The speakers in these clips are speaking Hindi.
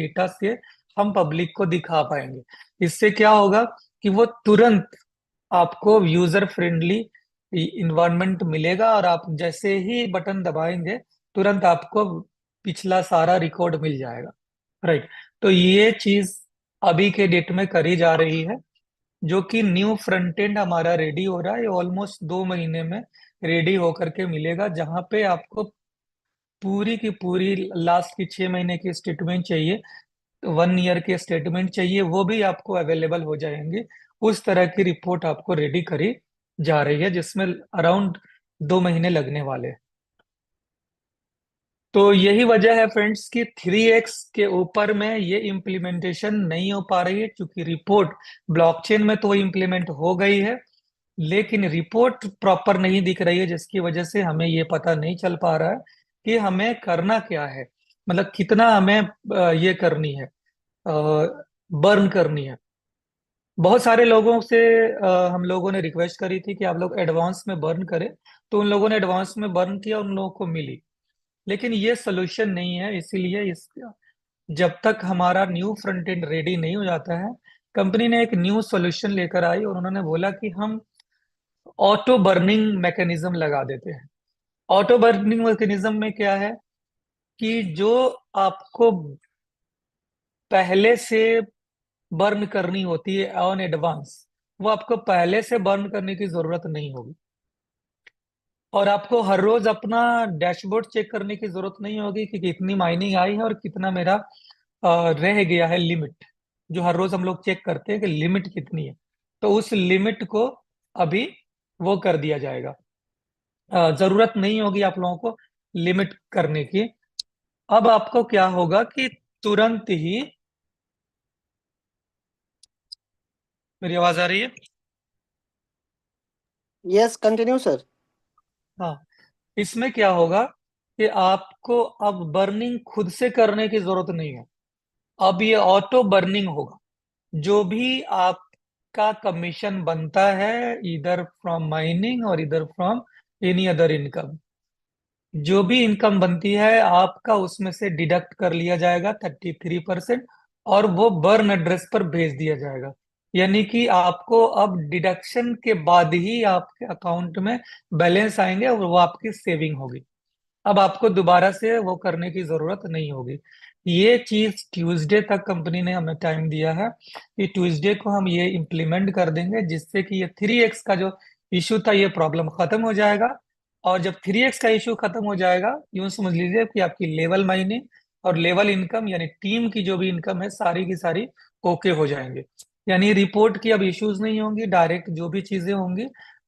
डेटा से हम पब्लिक को दिखा पाएंगे। इससे क्या होगा कि वो तुरंत आपको यूजर फ्रेंडली इन्वायरमेंट मिलेगा, और आप जैसे ही बटन दबाएंगे तुरंत आपको पिछला सारा रिकॉर्ड मिल जाएगा। राइट। तो ये चीज अभी के डेट में करी जा रही है, जो कि न्यू फ्रंट एंड हमारा रेडी हो रहा है। ऑलमोस्ट 2 महीने में रेडी होकर के मिलेगा, जहां पे आपको पूरी की पूरी लास्ट की 6 महीने की स्टेटमेंट चाहिए, 1 ईयर के स्टेटमेंट चाहिए, वो भी आपको अवेलेबल हो जाएंगे। उस तरह की रिपोर्ट आपको रेडी करी जा रही है, जिसमें अराउंड 2 महीने लगने वाले हैं। तो यही वजह है फ्रेंड्स कि 3x के ऊपर में ये इम्प्लीमेंटेशन नहीं हो पा रही है, क्योंकि रिपोर्ट ब्लॉकचेन में तो इम्प्लीमेंट हो गई है, लेकिन रिपोर्ट प्रॉपर नहीं दिख रही है, जिसकी वजह से हमें ये पता नहीं चल पा रहा है कि हमें करना क्या है, मतलब कितना हमें ये करनी है, बर्न करनी है। बहुत सारे लोगों से हम लोगों ने रिक्वेस्ट करी थी कि आप लोग एडवांस में बर्न करें, तो उन लोगों ने एडवांस में बर्न किया, उन लोगों को मिली। लेकिन ये सोल्यूशन नहीं है, इसीलिए इस जब तक हमारा न्यू फ्रंट एंड रेडी नहीं हो जाता है, कंपनी ने एक न्यू सॉल्यूशन लेकर आई और उन्होंने बोला कि हम ऑटो बर्निंग मैकेनिज्म लगा देते हैं। ऑटो बर्निंग मैकेनिज्म में क्या है कि जो आपको पहले से बर्न करनी होती है ऑन एडवांस, वो आपको पहले से बर्न करने की जरूरत नहीं होगी, और आपको हर रोज अपना डैशबोर्ड चेक करने की जरूरत नहीं होगी कि कितनी माइनिंग आई है और कितना मेरा रह गया है लिमिट। जो हर रोज हम लोग चेक करते हैं कि लिमिट कितनी है, तो उस लिमिट को अभी वो कर दिया जाएगा। जरूरत नहीं होगी आप लोगों को लिमिट करने की। अब आपको क्या होगा कि तुरंत ही, मेरी आवाज आ रही है? Yes, continue sir. हाँ। इसमें क्या होगा कि आपको अब बर्निंग खुद से करने की जरूरत नहीं है, अब ये ऑटो बर्निंग होगा। जो भी आपका कमीशन बनता है, इधर फ्रॉम माइनिंग और इधर फ्रॉम एनी अदर इनकम, जो भी इनकम बनती है आपका उसमें से डिडक्ट कर लिया जाएगा 33%, और वो बर्न एड्रेस पर भेज दिया जाएगा। यानी कि आपको अब डिडक्शन के बाद ही आपके अकाउंट में बैलेंस आएंगे और वो आपकी सेविंग होगी। अब आपको दोबारा से वो करने की जरूरत नहीं होगी। ये चीज ट्यूसडे तक कंपनी ने हमें टाइम दिया है कि ट्यूसडे को हम ये इम्प्लीमेंट कर देंगे, जिससे कि ये 3x का जो इशू था ये प्रॉब्लम खत्म हो जाएगा। और जब 3x का इशू खत्म हो जाएगा, यूं समझ लीजिए कि आपकी लेवल माइनिंग और लेवल इनकम यानी टीम की जो भी इनकम है सारी की सारी ओके हो जाएंगे। यानी रिपोर्ट की अब इश्यूज नहीं होंगी, डायरेक्ट जो भी चीजें होंगी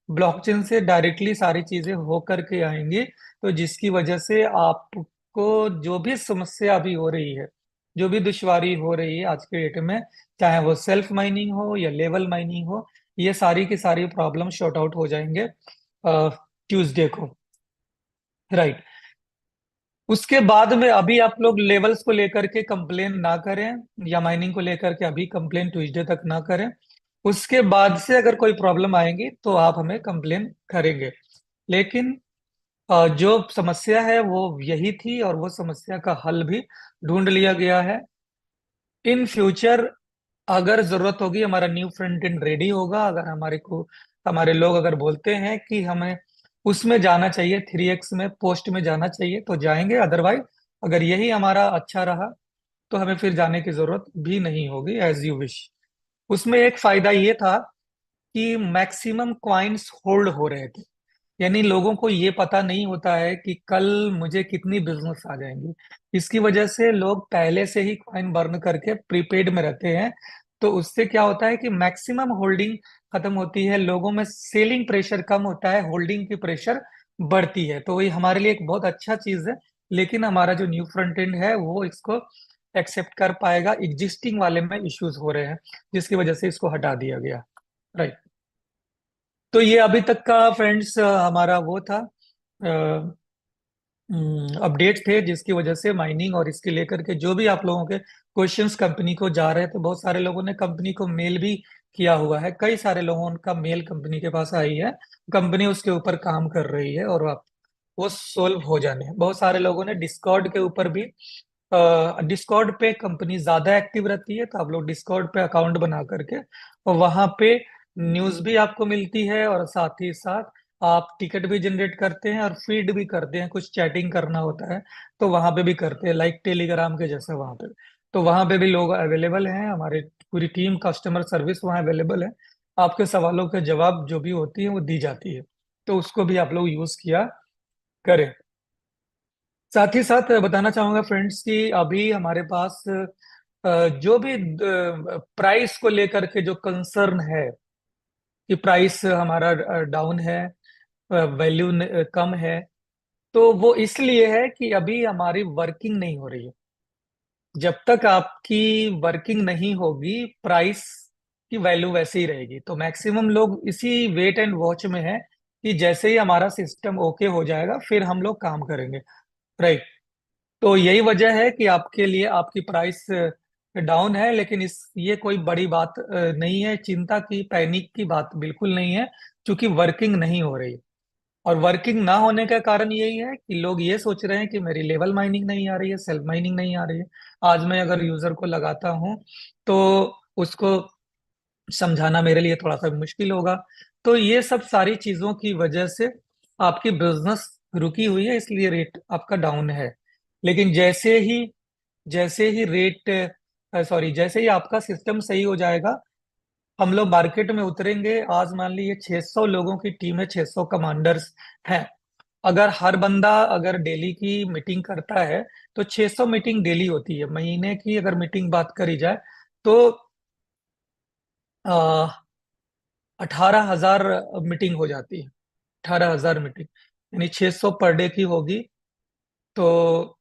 ब्लॉकचेन से डायरेक्टली सारी चीजें हो करके आएंगी। तो जिसकी वजह से आपको जो भी समस्या अभी हो रही है, जो भी दुश्वारी हो रही है आज के डेट में, चाहे वो सेल्फ माइनिंग हो या लेवल माइनिंग हो, ये सारी की सारी प्रॉब्लम शॉर्ट आउट हो जाएंगे ट्यूसडे को। राइट। उसके बाद में अभी आप लोग लेवल्स को लेकर के कंप्लेन ना करें, या माइनिंग को लेकर के अभी कंप्लेन ट्यूसडे तक ना करें। उसके बाद से अगर कोई प्रॉब्लम आएगी तो आप हमें कंप्लेन करेंगे। लेकिन जो समस्या है वो यही थी, और वो समस्या का हल भी ढूंढ लिया गया है। इन फ्यूचर अगर जरूरत होगी, हमारा न्यू फ्रंट एंड रेडी होगा, अगर हमारे लोग अगर बोलते हैं कि हमें उसमें जाना चाहिए, 3x में पोस्ट में जाना चाहिए, तो जाएंगे। अदरवाइज अगर यही हमारा अच्छा रहा तो हमें फिर जाने की जरूरत भी नहीं होगी, एज यू विश। उसमें एक फायदा ये था कि मैक्सिमम कॉइन्स होल्ड हो रहे थे, यानी लोगों को ये पता नहीं होता है कि कल मुझे कितनी बिजनेस आ जाएंगी। इसकी वजह से लोग पहले से ही कॉइन बर्न करके प्रीपेड में रहते हैं। तो उससे क्या होता है कि मैक्सिमम होल्डिंग खत्म होती है, लोगों में सेलिंग प्रेशर कम होता है, होल्डिंग की प्रेशर बढ़ती है। तो वही हमारे लिए एक बहुत अच्छा चीज है। लेकिन हमारा जो न्यू फ्रंट एंड है वो इसको एक्सेप्ट कर पाएगा, एग्जिस्टिंग वाले में इश्यूज हो रहे हैं, जिसकी वजह से इसको हटा दिया गया। राइट। तो ये अभी तक का फ्रेंड्स हमारा वो था, अपडेट थे, जिसकी वजह से माइनिंग और इसके लेकर के जो भी आप लोगों के क्वेश्चंस कंपनी को जा रहे थे, बहुत सारे लोगों ने कंपनी को मेल भी किया हुआ है, कई सारे लोगों का मेल कंपनी के पास आई है। कंपनी उसके ऊपर काम कर रही है और आप वो सोल्व हो जाने हैं। बहुत सारे लोगों ने डिस्कॉर्ड के ऊपर भी डिस्कॉर्ड पे कंपनी ज्यादा एक्टिव रहती है, तो आप लोग डिस्कॉर्ड पे अकाउंट बना करके और वहां पे न्यूज भी आपको मिलती है, और साथ ही साथ आप टिकट भी जनरेट करते हैं और फीड भी करते हैं। कुछ चैटिंग करना होता है तो वहां पे भी करते हैं, लाइक टेलीग्राम के जैसे वहां पे। तो वहां पे भी लोग अवेलेबल हैं, हमारी पूरी टीम कस्टमर सर्विस वहां अवेलेबल है। आपके सवालों के जवाब जो भी होती है वो दी जाती है, तो उसको भी आप लोग यूज किया करें। साथ ही साथ बताना चाहूंगा फ्रेंड्स कि अभी हमारे पास जो भी प्राइस को लेकर के जो कंसर्न है कि प्राइस हमारा डाउन है, वैल्यू कम है, तो वो इसलिए है कि अभी हमारी वर्किंग नहीं हो रही है। जब तक आपकी वर्किंग नहीं होगी, प्राइस की वैल्यू वैसे ही रहेगी। तो मैक्सिमम लोग इसी वेट एंड वॉच में है कि जैसे ही हमारा सिस्टम ओके हो जाएगा फिर हम लोग काम करेंगे। राइट। तो यही वजह है कि आपके लिए आपकी प्राइस डाउन है, लेकिन इस ये कोई बड़ी बात नहीं है, चिंता की पैनिक की बात बिल्कुल नहीं है, क्योंकि वर्किंग नहीं हो रही। और वर्किंग ना होने का कारण यही है कि लोग ये सोच रहे हैं कि मेरी लेवल माइनिंग नहीं आ रही है, सेल्फ माइनिंग नहीं आ रही है। आज मैं अगर यूजर को लगाता हूँ तो उसको समझाना मेरे लिए थोड़ा सा मुश्किल होगा। तो ये सब सारी चीजों की वजह से आपकी बिजनेस रुकी हुई है, इसलिए रेट आपका डाउन है। लेकिन जैसे ही रेट सॉरी जैसे ही आपका सिस्टम सही हो जाएगा, हम लोग मार्केट में उतरेंगे। आज मान लीजिए 600 लोगों की टीम है, 600 कमांडर्स हैं। अगर हर बंदा अगर डेली की मीटिंग करता है तो 600 मीटिंग डेली होती है। महीने की अगर मीटिंग बात करी जाए तो 18,000 मीटिंग हो जाती है। 18,000 मीटिंग यानी 600 पर डे की होगी, तो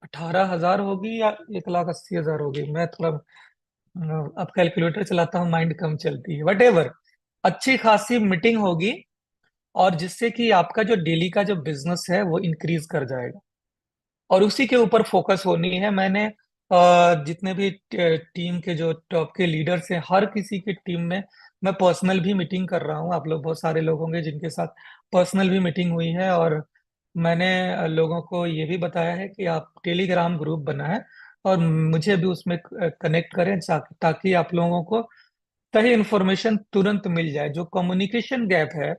18,000 होगी या 1,80,000 होगी। मैं थोड़ा अब कैलकुलेटर चलाता हूँ, माइंड कम चलती है, वट एवर। अच्छी खासी मीटिंग होगी, और जिससे कि आपका जो डेली का जो बिजनेस है वो इंक्रीज कर जाएगा, और उसी के ऊपर फोकस होनी है। मैंने जितने भी टीम के जो टॉप के लीडर्स हैं, हर किसी की टीम में मैं पर्सनल भी मीटिंग कर रहा हूँ। आप लोग बहुत सारे लोग होंगे जिनके साथ पर्सनल भी मीटिंग हुई है, और मैंने लोगों को ये भी बताया है कि आप टेलीग्राम ग्रुप बनाएं और मुझे भी उसमें कनेक्ट करें, ताकि आप लोगों को सही इंफॉर्मेशन तुरंत मिल जाए। जो कम्युनिकेशन गैप है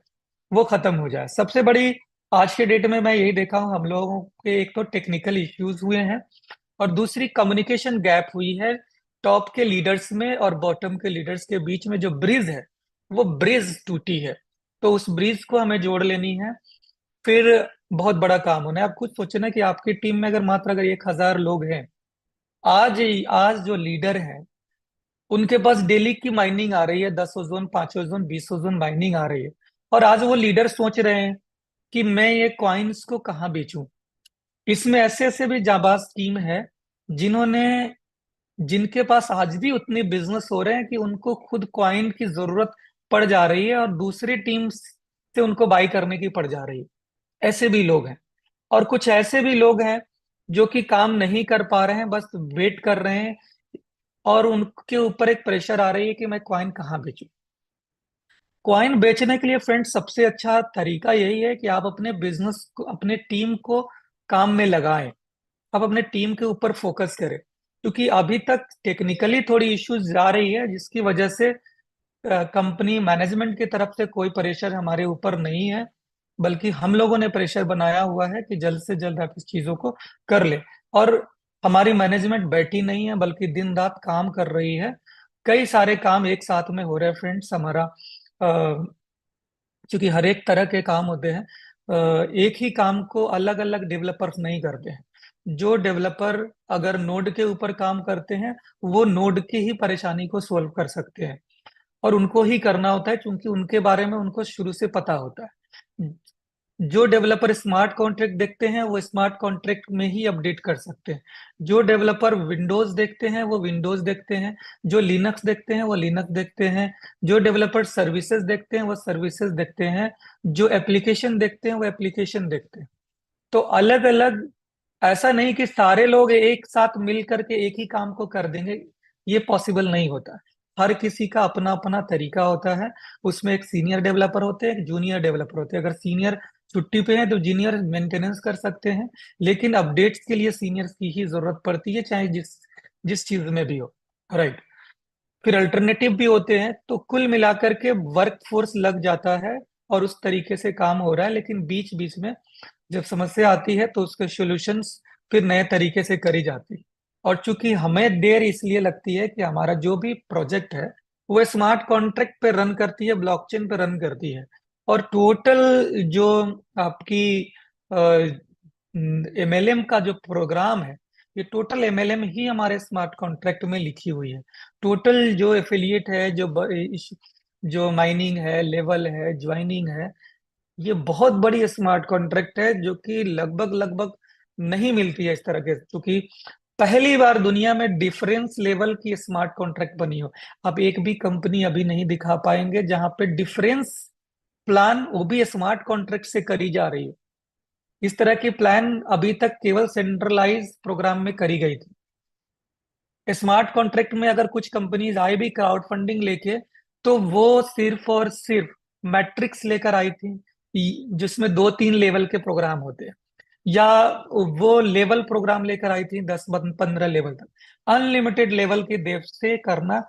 वो खत्म हो जाए। सबसे बड़ी आज के डेट में मैं यही देखा हूँ, हम लोगों के एक तो टेक्निकल इश्यूज हुए हैं, और दूसरी कम्युनिकेशन गैप हुई है टॉप के लीडर्स में और बॉटम के लीडर्स के बीच में। जो ब्रिज है वो ब्रिज टूटी है, तो उस ब्रिज को हमें जोड़ लेनी है। फिर बहुत बड़ा काम होना है। आप खुद सोचना कि आपकी टीम में अगर मात्र अगर 1,000 लोग हैं, आज जो लीडर हैं उनके पास डेली की माइनिंग आ रही है, 10 ओजोन, 5 ओजोन, 20 ओजोन माइनिंग आ रही है, और आज वो लीडर सोच रहे हैं कि मैं ये कॉइन्स को कहाँ बेचूं। इसमें ऐसे ऐसे भी जाबाज टीम है जिन्होंने जिनके पास आज भी उतने बिजनेस हो रहे हैं कि उनको खुद कॉइन की जरूरत पड़ जा रही है, और दूसरी टीम से उनको बाई करने की पड़ जा रही है। ऐसे भी लोग हैं। और कुछ ऐसे भी लोग हैं जो कि काम नहीं कर पा रहे हैं, बस वेट कर रहे हैं, और उनके ऊपर एक प्रेशर आ रही है कि मैं कॉइन कहाँ बेचूं। कॉइन बेचने के लिए फ्रेंड्स सबसे अच्छा तरीका यही है कि आप अपने बिजनेस को, अपने टीम को काम में लगाएं। आप अपने टीम के ऊपर फोकस करें, क्योंकि अभी तक टेक्निकली थोड़ी इश्यूज आ रही है, जिसकी वजह से कंपनी मैनेजमेंट की तरफ से कोई प्रेशर हमारे ऊपर नहीं है, बल्कि हम लोगों ने प्रेशर बनाया हुआ है कि जल्द से जल्द आप इस चीजों को कर ले। और हमारी मैनेजमेंट बैठी नहीं है, बल्कि दिन रात काम कर रही है। कई सारे काम एक साथ में हो रहे हैं फ्रेंड्स। हमारा क्योंकि हर एक तरह के काम होते हैं, एक ही काम को अलग अलग डेवलपर्स नहीं करते हैं। जो डेवलपर अगर नोड के ऊपर काम करते हैं, वो नोड की ही परेशानी को सोल्व कर सकते हैं, और उनको ही करना होता है, क्योंकि उनके बारे में उनको शुरू से पता होता है। जो डेवलपर स्मार्ट कॉन्ट्रैक्ट देखते हैं वो स्मार्ट कॉन्ट्रैक्ट में ही अपडेट कर सकते हैं। जो डेवलपर विंडोज देखते हैं वो विंडोज देखते हैं। जो लिनक्स देखते हैं वो लिनक्स देखते हैं। जो डेवलपर सर्विसेज देखते हैं वो सर्विसेज देखते हैं। जो एप्लीकेशन देखते हैं वो एप्लीकेशन देखते हैं। तो अलग अलग, ऐसा नहीं कि सारे लोग एक साथ मिल करके एक ही काम को कर देंगे, ये पॉसिबल नहीं होता। हर किसी का अपना अपना तरीका होता है। उसमें एक सीनियर डेवलपर होते हैं, एक जूनियर डेवलपर होते हैं। अगर सीनियर छुट्टी पे हैं तो जूनियर मेंटेनेंस कर सकते हैं, लेकिन अपडेट्स के लिए सीनियर्स की ही जरूरत पड़ती है, चाहे जिस जिस चीज में भी हो। राइट। फिर अल्टरनेटिव भी होते हैं, तो कुल मिलाकर के वर्क फोर्स लग जाता है और उस तरीके से काम हो रहा है, लेकिन बीच बीच में जब समस्या आती है तो उसके सॉल्यूशंस फिर नए तरीके से करी जाती है। और चूंकि हमें देर इसलिए लगती है कि हमारा जो भी प्रोजेक्ट है वो स्मार्ट कॉन्ट्रैक्ट पे रन करती है, ब्लॉकचेन पे रन करती है। और टोटल जो आपकी एमएलएम का जो प्रोग्राम है, ये टोटल एमएलएम ही हमारे स्मार्ट कॉन्ट्रैक्ट में लिखी हुई है। टोटल जो एफिलिएट है, जो माइनिंग है, लेवल है, ज्वाइनिंग है, ये बहुत बड़ी स्मार्ट कॉन्ट्रैक्ट है जो कि लगभग लगभग नहीं मिलती है इस तरह के, क्योंकि पहली बार दुनिया में डिफरेंस लेवल की स्मार्ट कॉन्ट्रैक्ट बनी हो। अब एक भी कंपनी अभी नहीं दिखा पाएंगे जहां पे डिफरेंस प्लान वो भी स्मार्ट कॉन्ट्रैक्ट से करी जा रही है। इस तरह की प्लान अभी तक केवल सेंट्रलाइज प्रोग्राम में करी गई थी। स्मार्ट कॉन्ट्रैक्ट में अगर कुछ कंपनीज आए भी क्राउड फंडिंग लेके, तो वो सिर्फ और सिर्फ मैट्रिक्स लेकर आई थी, जिसमें 2-3 लेवल के प्रोग्राम होते हैं, या वो लेवल प्रोग्राम लेकर आई थी 10-15 लेवल तक। अनलिमिटेड लेवल के देव से करना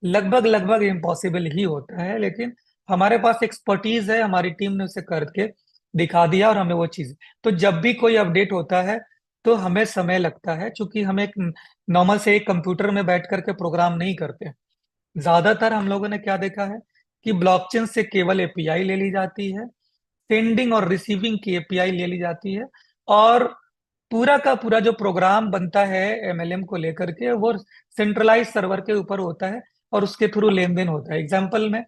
लगभग लगभग इम्पॉसिबल ही होता है, लेकिन हमारे पास एक्सपर्टीज है, हमारी टीम ने उसे करके दिखा दिया और हमें वो चीज। तो जब भी कोई अपडेट होता है तो हमें समय लगता है, क्योंकि हम एक नॉर्मल से एक कंप्यूटर में बैठ करके प्रोग्राम नहीं करते। ज्यादातर हम लोगों ने क्या देखा है कि ब्लॉकचेन से केवल एपीआई ले ली जाती है, सेंडिंग और रिसीविंग की एपीआई ले ली जाती है, और पूरा का पूरा जो प्रोग्राम बनता है एमएलएम को लेकर के वो सेंट्रलाइज सर्वर के ऊपर होता है और उसके थ्रू लेन देन होता है। एग्जाम्पल में,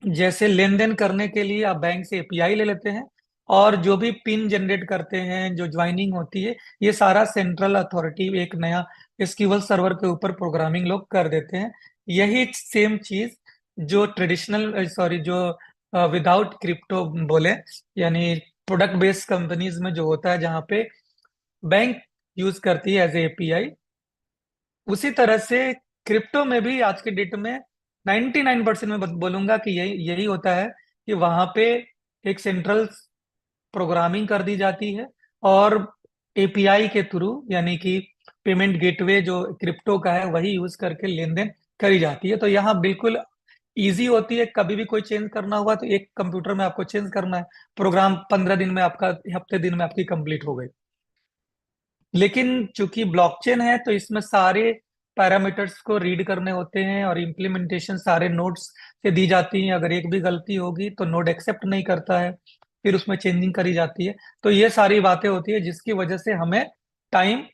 जैसे लेन देन करने के लिए आप बैंक से एपीआई ले लेते हैं, और जो भी पिन जनरेट करते हैं, जो ज्वाइनिंग होती है, ये सारा सेंट्रल अथॉरिटी एक नया एसक्यूएल सर्वर के ऊपर प्रोग्रामिंग लोग कर देते हैं। यही सेम चीज जो ट्रेडिशनल, सॉरी, जो विदाउट क्रिप्टो बोले, यानी प्रोडक्ट बेस्ड कंपनीज में जो होता है, जहाँ पे बैंक यूज करती है एज ए एपीआई, उसी तरह से क्रिप्टो में भी आज के डेट में 99% में बोलूंगा कि यही यही होता है कि वहां पे एक सेंट्रल प्रोग्रामिंग कर दी जाती है, और एपीआई के थ्रू, यानी कि पेमेंट गेटवे जो क्रिप्टो का है वही यूज करके लेन देन करी जाती है। तो यहाँ बिल्कुल इजी होती है, कभी भी कोई चेंज करना हुआ तो एक कंप्यूटर में आपको चेंज करना है, प्रोग्राम 15 दिन में आपका, हफ्ते दिन में आपकी कंप्लीट हो गई। लेकिन चूंकि ब्लॉकचेन है तो इसमें सारे पैरामीटर्स को रीड करने होते हैं, और इम्प्लीमेंटेशन सारे नोड्स से दी जाती है। अगर एक भी गलती होगी तो नोड एक्सेप्ट नहीं करता है, फिर उसमें चेंजिंग करी जाती है। तो ये सारी बातें होती है जिसकी वजह से हमें टाइम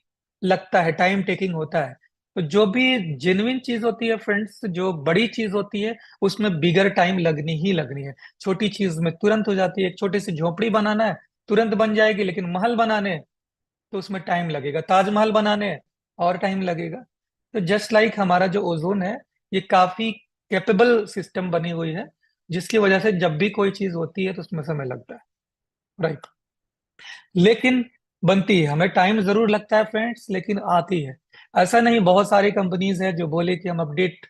लगता है, टाइम टेकिंग होता है। तो जो भी जेन्युइन चीज होती है फ्रेंड्स, जो बड़ी चीज होती है, उसमें बिगर टाइम लगनी ही लगनी है। छोटी चीज में तुरंत हो जाती है, एक छोटी सी झोपड़ी बनाना है तुरंत बन जाएगी, लेकिन महल बनाने तो उसमें टाइम लगेगा, ताजमहल बनाने और टाइम लगेगा। तो जस्ट लाइक हमारा जो ओजोन है, ये काफी कैपेबल सिस्टम बनी हुई है, जिसकी वजह से जब भी कोई चीज होती है तो उसमें समय लगता है। राइट। लेकिन बनती है, हमें टाइम जरूर लगता है फ्रेंड्स, लेकिन आती है। ऐसा नहीं, बहुत सारी कंपनीज है जो बोले कि हम अपडेट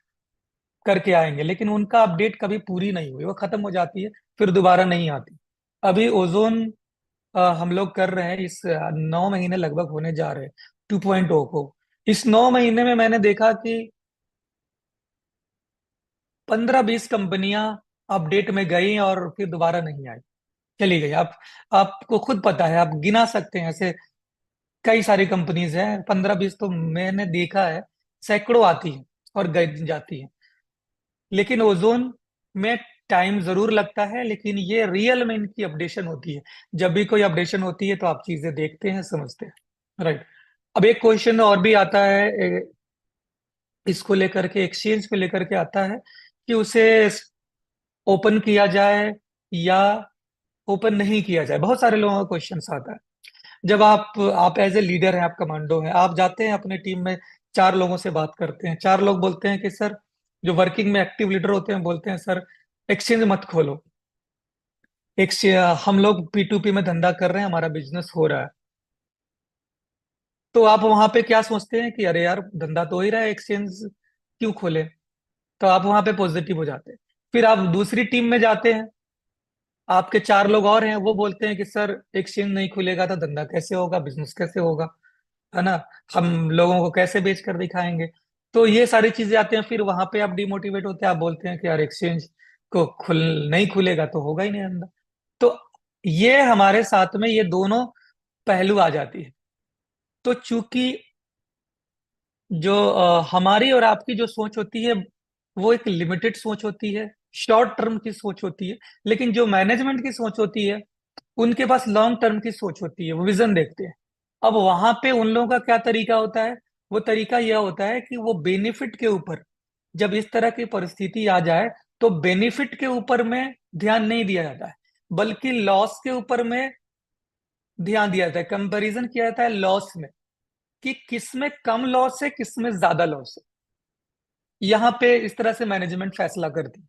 करके आएंगे, लेकिन उनका अपडेट कभी पूरी नहीं हुई, वो खत्म हो जाती है, फिर दोबारा नहीं आती। अभी ओजोन हम लोग कर रहे हैं, इस 9 महीने लगभग होने जा रहे हैं 2.0 को। इस 9 महीने में मैंने देखा कि 15-20 कंपनियां अपडेट में गई और फिर दोबारा नहीं आई, चली गई। आप आपको खुद पता है, आप गिना सकते हैं ऐसे कई सारी कंपनीज हैं, 15-20 तो मैंने देखा है, सैकड़ों आती है और गई जाती है। लेकिन ओजोन में टाइम जरूर लगता है, लेकिन ये रियल में इनकी अपडेशन होती है। जब भी कोई अपडेशन होती है तो आप चीजें देखते हैं, समझते हैं। राइट। अब एक क्वेश्चन और भी आता है, इसको लेकर के, एक्सचेंज को लेकर के आता है कि उसे ओपन किया जाए या ओपन नहीं किया जाए। बहुत सारे लोगों का क्वेश्चन आता है। जब आप एज ए लीडर हैं, आप कमांडो हैं, आप जाते हैं अपने टीम में, 4 लोगों से बात करते हैं, 4 लोग बोलते हैं कि सर, जो वर्किंग में एक्टिव लीडर होते हैं बोलते हैं सर एक्सचेंज मत खोलो, एक्सचेंज, हम लोग P2P में धंधा कर रहे हैं, हमारा बिजनेस हो रहा है। तो आप वहां पे क्या सोचते हैं कि अरे यार, धंधा तो हो ही रहा है, एक्सचेंज क्यों खोले? तो आप वहां पे पॉजिटिव हो जाते हैं। फिर आप दूसरी टीम में जाते हैं, आपके चार लोग और हैं, वो बोलते हैं कि सर एक्सचेंज नहीं खुलेगा तो धंधा कैसे होगा, बिजनेस कैसे होगा, है ना, हम लोगों को कैसे बेच कर दिखाएंगे। तो ये सारी चीजें आती हैं, फिर वहां पे आप डिमोटिवेट होते हैं, आप बोलते हैं कि यार एक्सचेंज को खुल नहीं खुलेगा तो होगा ही नहीं धंधा। तो ये हमारे साथ में ये दोनों पहलू आ जाती है। तो चूंकि जो हमारी और आपकी जो सोच होती है वो एक लिमिटेड सोच होती है, शॉर्ट टर्म की सोच होती है। लेकिन जो मैनेजमेंट की सोच होती है उनके पास लॉन्ग टर्म की सोच होती है, वो विजन देखते हैं। अब वहां पे उन लोगों का क्या तरीका होता है, वो तरीका यह होता है कि वो बेनिफिट के ऊपर, जब इस तरह की परिस्थिति आ जाए तो बेनिफिट के ऊपर में ध्यान नहीं दिया जाता है, बल्कि लॉस के ऊपर में ध्यान दिया जाता है, कंपैरिजन किया जाता है लॉस में, कि किस में कम लॉस है किस में ज्यादा लॉस है। यहाँ पे इस तरह से मैनेजमेंट फैसला करती है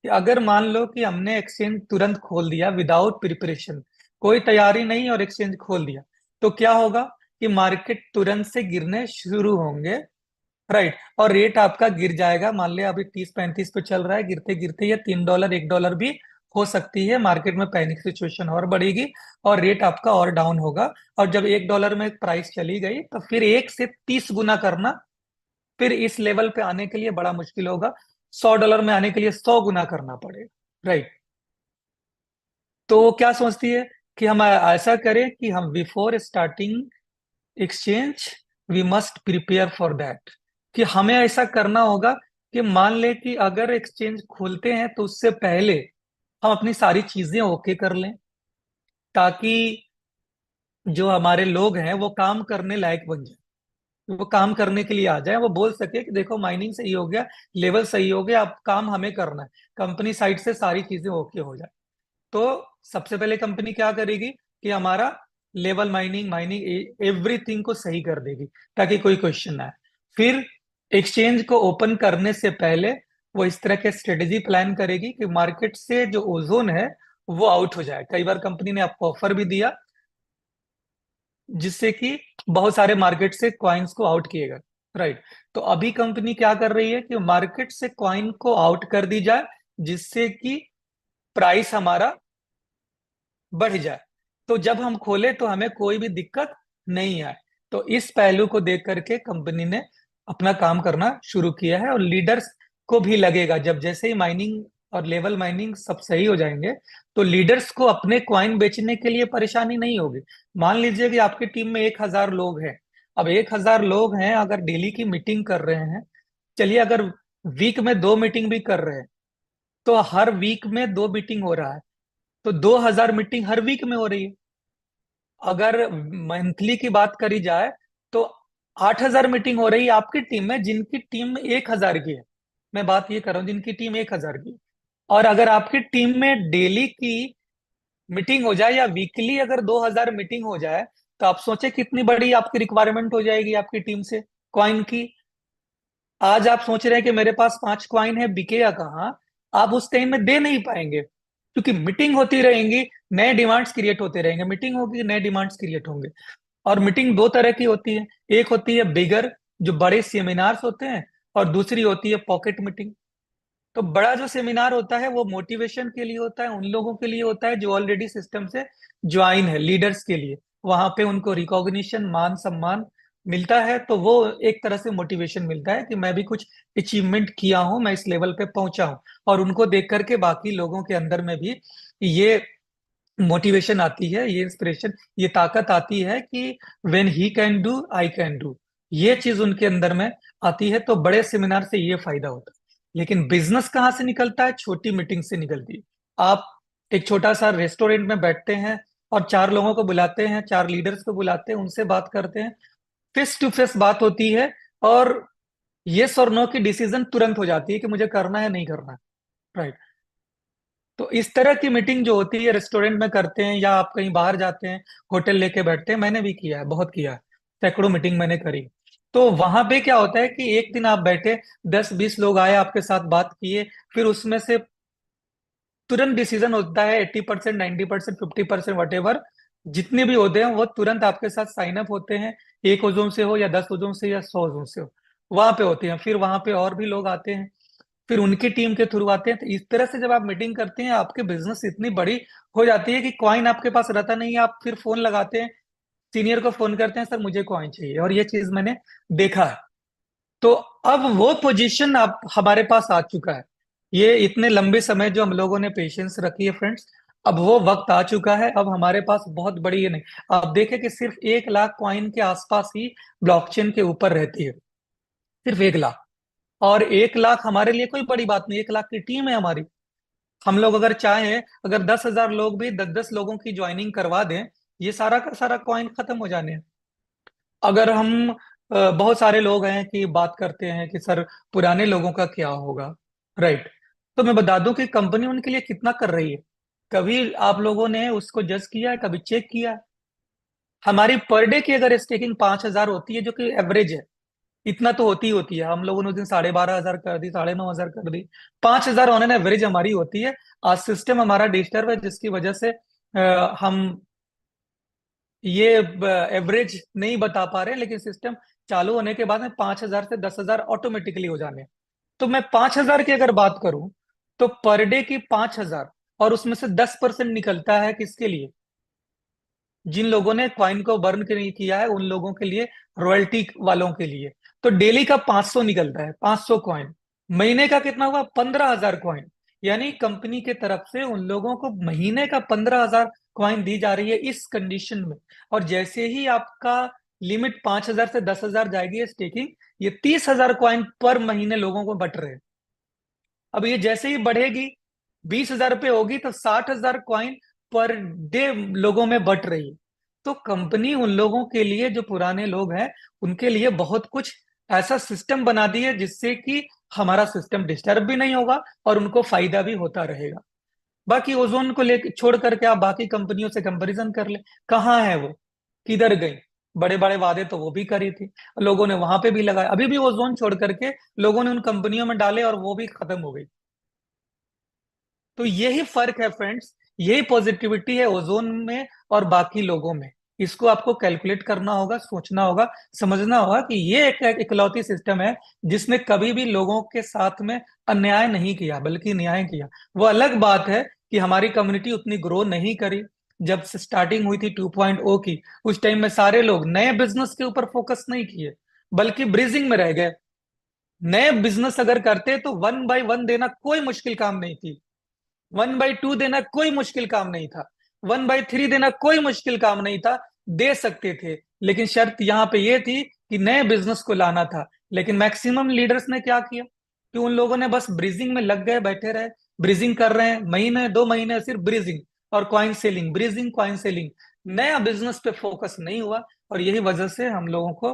कि अगर मान लो कि हमने एक्सचेंज तुरंत खोल दिया विदाउट प्रिपरेशन, कोई तैयारी नहीं और एक्सचेंज खोल दिया, तो क्या होगा कि मार्केट तुरंत से गिरने शुरू होंगे। राइट, और रेट आपका गिर जाएगा, मान लिया अभी 30-35 पे चल रहा है, गिरते गिरते ये $3 $1 भी हो सकती है, मार्केट में पैनिक सिचुएशन और बढ़ेगी और रेट आपका और डाउन होगा। और जब $1 में प्राइस चली गई तो फिर 1 से 30 गुना करना, फिर इस लेवल पे आने के लिए बड़ा मुश्किल होगा, $100 में आने के लिए 100 गुना करना पड़ेगा। राइट, तो वो क्या सोचती है कि हम ऐसा करें कि हम before starting exchange we must prepare for that, कि हमें ऐसा करना होगा कि मान ले कि अगर एक्सचेंज खोलते हैं तो उससे पहले हम अपनी सारी चीजें ओके कर लें, ताकि जो हमारे लोग हैं वो काम करने लायक बन जाए, वो काम करने के लिए आ जाए, वो बोल सके कि देखो माइनिंग सही हो गया, लेवल सही हो गया, अब काम हमें करना है, कंपनी साइड से सारी चीजें ओके हो जाए। तो सबसे पहले कंपनी क्या करेगी कि हमारा लेवल माइनिंग माइनिंग एवरीथिंग को सही कर देगी, ताकि कोई क्वेश्चन ना आए। फिर एक्सचेंज को ओपन करने से पहले वो इस तरह के स्ट्रेटेजी प्लान करेगी कि मार्केट से जो ओजोन है वो आउट हो जाए। कई बार कंपनी ने आपको ऑफर भी दिया जिससे कि बहुत सारे मार्केट से कॉइन्स को आउट किएगा। राइट, तो अभी कंपनी क्या कर रही है कि मार्केट से कॉइन को आउट कर दी जाए, जिससे कि प्राइस हमारा बढ़ जाए, तो जब हम खोले तो हमें कोई भी दिक्कत नहीं आए। तो इस पहलू को देख करके कंपनी ने अपना काम करना शुरू किया है, और लीडर्स को भी लगेगा जब जैसे ही माइनिंग और लेवल माइनिंग सब सही हो जाएंगे तो लीडर्स को अपने क्वाइन बेचने के लिए परेशानी नहीं होगी। मान लीजिए कि आपकी टीम में 1,000 लोग हैं, अब 1,000 लोग हैं, अगर डेली की मीटिंग कर रहे हैं, चलिए अगर वीक में 2 मीटिंग भी कर रहे हैं, तो हर वीक में 2 मीटिंग हो रहा है, तो 2,000 मीटिंग हर वीक में हो रही है। अगर मंथली की बात करी जाए तो 8,000 मीटिंग हो रही है आपकी टीम में, जिनकी टीम में 1,000 की है। मैं बात ये कर रहा हूँ जिनकी टीम 1,000 की है। और अगर आपकी टीम में डेली की मीटिंग हो जाए या वीकली अगर 2,000 मीटिंग हो जाए, तो आप सोचे कितनी बड़ी आपकी रिक्वायरमेंट हो जाएगी आपकी टीम से कॉइन की। आज आप सोच रहे हैं कि मेरे पास 5 कॉइन है, बिकेगा कहाँ, आप उस टाइम में दे नहीं पाएंगे, क्योंकि मीटिंग होती रहेंगी, नए डिमांड्स क्रिएट होते रहेंगे, मीटिंग होगी नए डिमांड्स क्रिएट होंगे। और मीटिंग दो तरह की होती है, एक होती है बिगर, जो बड़े सेमिनार्स होते हैं, और दूसरी होती है पॉकेट मीटिंग। तो बड़ा जो सेमिनार होता है वो मोटिवेशन के लिए होता है, उन लोगों के लिए होता है जो ऑलरेडी सिस्टम से ज्वाइन है, लीडर्स के लिए। वहां पे उनको रिकॉग्निशन मान सम्मान मिलता है, तो वो एक तरह से मोटिवेशन मिलता है कि मैं भी कुछ अचीवमेंट किया हूं, मैं इस लेवल पे पहुंचा हूं। और उनको देख करके बाकी लोगों के अंदर में भी ये मोटिवेशन आती है, ये इंस्पिरेशन, ये ताकत आती है कि when he can do I can do, ये चीज उनके अंदर में आती है। तो बड़े सेमिनार से ये फायदा होता है। लेकिन बिजनेस कहाँ से निकलता है, छोटी मीटिंग से निकलती है। आप एक छोटा सा रेस्टोरेंट में बैठते हैं और 4 लोगों को बुलाते हैं, 4 लीडर्स को बुलाते हैं, उनसे बात करते हैं, फेस टू फेस बात होती है, और यस और नो की डिसीजन तुरंत हो जाती है कि मुझे करना है नहीं करना है। राइट, तो इस तरह की मीटिंग जो होती है रेस्टोरेंट में करते हैं, या आप कहीं बाहर जाते हैं, होटल लेके बैठते हैं, मैंने भी किया है, बहुत किया है, सैकड़ों मीटिंग मैंने करी। तो वहां पे क्या होता है कि एक दिन आप बैठे, 10-20 लोग आए आपके साथ बात किए, फिर उसमें से तुरंत डिसीजन होता है, 80%, 90%, 50%, वट एवर जितने भी होते हैं वो तुरंत आपके साथ साइन अप होते हैं। 1 ओजोन से हो या 10 ओजोन से या 100 ओजोन से हो, वहां पे होते हैं। फिर वहां पे और भी लोग आते हैं, फिर उनकी टीम के थ्रू आते हैं। तो इस तरह से जब आप मीटिंग करते हैं, आपके बिजनेस इतनी बड़ी हो जाती है कि कॉइन आपके पास रहता नहीं है। आप फिर फोन लगाते हैं, सीनियर को फोन करते हैं, सर मुझे कॉइन चाहिए, और ये चीज मैंने देखा है। तो अब वो पोजीशन अब हमारे पास आ चुका है। ये इतने लंबे समय जो हम लोगों ने पेशेंस रखी है फ्रेंड्स, अब वो वक्त आ चुका है। अब हमारे पास बहुत बड़ी, ये नहीं, आप देखें कि सिर्फ 1 लाख कॉइन के आसपास ही ब्लॉकचेन के ऊपर रहती है, सिर्फ 1 लाख। और 1 लाख हमारे लिए कोई बड़ी बात नहीं, 1 लाख की टीम है हमारी। हम लोग अगर चाहें, अगर 10,000 लोग भी 10-10 लोगों की ज्वाइनिंग करवा दें, ये सारा का सारा कॉइन खत्म हो जाने हैं। अगर हम बहुत सारे लोग हैं कि बात करते हैं कि सर पुराने लोगों का क्या होगा, राइट? तो मैं बता दूं कि कंपनी उनके लिए कितना कर रही है। कभी आप लोगों ने उसको जज किया है, कभी चेक किया है? हमारी पर डे की अगर स्टेकिंग 5,000 होती है, जो कि एवरेज है, इतना तो होती ही होती है। हम लोगों ने उस दिन 12,500 कर दी, 9,500 कर दी, 5,000 ऑन एन एवरेज हमारी होती है। आज सिस्टम हमारा डिस्टर्ब है, जिसकी वजह से हम ये एवरेज नहीं बता पा रहे हैं, लेकिन सिस्टम चालू होने के बाद में 5,000 से 10,000 ऑटोमेटिकली हो जाने हैं। तो मैं 5,000 की अगर बात करूं, तो पर डे की 5,000, और उसमें से 10% निकलता है किसके लिए? जिन लोगों ने क्वाइन को बर्न नहीं किया है, उन लोगों के लिए, रॉयल्टी वालों के लिए। तो डेली का 500 निकलता है, 500 कॉइन। महीने का कितना हुआ? 15,000 कॉइन। यानी कंपनी के तरफ से उन लोगों को महीने का 15,000 कॉइन दी जा रही है इस कंडीशन में। और जैसे ही आपका लिमिट 5,000 से 10,000 जाएगी स्टेकिंग, ये 30,000 कॉइन पर महीने लोगों को बट रहे हैं। अब ये जैसे ही बढ़ेगी, 20,000 पे होगी, तो 60,000 कॉइन पर डे लोगों में बट रही है। तो कंपनी उन लोगों के लिए, जो पुराने लोग हैं, उनके लिए बहुत कुछ ऐसा सिस्टम बना दी है जिससे कि हमारा सिस्टम डिस्टर्ब भी नहीं होगा और उनको फायदा भी होता रहेगा। बाकी ओजोन को लेकर छोड़ करके आप बाकी कंपनियों से कंपैरिजन कर ले, कहाँ है वो, किधर गई? बड़े बड़े वादे तो वो भी करी थी, लोगों ने वहां पे भी लगाए, अभी भी ओजोन छोड़ करके लोगों ने उन कंपनियों में डाले और वो भी खत्म हो गई। तो यही फर्क है फ्रेंड्स, यही पॉजिटिविटी है ओजोन में और बाकी लोगों में। इसको आपको कैलकुलेट करना होगा, सोचना होगा, समझना होगा कि ये एक इकलौती सिस्टम है जिसने कभी भी लोगों के साथ में अन्याय नहीं किया, बल्कि न्याय किया। वो अलग बात है कि हमारी कम्युनिटी उतनी ग्रो नहीं करी। जब से स्टार्टिंग हुई थी 2.0 की, उस टाइम में सारे लोग नए बिजनेस के ऊपर फोकस नहीं किए, बल्कि ब्रिजिंग में रह गए। नए बिजनेस अगर करते तो 1 बाय 1 देना कोई मुश्किल काम नहीं थी, 1/2 देना कोई मुश्किल काम नहीं था, 1/3 देना कोई मुश्किल काम नहीं था, दे सकते थे। लेकिन शर्त यहाँ पे ये थी कि नए बिजनेस को लाना था। लेकिन मैक्सिमम लीडर्स ने क्या किया कि उन लोगों ने बस ब्रीजिंग में लग गए, बैठे रहे, ब्रीजिंग कर रहे हैं, महीने 2 महीने सिर्फ ब्रीजिंग और coin selling, bridging coin selling. नया बिजनेस पे फोकस नहीं हुआ। और यही वजह से हम लोगों को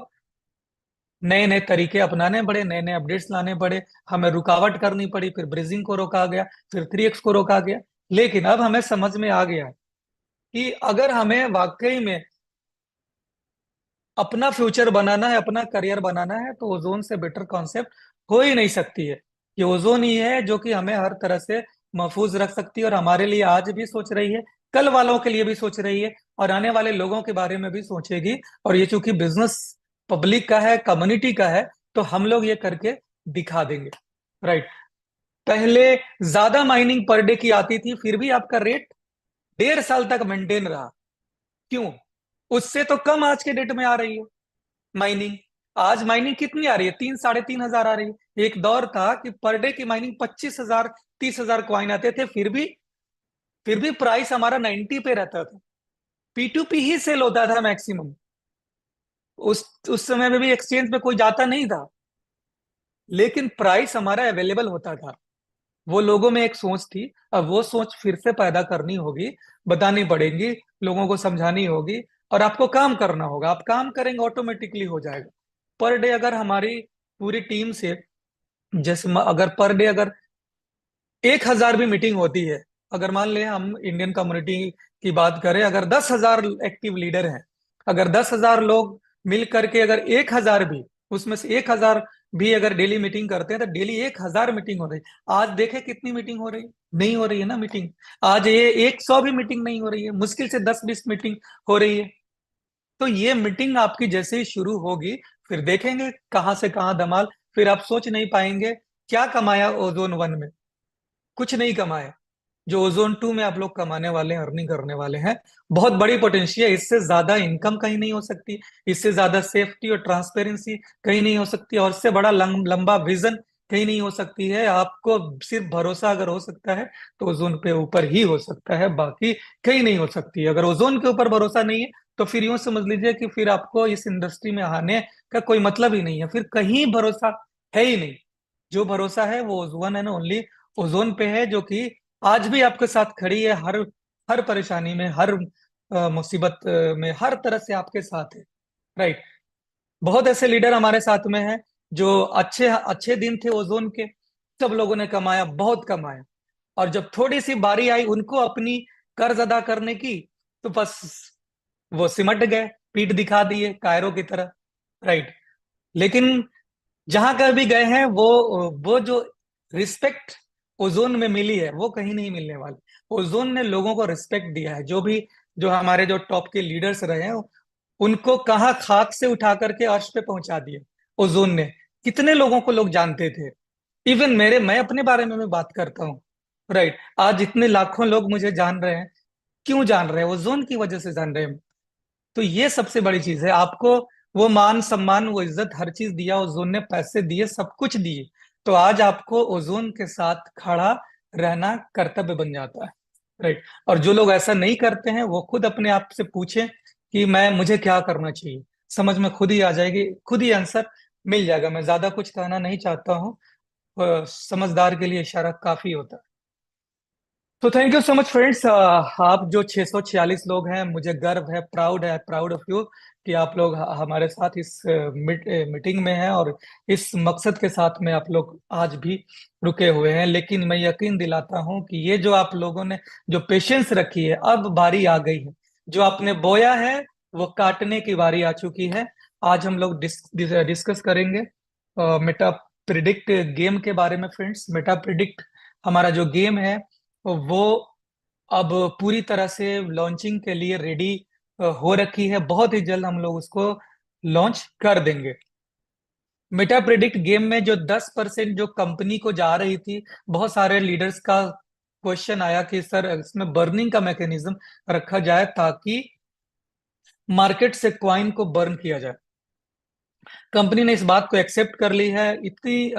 नए नए तरीके अपनाने पड़े, नए नए अपडेट्स लाने पड़े, हमें रुकावट करनी पड़ी, फिर ब्रिजिंग को रोका गया, फिर 3x को रोका गया। लेकिन अब हमें समझ में आ गया है कि अगर हमें वाकई में अपना फ्यूचर बनाना है, अपना करियर बनाना है, तो ओजोन से बेटर कॉन्सेप्ट हो ही नहीं सकती है। ये ओजोन ही है जो कि हमें हर तरह से महफूज रख सकती है, और हमारे लिए आज भी सोच रही है, कल वालों के लिए भी सोच रही है, और आने वाले लोगों के बारे में भी सोचेगी। और ये चूंकि बिजनेस पब्लिक का है, कम्युनिटी का है, तो हम लोग ये करके दिखा देंगे, राइट? पहले ज्यादा माइनिंग पर डे की आती थी, फिर भी आपका रेट 1.5 साल तक मेंटेन रहा। क्यों? उससे तो कम आज के डेट में आ रही है माइनिंग। आज माइनिंग कितनी आ रही है? 3-3.5 हजार आ रही है। एक दौर था कि पर डे की माइनिंग 25,000, 30,000 कॉइन आते थे, फिर भी प्राइस हमारा 90 पे रहता था। P2P ही सेल होता था मैक्सिमम। उस समय में भी एक्सचेंज पे कोई जाता नहीं था, लेकिन प्राइस हमारा अवेलेबल होता था। वो लोगों में एक सोच थी, अब वो सोच फिर से पैदा करनी होगी, बतानी पड़ेगी, लोगों को समझानी होगी, और आपको काम करना होगा। आप काम करेंगे, ऑटोमेटिकली हो जाएगा। पर डे अगर हमारी पूरी टीम से, जैसे अगर पर डे अगर 1,000 भी मीटिंग होती है, अगर मान लें हम इंडियन कम्युनिटी की बात करें, अगर 10,000 एक्टिव लीडर हैं, अगर 10,000 लोग मिल करके अगर 1,000 भी, उसमें से 1,000 भी अगर डेली मीटिंग करते हैं, तो डेली 1,000 मीटिंग हो रही है। आज देखें कितनी मीटिंग हो रही है? नहीं हो रही है ना मीटिंग। आज ये 100 भी मीटिंग नहीं हो रही है, मुश्किल से 10-20 मीटिंग हो रही है। तो ये मीटिंग आपकी जैसे ही शुरू होगी, फिर देखेंगे कहाँ से कहाँ धमाल। फिर आप सोच नहीं पाएंगे क्या कमाया ओजोन वन में? कुछ नहीं कमाया। जो ओजोन टू में आप लोग कमाने वाले हैं, अर्निंग करने वाले हैं, बहुत बड़ी पोटेंशियल है। इससे ज्यादा इनकम कहीं नहीं हो सकती, इससे ज्यादा सेफ्टी और ट्रांसपेरेंसी कहीं नहीं हो सकती, और इससे बड़ा लंबा विजन कहीं नहीं हो सकती है। आपको सिर्फ भरोसा अगर हो सकता है तो ओजोन पे ऊपर ही हो सकता है, बाकी कहीं नहीं हो सकती है। अगर ओजोन के ऊपर भरोसा नहीं है तो फिर यूं समझ लीजिए कि फिर आपको इस इंडस्ट्री में आने का कोई मतलब ही नहीं है, फिर कहीं भरोसा है ही नहीं। जो भरोसा है वो ओजोन एंड ओनली ओजोन पे है, जो कि आज भी आपके साथ खड़ी है, हर हर परेशानी में, हर मुसीबत में, हर तरह से आपके साथ है। राइट। बहुत ऐसे लीडर हमारे साथ में हैं जो अच्छे अच्छे दिन थे ओजोन के, सब लोगों ने कमाया, बहुत कमाया, और जब थोड़ी सी बारी आई उनको अपनी कर्ज अदा करने की, तो बस वो सिमट गए, पीठ दिखा दिए कायरों की तरह। राइट। लेकिन जहां कहीं भी गए हैं, वो जो रिस्पेक्ट ओजोन में मिली है वो कहीं नहीं मिलने वाली। ओजोन ने लोगों को रिस्पेक्ट दिया है। जो भी, जो हमारे जो टॉप के लीडर्स रहे हैं, उनको कहाँ खाक से उठा करके अर्श पे पहुंचा दिया ओजोन ने। कितने लोगों को लोग जानते थे, इवन मैं अपने बारे में मैं बात करता हूँ। राइट। आज इतने लाखों लोग मुझे जान रहे हैं। क्यों जान रहे हैं? ओजोन की वजह से जान रहे हैं। तो ये सबसे बड़ी चीज है। आपको वो मान सम्मान, वो इज्जत, हर चीज दिया ओजोन ने, पैसे दिए, सब कुछ दिए। तो आज आपको ओजोन के साथ खड़ा रहना कर्तव्य बन जाता है। राइट। और जो लोग ऐसा नहीं करते हैं वो खुद अपने आप से पूछें कि मैं मुझे क्या करना चाहिए, समझ में खुद ही आ जाएगी, खुद ही आंसर मिल जाएगा। मैं ज्यादा कुछ कहना नहीं चाहता हूँ। समझदार के लिए इशारा काफी होता है। तो thank you so much friends. आप जो 646 लोग हैं, मुझे गर्व है, प्राउड ऑफ यू कि आप लोग हमारे साथ इस मीटिंग में हैं, और इस मकसद के साथ में आप लोग आज भी रुके हुए हैं। लेकिन मैं यकीन दिलाता हूं कि ये जो आप लोगों ने जो पेशेंस रखी है, अब बारी आ गई है। जो आपने बोया है वो काटने की बारी आ चुकी है। आज हम लोग डिस्कस करेंगे मेटा प्रिडिक्ट गेम के बारे में फ्रेंड्स। मेटा प्रिडिक्ट हमारा जो गेम है वो अब पूरी तरह से लॉन्चिंग के लिए रेडी हो रखी है। बहुत ही जल्द हम लोग उसको लॉन्च कर देंगे। मेटा प्रिडिक्ट गेम में जो 10% जो कंपनी को जा रही थी, बहुत सारे लीडर्स का क्वेश्चन आया कि सर इसमें बर्निंग का मैकेनिज्म रखा जाए ताकि मार्केट से क्वाइन को बर्न किया जाए। कंपनी ने इस बात को एक्सेप्ट कर ली है। इतनी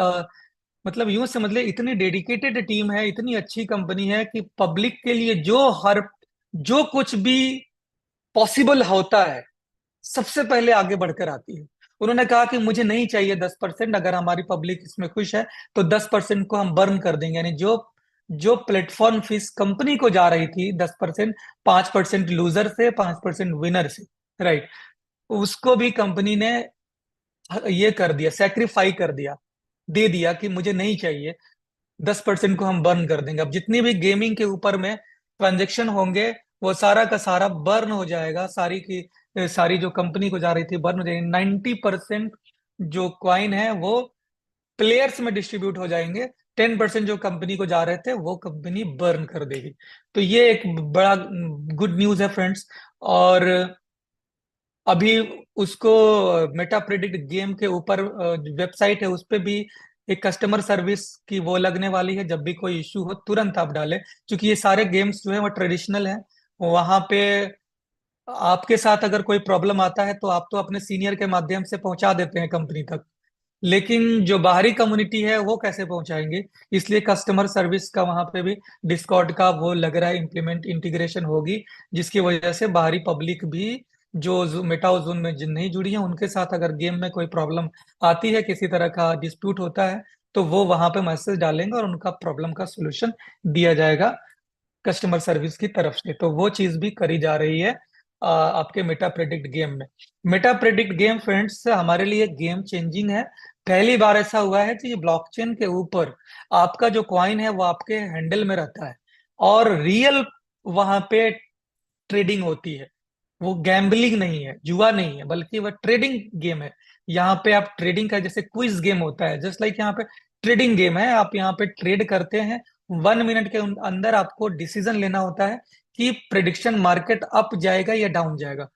मतलब यूं समझ ले, इतनी डेडिकेटेड टीम है, इतनी अच्छी कंपनी है कि पब्लिक के लिए जो कुछ भी पॉसिबल होता है सबसे पहले आगे बढ़कर आती है। उन्होंने कहा कि मुझे नहीं चाहिए 10%, अगर हमारी पब्लिक इसमें खुश है तो 10% को हम बर्न कर देंगे। यानी जो जो प्लेटफॉर्म फीस कंपनी को जा रही थी 10%, 5% लूजर से, 5% विनर से। राइट। उसको भी कंपनी ने ये कर दिया, सेक्रीफाई कर दिया, दे दिया कि मुझे नहीं चाहिए, 10% को हम बर्न कर देंगे। अब जितनी भी गेमिंग के ऊपर में ट्रांजेक्शन होंगे वो सारा का सारा बर्न हो जाएगा। सारी की सारी जो कंपनी को जा रही थी बर्न हो जाएगी। 90% जो क्वाइन है वो प्लेयर्स में डिस्ट्रीब्यूट हो जाएंगे। 10% जो कंपनी को जा रहे थे वो कंपनी बर्न कर देगी। तो ये एक बड़ा गुड न्यूज है फ्रेंड्स। और अभी उसको मेटा प्रिडिक्ट गेम के ऊपर वेबसाइट है, उस पे भी एक कस्टमर सर्विस की वो लगने वाली है। जब भी कोई इश्यू हो तुरंत आप डालें, क्योंकि ये सारे गेम्स जो है वो ट्रेडिशनल हैं। वहां पे आपके साथ अगर कोई प्रॉब्लम आता है तो आप तो अपने सीनियर के माध्यम से पहुंचा देते हैं कंपनी तक, लेकिन जो बाहरी कम्युनिटी है वो कैसे पहुंचाएंगे? इसलिए कस्टमर सर्विस का वहां पे भी डिस्कॉर्ड का वो लग रहा है इम्प्लीमेंट, इंटीग्रेशन होगी, जिसकी वजह से बाहरी पब्लिक भी जो मेटा जोन में जिन नहीं जुड़ी है उनके साथ अगर गेम में कोई प्रॉब्लम आती है, किसी तरह का डिस्प्यूट होता है, तो वो वहां पे मैसेज डालेंगे और उनका प्रॉब्लम का सोल्यूशन दिया जाएगा कस्टमर सर्विस की तरफ से। तो वो चीज भी करी जा रही है आपके मेटा प्रेडिक्ट गेम में। मेटा प्रेडिक्ट गेम फ्रेंड्स हमारे लिए गेम चेंजिंग है। पहली बार ऐसा हुआ है कि ब्लॉकचेन के ऊपर आपका जो कॉइन है वो आपके हैंडल में रहता है, और रियल वहां पे ट्रेडिंग होती है। वो गैम्बलिंग नहीं है, जुआ नहीं है, बल्कि वह ट्रेडिंग गेम है। यहाँ पे आप ट्रेडिंग का, जैसे क्विज गेम होता है, जस्ट लाइक यहाँ पे ट्रेडिंग गेम है। आप यहाँ पे ट्रेड करते हैं, 1 मिनट के अंदर आपको डिसीजन लेना होता है कि प्रिडिक्शन मार्केट अप जाएगा या डाउन जाएगा,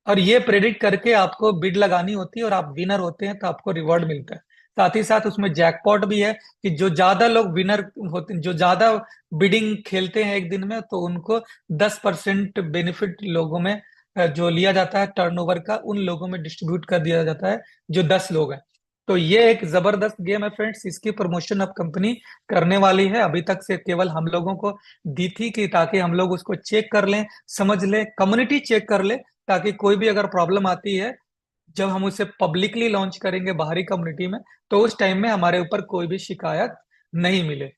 और ये प्रेडिक्ट करके आपको बिड लगानी होती है, और आप विनर होते हैं तो आपको रिवॉर्ड मिलता है। साथ ही साथ उसमें जैकपॉट भी है कि जो ज्यादा लोग विनर होते, जो ज्यादा बिडिंग खेलते हैं एक दिन में, तो उनको 10% बेनिफिट लोगों में जो लिया जाता है टर्नओवर का, उन लोगों में डिस्ट्रीब्यूट कर दिया जाता है जो 10 लोग हैं। तो ये एक जबरदस्त गेम है फ्रेंड्स। इसकी प्रमोशन अब कंपनी करने वाली है। अभी तक से केवल हम लोगों को दी थी कि ताकि हम लोग उसको चेक कर लें, समझ लें, कम्युनिटी चेक कर ले, ताकि कोई भी अगर प्रॉब्लम आती है, जब हम उसे पब्लिकली लॉन्च करेंगे बाहरी कम्युनिटी में, तो उस टाइम में हमारे ऊपर कोई भी शिकायत नहीं मिले।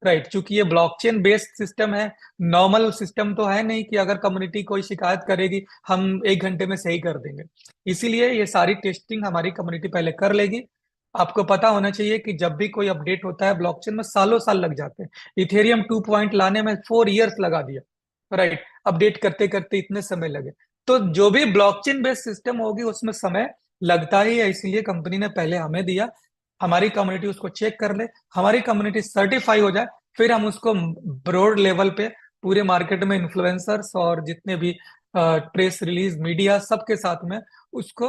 राइट, क्योंकि ये ब्लॉकचेन बेस्ड सिस्टम है, नॉर्मल सिस्टम तो है नहीं कि अगर कम्युनिटी कोई शिकायत करेगी हम 1 घंटे में सही कर देंगे। इसीलिए ये सारी टेस्टिंग हमारी कम्युनिटी पहले कर लेगी। आपको पता होना चाहिए कि जब भी कोई अपडेट होता है ब्लॉकचेन में, सालों साल लग जाते हैं। इथेरियम 2 लाने में 4 इयर्स लगा दिया। राइट, अपडेट करते करते इतने समय लगे। तो जो भी ब्लॉकचेन बेस्ड सिस्टम होगी उसमें समय लगता ही है, इसलिए कंपनी ने पहले हमें दिया, हमारी कम्युनिटी उसको चेक कर ले, हमारी कम्युनिटी सर्टिफाई हो जाए, फिर हम उसको ब्रॉड लेवल पे पूरे मार्केट में इन्फ्लुएंसर्स और जितने भी प्रेस रिलीज मीडिया सबके साथ में उसको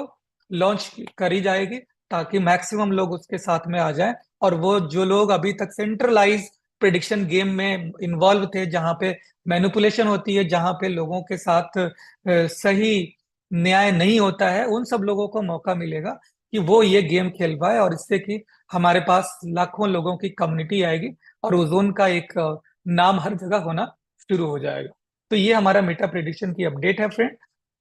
लॉन्च करी जाएगी, ताकि मैक्सिमम लोग उसके साथ में आ जाएं। और वो जो लोग अभी तक सेंट्रलाइज प्रिडिक्शन गेम में इन्वॉल्व थे, जहां पे मैनिपुलेशन होती है, जहां पे लोगों के साथ सही न्याय नहीं होता है, उन सब लोगों को मौका मिलेगा कि वो ये गेम खेल पाए, और इससे कि हमारे पास लाखों लोगों की कम्युनिटी आएगी और ओजोन का एक नाम हर जगह होना शुरू हो जाएगा। तो ये हमारा मेटा प्रेडिक्शन की अपडेट है फ्रेंड।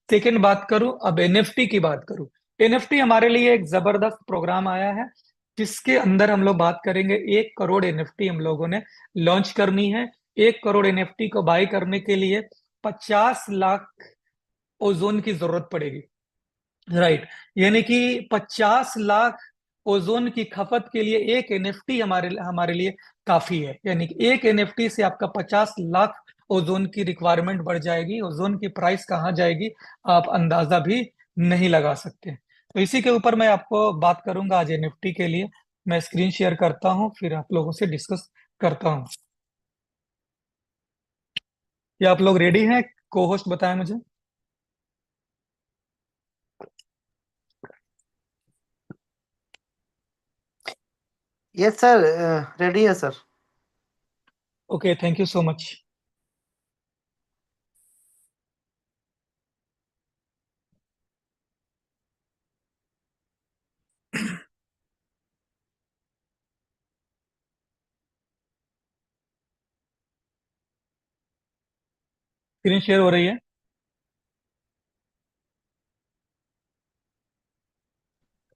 सेकेंड बात करूं, अब एनएफटी की बात करूं। एनएफटी हमारे लिए एक जबरदस्त प्रोग्राम आया है, जिसके अंदर हम लोग बात करेंगे 1 करोड़ एनएफटी हम लोगों ने लॉन्च करनी है। 1 करोड़ एनएफटी को बाय करने के लिए 50 लाख ओजोन की जरूरत पड़ेगी। राइट, यानी कि 50 लाख ओजोन की खपत के लिए एक एनएफटी हमारे हमारे लिए काफी है। यानी कि एक एनएफटी से आपका 50 लाख ओजोन की रिक्वायरमेंट बढ़ जाएगी। ओजोन की प्राइस कहाँ जाएगी आप अंदाजा भी नहीं लगा सकते। तो इसी के ऊपर मैं आपको बात करूंगा आज एनएफटी के लिए। मैं स्क्रीन शेयर करता हूँ, फिर आप लोगों से डिस्कस करता हूँ। क्या आप लोग रेडी हैं? को होस्ट बताएं मुझे। यस सर, रेडी है sir. Okay, thank you so much. Screen share हो रही है।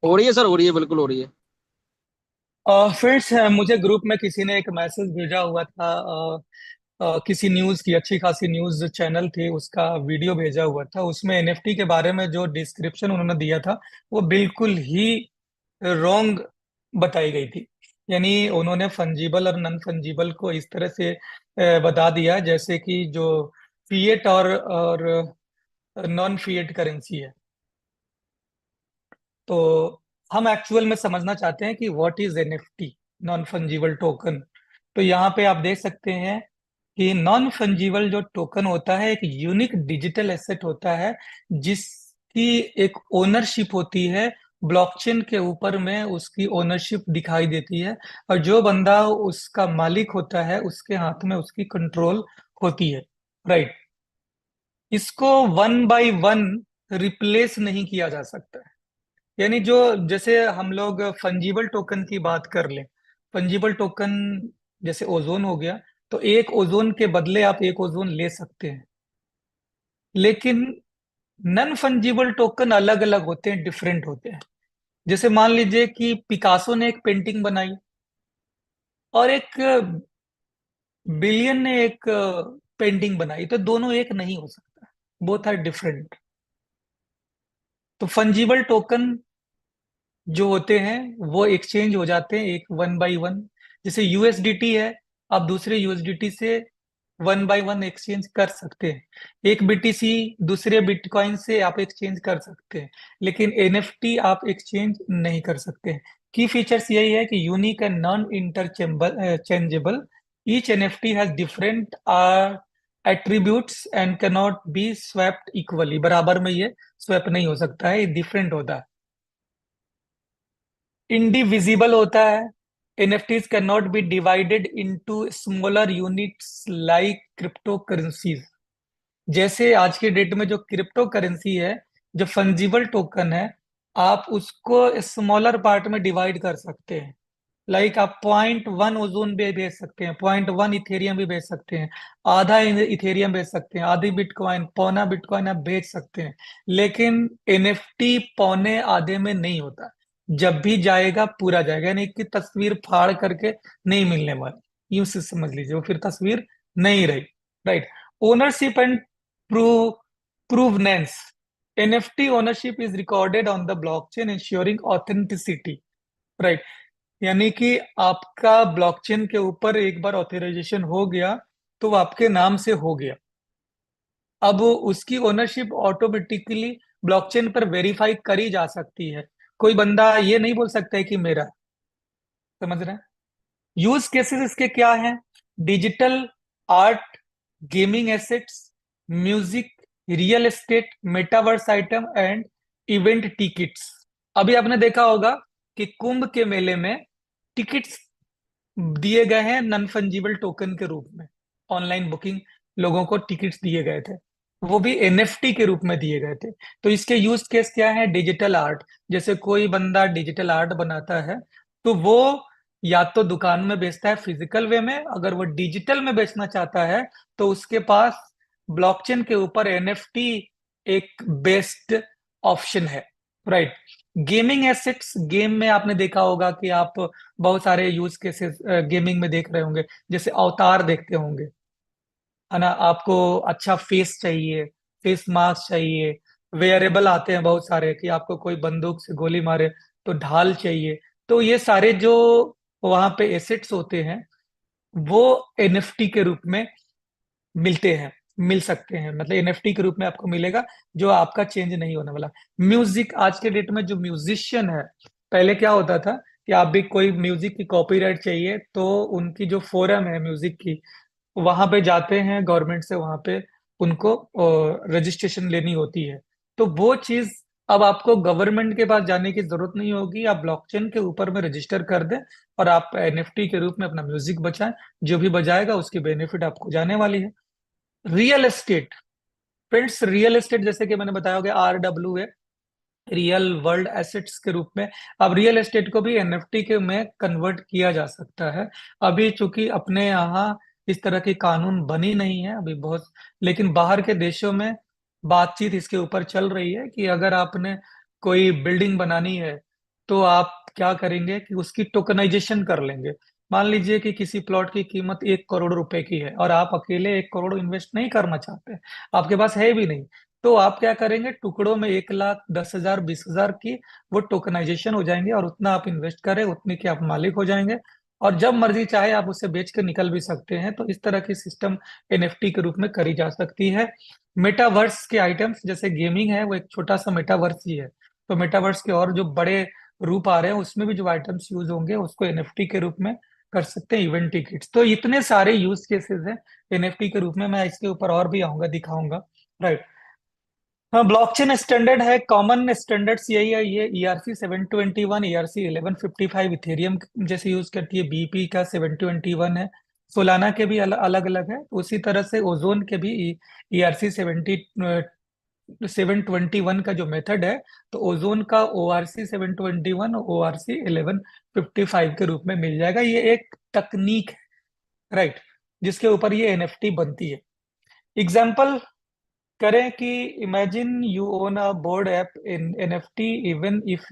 हो रही है सर, हो रही है, बिल्कुल हो रही है। फ्रेंड्स, मुझे ग्रुप में किसी ने एक मैसेज भेजा हुआ था। किसी न्यूज़ की, अच्छी खासी न्यूज़ चैनल थी, उसका वीडियो भेजा हुआ था। उसमें एनएफटी के बारे में जो डिस्क्रिप्शन उन्होंने दिया था वो बिल्कुल ही रॉन्ग बताई गई थी। यानी उन्होंने फंजीबल और नॉन फंजीबल को इस तरह से बता दिया जैसे कि जो फिएट और नॉन फिएट करेंसी है। तो हम एक्चुअल में समझना चाहते हैं कि what is NFT, non fungible token. तो यहाँ पे आप देख सकते हैं कि नॉन फंजीबल जो टोकन होता है एक यूनिक डिजिटल एसेट होता है, जिसकी एक ओनरशिप होती है। ब्लॉकचेन के ऊपर में उसकी ओनरशिप दिखाई देती है, और जो बंदा उसका मालिक होता है उसके हाथ में उसकी कंट्रोल होती है। राइट, इसको वन बाय वन रिप्लेस नहीं किया जा सकता। यानी जो, जैसे हम लोग फंजीबल टोकन की बात कर लें, फंजीबल टोकन जैसे ओजोन हो गया, तो एक ओजोन के बदले आप एक ओजोन ले सकते हैं। लेकिन नन फंजीबल टोकन अलग अलग होते हैं, डिफरेंट होते हैं। जैसे मान लीजिए कि पिकासो ने एक पेंटिंग बनाई और एक बिलियन ने एक पेंटिंग बनाई, तो दोनों एक नहीं हो सकता, बोथ आर डिफरेंट। तो फंजीबल टोकन जो होते हैं वो एक्सचेंज हो जाते हैं एक वन बाय वन। जैसे यूएसडीटी है, आप दूसरे यूएसडीटी से वन बाय वन एक्सचेंज कर सकते हैं। एक बीटीसी दूसरे बिटकॉइन से आप एक्सचेंज कर सकते हैं, लेकिन एनएफटी आप एक्सचेंज नहीं कर सकते हैं। की फीचर्स यही है कि unique and non interchangeable changeable, each NFT has different attributes and can not be swapped equally. बराबर में ये स्वैप नहीं हो सकता है, ये डिफरेंट होता है। इंडिविजिबल होता है। NFTs can not be divided into smaller units like crypto currencies. जैसे आज के डेट में जो क्रिप्टो करेंसी है, जो फंजिबल टोकन है, आप उसको स्मॉलर पार्ट में डिवाइड कर सकते हैं। लाइक आप 0.1 ओजोन भी बेच सकते हैं, 0.1 इथेरियम भी बेच सकते हैं, आधा इथेरियम बेच सकते हैं, आधी बिटकॉइन, पौना बिटकॉइन आप बेच सकते हैं। लेकिन एनएफटी पौने आधे में नहीं होता। जब भी जाएगा पूरा जाएगा, यानी कि तस्वीर फाड़ करके नहीं मिलने वाली, यूं से समझ लीजिए, वो फिर तस्वीर नहीं रही। Right. Ownership and prove provenance. NFT ownership is recorded on the blockchain ensuring authenticity. Right. यानी कि आपका ब्लॉकचेन के ऊपर एक बार ऑथराइजेशन हो गया तो वो आपके नाम से हो गया। अब उसकी ओनरशिप ऑटोमेटिकली ब्लॉकचेन पर वेरीफाई करी जा सकती है। कोई बंदा ये नहीं बोल सकता है कि मेरा है। समझ रहे हैं? यूज केसेस इसके क्या हैं? Digital art, gaming assets, music, real estate, metaverse item and event tickets. अभी आपने देखा होगा कि कुंभ के मेले में टिकट्स दिए गए हैं नॉन फंजिबल टोकन के रूप में। ऑनलाइन बुकिंग, लोगों को टिकट्स दिए गए थे, वो भी एनएफटी के रूप में दिए गए थे। तो इसके यूज केस क्या है? Digital art. जैसे कोई बंदा डिजिटल आर्ट बनाता है तो वो या तो दुकान में बेचता है फिजिकल वे में, अगर वो डिजिटल में बेचना चाहता है तो उसके पास ब्लॉकचेन के ऊपर एनएफटी एक बेस्ट ऑप्शन है। राइट। गेमिंग एसेट्स, गेम में आपने देखा होगा कि आप बहुत सारे यूज केसेस गेमिंग में देख रहे होंगे। जैसे अवतार देखते होंगे, है ना? आपको अच्छा फेस चाहिए, फेस मास्क चाहिए, वेयरेबल आते हैं बहुत सारे कि आपको कोई बंदूक से गोली मारे तो ढाल चाहिए। तो ये सारे जो वहां पे एसेट्स होते हैं वो एनएफटी के रूप में मिलते हैं, मिल सकते हैं। मतलब एनएफटी के रूप में आपको मिलेगा, जो आपका चेंज नहीं होने वाला। म्यूजिक, आज के डेट में जो म्यूजिशियन है, पहले क्या होता था कि आप भी कोई म्यूजिक की कॉपीराइट चाहिए तो उनकी जो फोरम है म्यूजिक की, वहां पे जाते हैं गवर्नमेंट से, वहां पे उनको रजिस्ट्रेशन लेनी होती है। तो वो चीज अब आपको गवर्नमेंट के पास जाने की जरूरत नहीं होगी। आप ब्लॉकचेन के ऊपर में रजिस्टर कर दें और आप एनएफटी के रूप में अपना म्यूजिक बचाएं। जो भी बजाएगा उसकी बेनिफिट आपको जाने वाली है। Real estate, friends, real estate जैसे कि मैंने बताया होगा, RW है, रियल वर्ल्ड एसेट्स के रूप में। अब रियल एस्टेट को भी एनएफटी के में कन्वर्ट किया जा सकता है। अभी चूंकि अपने यहाँ इस तरह की कानून बनी नहीं है अभी बहुत, लेकिन बाहर के देशों में बातचीत इसके ऊपर चल रही है कि अगर आपने कोई बिल्डिंग बनानी है तो आप क्या करेंगे कि उसकी टोकनाइजेशन कर लेंगे। मान लीजिए कि किसी प्लॉट की कीमत 1 करोड़ रुपए की है और आप अकेले 1 करोड़ इन्वेस्ट नहीं करना चाहते, आपके पास है भी नहीं, तो आप क्या करेंगे? टुकड़ों में 1,10,000, 20,000 की वो टोकनाइजेशन हो जाएंगे और उतना आप इन्वेस्ट करें उतने के आप मालिक हो जाएंगे। और जब मर्जी चाहे आप उसे बेच कर निकल भी सकते हैं। तो इस तरह की सिस्टम एनएफटी के रूप में करी जा सकती है। मेटावर्स के आइटम्स, जैसे गेमिंग है वो एक छोटा सा मेटावर्स ही है, तो मेटावर्स के और जो बड़े रूप आ रहे हैं उसमें भी जो आइटम्स यूज होंगे उसको एनएफटी के रूप में कर सकते हैं। इवेंट टिकट्स, तो इतने सारे यूज केसेस हैं एनएफटी के रूप में। मैं इसके ऊपर और भी आऊंगा, दिखाऊंगा। राइट। हाँ, ब्लॉकचेन स्टैंडर्ड है, कॉमन स्टैंडर्ड्स यही है। ये ERC-721, ERC-1155 इथेरियम जैसे यूज करती है, बीपी का 721 है, सोलाना के भी अलग अलग है। उसी तरह से ओजोन के भी ERC-721 का जो मेथड है, तो ओजोन का ORC-721, ORC-1155 के रूप में मिल जाएगा। ये एक तकनीक है, राइट, जिसके ऊपर ये एनएफटी बनती है। एग्जाम्पल करें कि imagine you own a bored ape in NFT, even if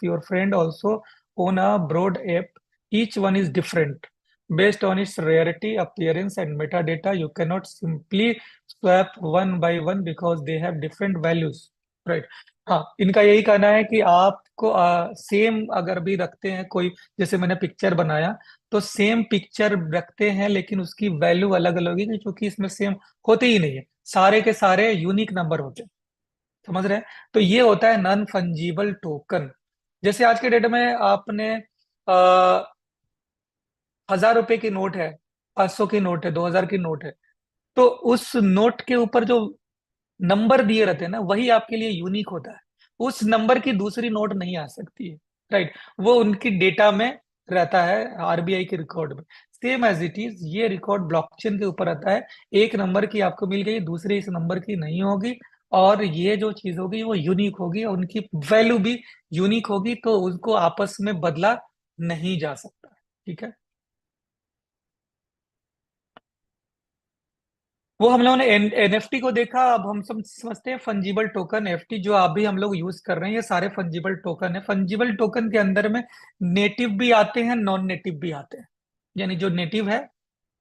your friend also own a bored ape, each one is different based on its rarity, appearance and metadata. You cannot simply swap one by one because they have different values. Right. हाँ, इनका यही कहना है कि आपको सेम अगर भी रखते हैं कोई, जैसे मैंने पिक्चर बनाया तो सेम पिक्चर रखते हैं लेकिन उसकी वैल्यू अलग अलग होगी क्योंकि इसमें सेम होती ही नहीं है, सारे के सारे यूनिक नंबर होते हैं। समझ रहे हैं? तो ये होता है नॉन फंजीबल टोकन। जैसे आज के डेट में आपने 1,000 रुपए की नोट है, 500 की नोट है, 2,000 की नोट है, तो उस नोट के ऊपर जो नंबर दिए रहते हैं ना, वही आपके लिए यूनिक होता है। उस नंबर की दूसरी नोट नहीं आ सकती है। राइट, वो उनकी डेटा में रहता है, आरबीआई के रिकॉर्ड में। सेम एज इट इज ये रिकॉर्ड ब्लॉकचेन के ऊपर रहता है। एक नंबर की आपको मिल गई, दूसरी इस नंबर की नहीं होगी, और ये जो चीज होगी वो यूनिक होगी, और उनकी वैल्यू भी यूनिक होगी, तो उनको आपस में बदला नहीं जा सकता। ठीक है, वो हम लोगों ने एनएफटी को देखा। अब हम सब समझते हैं फंजिबल टोकन, एफटी जो अभी हम लोग यूज कर रहे हैं, ये सारे फंजिबल टोकन है। फंजिबल टोकन के अंदर में नेटिव भी आते हैं, नॉन नेटिव भी आते हैं, यानी जो नेटिव है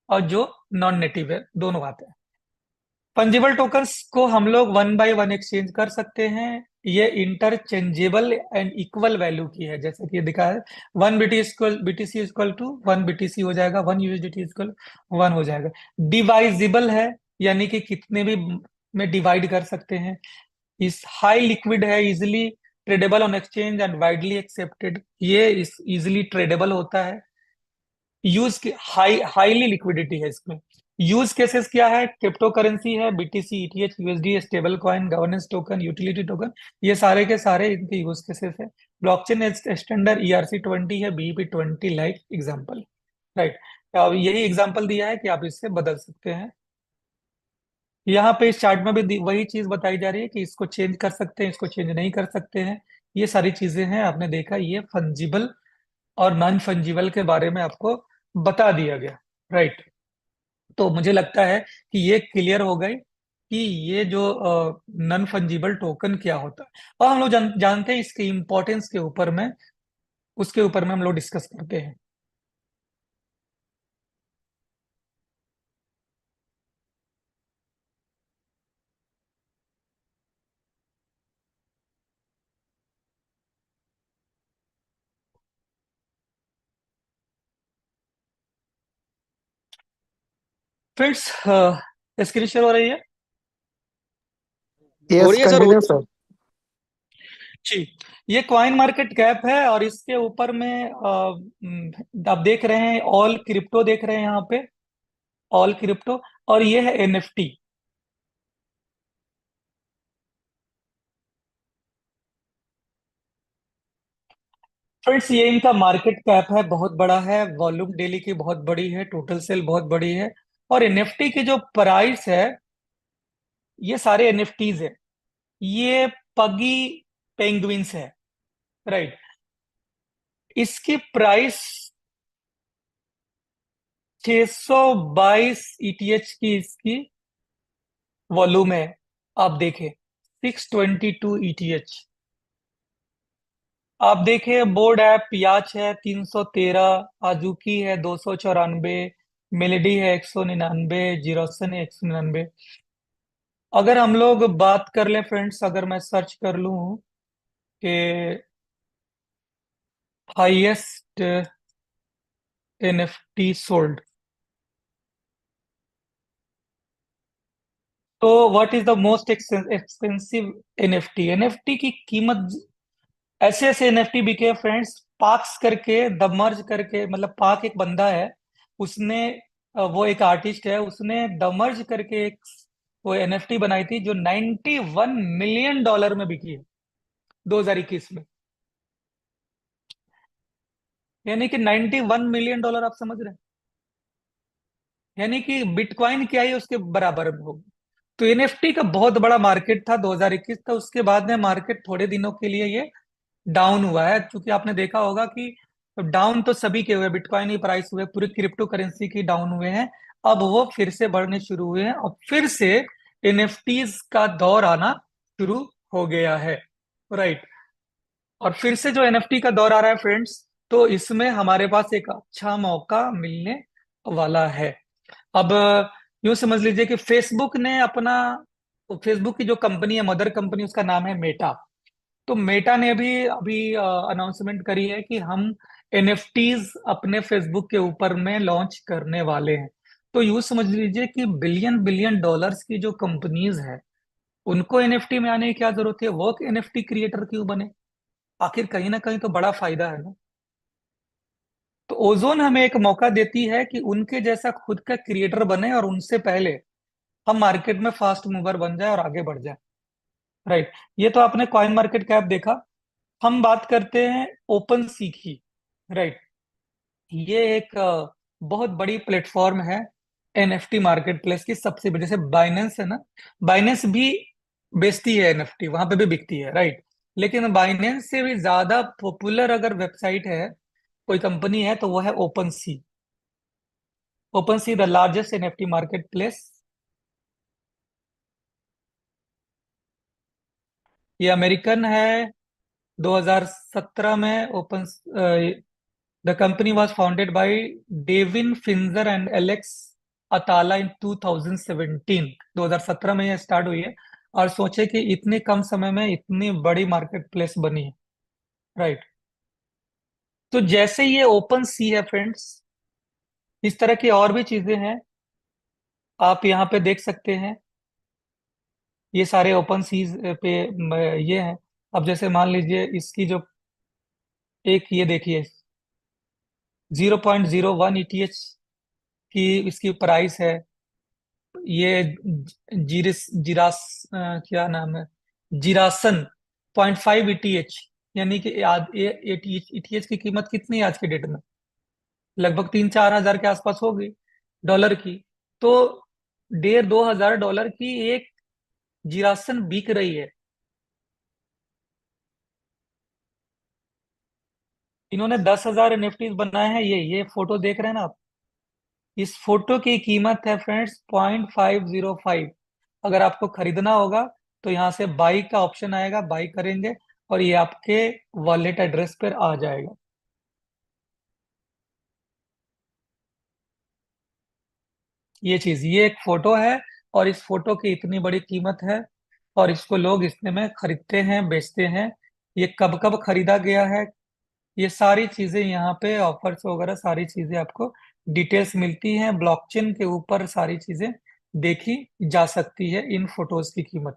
और जो नॉन नेटिव है, दोनों आते हैं। फंजिबल टोकन्स को हम लोग वन बाय वन एक्सचेंज कर सकते हैं। ये इंटरचेंजेबल एंड इक्वल वैल्यू की है, जैसे कि ये दिखा है। One BTC equal to one BTC हो जाएगा, वन यूएसडीटी इक्वल वन हो जाएगा। डिवाइजिबल है, यानी कि कितने भी में डिवाइड कर सकते हैं। इस हाई लिक्विड है, easily tradable on exchange and widely accepted, ये इस इजिली ट्रेडेबल होता है। यूज की हाईली लिक्विडिटी है इसमें। यूज केसेस क्या है? क्रिप्टो करेंसी है, BTC, ETH, USD, stable coin, governance token, utility token, ये सारे के सारे इनके यूज केसेस है। ब्लॉकचेन स्टैंडर्ड ERC20 है, BEP20 लाइक एग्जांपल। राइट, अब यही एग्जांपल दिया है कि आप इससे बदल सकते हैं। यहाँ पे इस चार्ट में भी वही चीज बताई जा रही है कि इसको चेंज कर सकते हैं, इसको चेंज नहीं कर सकते हैं। ये सारी चीजें हैं, आपने देखा, ये फंजिबल और नॉन फंजिबल के बारे में आपको बता दिया गया। राइट, तो मुझे लगता है कि ये क्लियर हो गई कि ये जो नॉन फंजिबल टोकन क्या होता है। और हम लोग जानते हैं इसके इम्पोर्टेंस के ऊपर में, उसके ऊपर में हम लोग डिस्कस करते हैं। फ्रेंड्स, स्क्रीन शेयर हो रही है हो Yes, रही है सर, हो continue, रही sir. जी। ये कॉइन मार्केट कैप है, और इसके ऊपर में आप देख रहे हैं ऑल क्रिप्टो, देख रहे हैं यहाँ पे ऑल क्रिप्टो, और ये है एनएफटी। फ्रेंड्स, ये इनका मार्केट कैप है, बहुत बड़ा है, वॉल्यूम डेली की बहुत बड़ी है, टोटल सेल बहुत बड़ी है। और एनएफटी की जो प्राइस है, ये सारे एनएफटीज है, ये पगी पेंगुइन्स है। राइट, इसकी प्राइस 622 ईटीएच की इसकी वॉल्यूम है। आप देखें 622 ईटीएच। आप देखें बोर्ड ऐप याच है 313, आजुकी है 294, मेलेडी है 199, जीरोसन है 199। अगर हम लोग बात कर ले फ्रेंड्स, अगर मैं सर्च कर लूं कि हाईएस्ट एनएफटी सोल्ड, तो what is the most expensive NFT? NFT की कीमत, ऐसे ऐसे एनएफटी बिके फ्रेंड्स, पाक्स करके, द मर्ज करके, मतलब पाक एक बंदा है, उसने वो एक आर्टिस्ट है, उसने द मर्ज करके एक वो एनएफटी बनाई थी, जो $91 मिलियन में बिकी है 2021 में। यानी कि $91 मिलियन, आप समझ रहे हैं? यानी कि बिटकॉइन क्या है उसके बराबर में होगी। तो एनएफटी का बहुत बड़ा मार्केट था 2021 का। उसके बाद में मार्केट थोड़े दिनों के लिए ये डाउन हुआ है, क्योंकि आपने देखा होगा कि डाउन तो सभी के हुए, बिटकॉइन ही प्राइस हुए, पूरे क्रिप्टो करेंसी की डाउन हुए हैं। अब वो फिर से बढ़ने शुरू हुए हैं, और फिर से एनएफटीज का दौर आना शुरू हो गया है। राइट, और फिर से जो एनएफटी का दौर आ रहा है फ्रेंड्स, तो इसमें हमारे पास एक अच्छा मौका मिलने वाला है। अब यूं समझ लीजिए कि फेसबुक ने अपना, फेसबुक की जो कंपनी है, मदर कंपनी, उसका नाम है मेटा। तो मेटा ने भी अभी अनाउंसमेंट करी है कि हम एनएफटीज अपने फेसबुक के ऊपर में लॉन्च करने वाले हैं। तो यूं समझ लीजिए कि बिलियन बिलियन डॉलर्स की जो कंपनीज है, उनको एनएफटी में आने की क्या जरूरत है? वो एनएफटी क्रिएटर क्यों बने? आखिर कहीं ना कहीं तो बड़ा फायदा है ना। तो ओजोन हमें एक मौका देती है कि उनके जैसा खुद का क्रिएटर बने, और उनसे पहले हम मार्केट में फास्ट मूवर बन जाए और आगे बढ़ जाए। राइट, ये तो आपने कॉइन मार्केट कैप देखा। हम बात करते हैं ओपन सी की, राइट। ये एक बहुत बड़ी प्लेटफॉर्म है एनएफटी मार्केट प्लेस की। सबसे बड़ी, जैसे बाइनेंस है ना, बाइनेंस भी बेचती है एनएफटी, वहां पे भी बिकती है, राइट। लेकिन बाइनेंस से भी ज्यादा पॉपुलर अगर वेबसाइट है, कोई कंपनी है, तो वो है OpenSea. OpenSea the largest NFT market place. ये अमेरिकन है। 2017 में open the company was founded by Devin Finzer and Alex Atallah in 2017। 2017 में ये स्टार्ट हुई है। और सोचे कि इतने कम समय में इतनी बड़ी मार्केट प्लेस बनी है, राइट। तो जैसे ये ओपन सी है फ्रेंड्स, इस तरह की और भी चीजें हैं, आप यहाँ पे देख सकते हैं। ये सारे ओपन सीज पे ये है। अब जैसे मान लीजिए इसकी जो एक ये देखिए, 0.01 ईटीएच की इसकी प्राइस है। ये जीरिस जिरास क्या नाम है, जिरासन 0.5 ईटीएच, यानी कि ईटीएच की कीमत कितनी है आज के डेट में? लगभग 3-4 हजार के आसपास होगी, डॉलर की। तो 1,500-2,000 डॉलर की एक जिरासन बिक रही है। इन्होंने 10,000 एनएफटीज बनाए हैं। ये फोटो देख रहे हैं ना आप, इस फोटो की कीमत है फ्रेंड्स 0.505। अगर आपको खरीदना होगा तो यहाँ से बाई का ऑप्शन आएगा, बाई करेंगे और ये आपके वॉलेट एड्रेस पर आ जाएगा। ये चीज, ये एक फोटो है और इस फोटो की इतनी बड़ी कीमत है, और इसको लोग इतने में खरीदते हैं, बेचते हैं। ये कब कब खरीदा गया है, ये सारी चीजें यहाँ पे, ऑफर्स वगैरह सारी चीजें आपको डिटेल्स मिलती हैं। ब्लॉकचेन के ऊपर सारी चीजें देखी जा सकती है इन फोटोज की कीमत।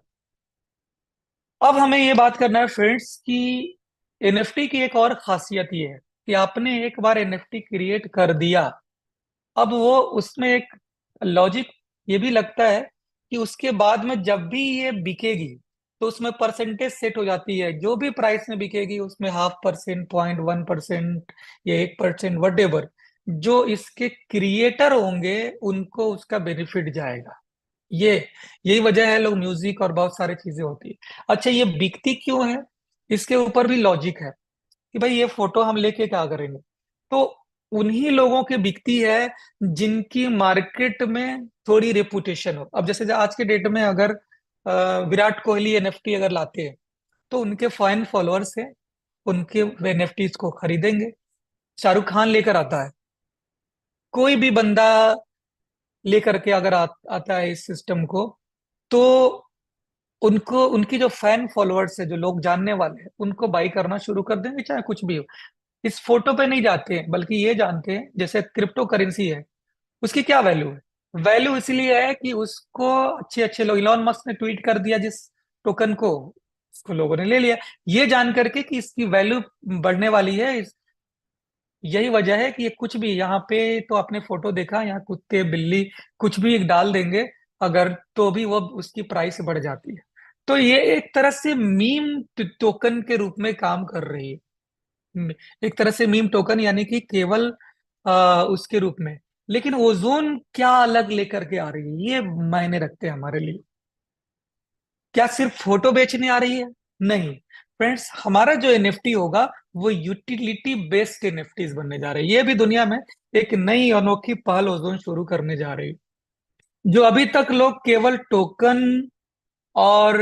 अब हमें ये बात करना है फ्रेंड्स कि एनएफटी की एक और खासियत ये है कि आपने एक बार एनएफटी क्रिएट कर दिया, अब वो उसमें एक लॉजिक ये भी लगता है कि उसके बाद में जब भी ये बिकेगी तो उसमें परसेंटेज सेट हो जाती है। जो भी प्राइस में बिकेगी उसमें 0.5%, 0.1% या 1%, वट एवर, जो इसके क्रिएटर होंगे उनको उसका बेनिफिट जाएगा। ये यही वजह है, लोग म्यूजिक और बहुत सारी चीजें होती है। अच्छा, ये बिकती क्यों है? इसके ऊपर भी लॉजिक है कि भाई ये फोटो हम लेके क्या करेंगे। तो उन्हीं लोगों की बिकती है जिनकी मार्केट में थोड़ी रेपुटेशन हो। अब जैसे आज के डेट में अगर विराट कोहली एनएफटी अगर लाते हैं तो उनके फैन फॉलोअर्स हैं, उनके एनएफटीज को खरीदेंगे। शाहरुख खान लेकर आता है, कोई भी बंदा लेकर के अगर आता है इस सिस्टम को, तो उनको, उनकी जो फैन फॉलोअर्स है, जो लोग जानने वाले हैं, उनको बाई करना शुरू कर देंगे, चाहे कुछ भी हो। इस फोटो पे नहीं जाते हैं, बल्कि ये जानते हैं जैसे क्रिप्टो करेंसी है, उसकी क्या वैल्यू है। वैल्यू इसलिए है कि उसको अच्छे अच्छे लोग, इलॉन मस्क ने ट्वीट कर दिया जिस टोकन को, उसको लोगों ने ले लिया, ये जान करके कि इसकी वैल्यू बढ़ने वाली है। यही वजह है कि ये कुछ भी यहाँ पे, तो आपने फोटो देखा, यहाँ कुत्ते बिल्ली कुछ भी एक डाल देंगे अगर, तो भी वो उसकी प्राइस बढ़ जाती है। तो ये एक तरह से मीम टोकन के रूप में काम कर रही है। एक तरह से मीम टोकन, यानी कि केवल उसके रूप में। लेकिन ओजोन क्या अलग लेकर के आ रही है, ये मायने रखते हैं हमारे लिए। क्या सिर्फ फोटो बेचने आ रही है? नहीं फ्रेंड्स, हमारा जो एनएफटी होगा वो यूटिलिटी बेस्ड एनएफटीज बनने जा रहे हैं। ये भी दुनिया में एक नई अनोखी पहल ओजोन शुरू करने जा रही है। जो अभी तक लोग केवल टोकन और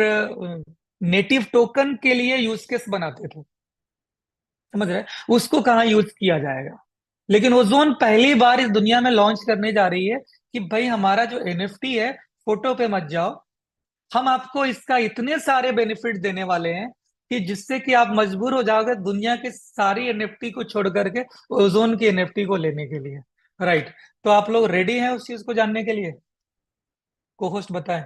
नेटिव टोकन के लिए यूज केस बनाते थे, समझ रहे हैं? उसको कहाँ यूज किया जाएगा। लेकिन ओजोन पहली बार इस दुनिया में लॉन्च करने जा रही है कि भाई हमारा जो एनएफटी है, फोटो पे मत जाओ, हम आपको इसका इतने सारे बेनिफिट देने वाले हैं कि जिससे कि आप मजबूर हो जाओगे दुनिया के सारी एनएफटी को छोड़ करके ओजोन की एनएफटी को लेने के लिए, राइट। तो आप लोग रेडी हैं उस चीज को जानने के लिए? को होस्ट बताएं।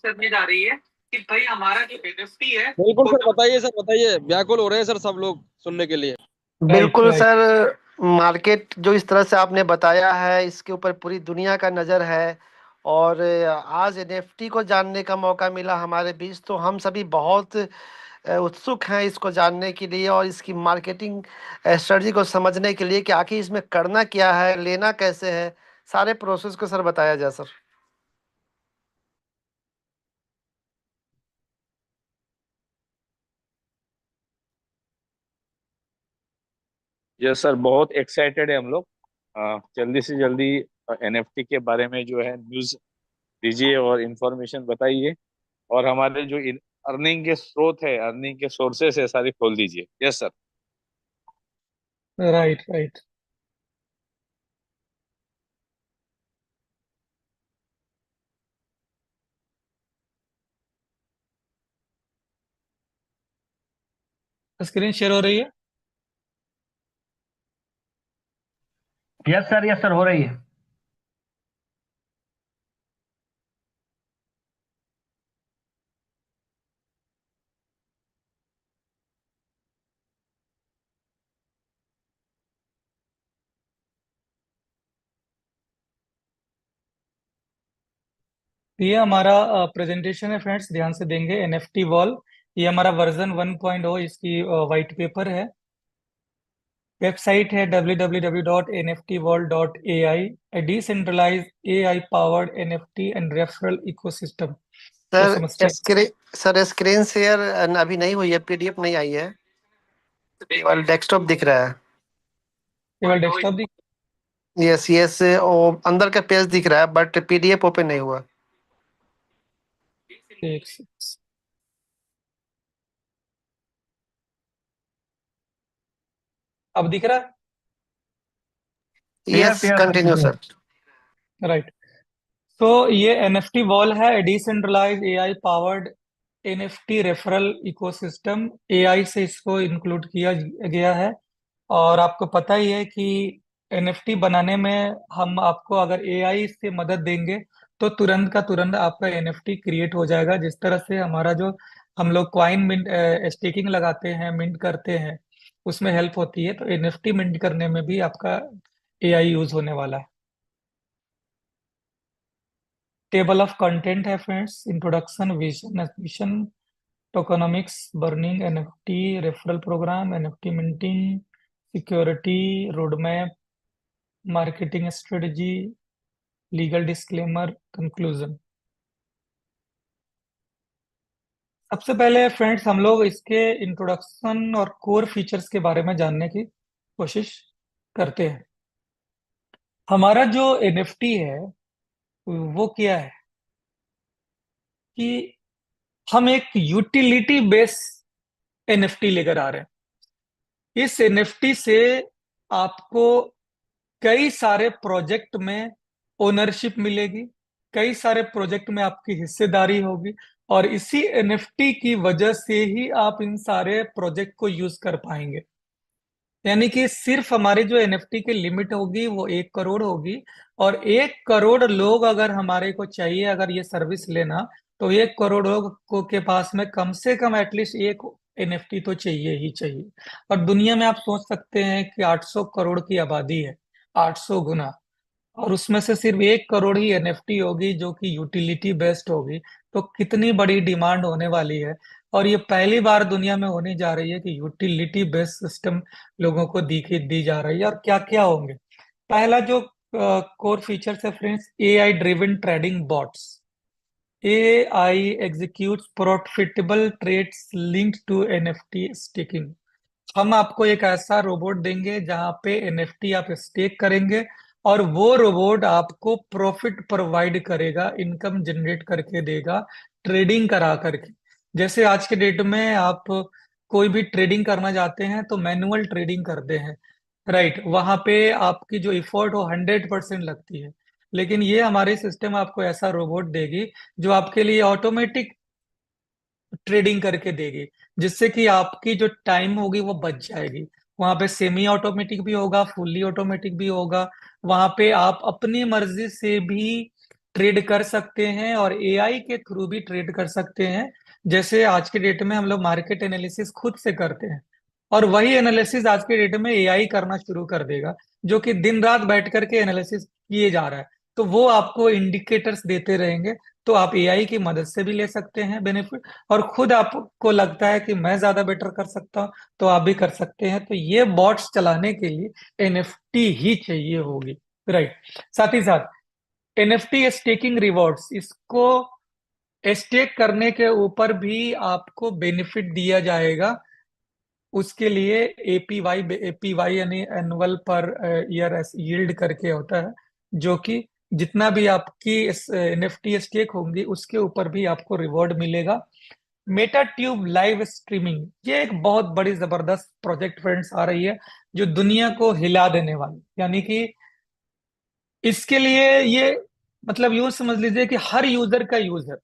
करने जा रही है कि भाई हमारा जो एनएफटी है, बिल्कुल सर, फोटो, बताइए सर, बताइए, व्याकुल हो रहे हैं सर सब लोग सुनने के लिए। राइट बिल्कुल राइट। सर। मार्केट जो इस तरह से आपने बताया है, इसके ऊपर पूरी दुनिया का नज़र है। और आज एनएफटी को जानने का मौका मिला हमारे बीच, तो हम सभी बहुत उत्सुक हैं इसको जानने के लिए और इसकी मार्केटिंग स्ट्रेटजी को समझने के लिए कि आखिर इसमें करना क्या है, लेना कैसे है, सारे प्रोसेस को सर बताया जाए सर। यस सर, बहुत एक्साइटेड है हम लोग। जल्दी से जल्दी एनएफटी के बारे में जो है न्यूज़ दीजिए और इन्फॉर्मेशन बताइए, और हमारे जो अर्निंग के स्रोत है, अर्निंग के सोर्सेस है, सारी खोल दीजिए। Yes sir. Right right. Screen share हो रही है? यस सर हो रही है। ये हमारा प्रेजेंटेशन है फ्रेंड्स, ध्यान से देंगे। एनएफटी वॉल, ये हमारा वर्जन 1.0, इसकी वाइट पेपर है। वेबसाइट है www.nftwall.ai, decentralized AI powered NFT and referral ecosystem. तो सर समझते हैं। स्क्रीन शेयर अभी नहीं हुई है, पीडीएफ नहीं आई है, केवल डेस्कटॉप दिख रहा है। केवल डेस्कटॉप दिख। यस यस, वो अंदर का पेज दिख रहा है बट पीडीएफ ओपन नहीं हुआ। एक अब दिख रहा है? Yes, continue sir. राइट। तो ये एनएफटी वॉल है, decentralized AI powered NFT referral ecosystem. AI से इसको इंक्लूड किया गया है। और आपको पता ही है कि एनएफटी बनाने में हम आपको अगर एआई से मदद देंगे तो तुरंत का तुरंत आपका एनएफटी क्रिएट हो जाएगा। जिस तरह से हमारा जो हम लोग क्वाइन मिंट स्टेकिंग लगाते हैं, मिंट करते हैं, उसमें हेल्प होती है, तो एनएफटी मिंट करने में भी आपका एआई यूज होने वाला है। टेबल ऑफ कंटेंट है friends. Introduction, vision, tokenomics, burning, NFT, referral program, NFT minting, security, roadmap, marketing strategy, legal disclaimer, conclusion. सबसे पहले फ्रेंड्स हम लोग इसके इंट्रोडक्शन और कोर फीचर्स के बारे में जानने की कोशिश करते हैं। हमारा जो एनएफटी है वो क्या है कि हम एक यूटिलिटी बेस एनएफटी लेकर आ रहे हैं। इस एनएफटी से आपको कई सारे प्रोजेक्ट में ओनरशिप मिलेगी, कई सारे प्रोजेक्ट में आपकी हिस्सेदारी होगी, और इसी एनएफटी की वजह से ही आप इन सारे प्रोजेक्ट को यूज कर पाएंगे। यानी कि सिर्फ हमारी जो एनएफटी की लिमिट होगी वो 1 करोड़ होगी, और 1 करोड़ लोग अगर हमारे को चाहिए, अगर ये सर्विस लेना, तो 1 करोड़ लोग को के पास में कम से कम एटलीस्ट एक एनएफटी तो चाहिए ही चाहिए। और दुनिया में आप सोच सकते हैं कि 800 करोड़ की आबादी है, 800 गुना, और उसमें से सिर्फ 1 करोड़ ही एनएफटी होगी जो कि यूटिलिटी बेस्ड होगी, तो कितनी बड़ी डिमांड होने वाली है। और ये पहली बार दुनिया में होने जा रही है कि यूटिलिटी बेस्ड सिस्टम लोगों को दी जा रही है। और क्या क्या होंगे? पहला जो कोर फीचर्स है friends, AI driven trading bots. AI executes profitable trades linked to NFT staking. हम आपको एक ऐसा रोबोट देंगे जहां पे एनएफटी आप स्टेक करेंगे, और वो रोबोट आपको प्रॉफिट प्रोवाइड करेगा, इनकम जनरेट करके देगा, ट्रेडिंग करा करके। जैसे आज के डेट में आप कोई भी ट्रेडिंग करना चाहते हैं तो मैनुअल ट्रेडिंग करते हैं, राइट? वहां पे आपकी जो इफोर्ट हो 100% लगती है। लेकिन ये हमारी सिस्टम आपको ऐसा रोबोट देगी जो आपके लिए ऑटोमेटिक ट्रेडिंग करके देगी, जिससे कि आपकी जो टाइम होगी वो बच जाएगी। वहां पे सेमी ऑटोमेटिक भी होगा, फुल्ली ऑटोमेटिक भी होगा। वहां पे आप अपनी मर्जी से भी ट्रेड कर सकते हैं और एआई के थ्रू भी ट्रेड कर सकते हैं। जैसे आज के डेट में हम लोग मार्केट एनालिसिस खुद से करते हैं, और वही एनालिसिस आज के डेट में एआई करना शुरू कर देगा, जो कि दिन रात बैठ करके एनालिसिस किए जा रहा है। तो वो आपको इंडिकेटर्स देते रहेंगे, तो आप एआई की मदद से भी ले सकते हैं बेनिफिट, और खुद आपको लगता है कि मैं ज्यादा बेटर कर सकता हूँ तो आप भी कर सकते हैं। तो ये बॉट्स चलाने के लिए एनएफटी ही चाहिए होगी, राइट। साथ ही साथ एनएफटी स्टेकिंग रिवॉर्ड्स, इसको स्टेक करने के ऊपर भी आपको बेनिफिट दिया जाएगा। उसके लिए एपीवाई यानी एनुअल पर ईयर यील्ड करके होता है, जो कि जितना भी आपकी एनएफटी स्टेक होंगी उसके ऊपर भी आपको रिवॉर्ड मिलेगा। मेटा ट्यूब लाइव स्ट्रीमिंग, ये एक बहुत बड़ी जबरदस्त प्रोजेक्ट फ्रेंड्स आ रही है, जो दुनिया को हिला देने वाली, यानी कि इसके लिए ये मतलब यूं समझ लीजिए कि हर यूजर का यूज है।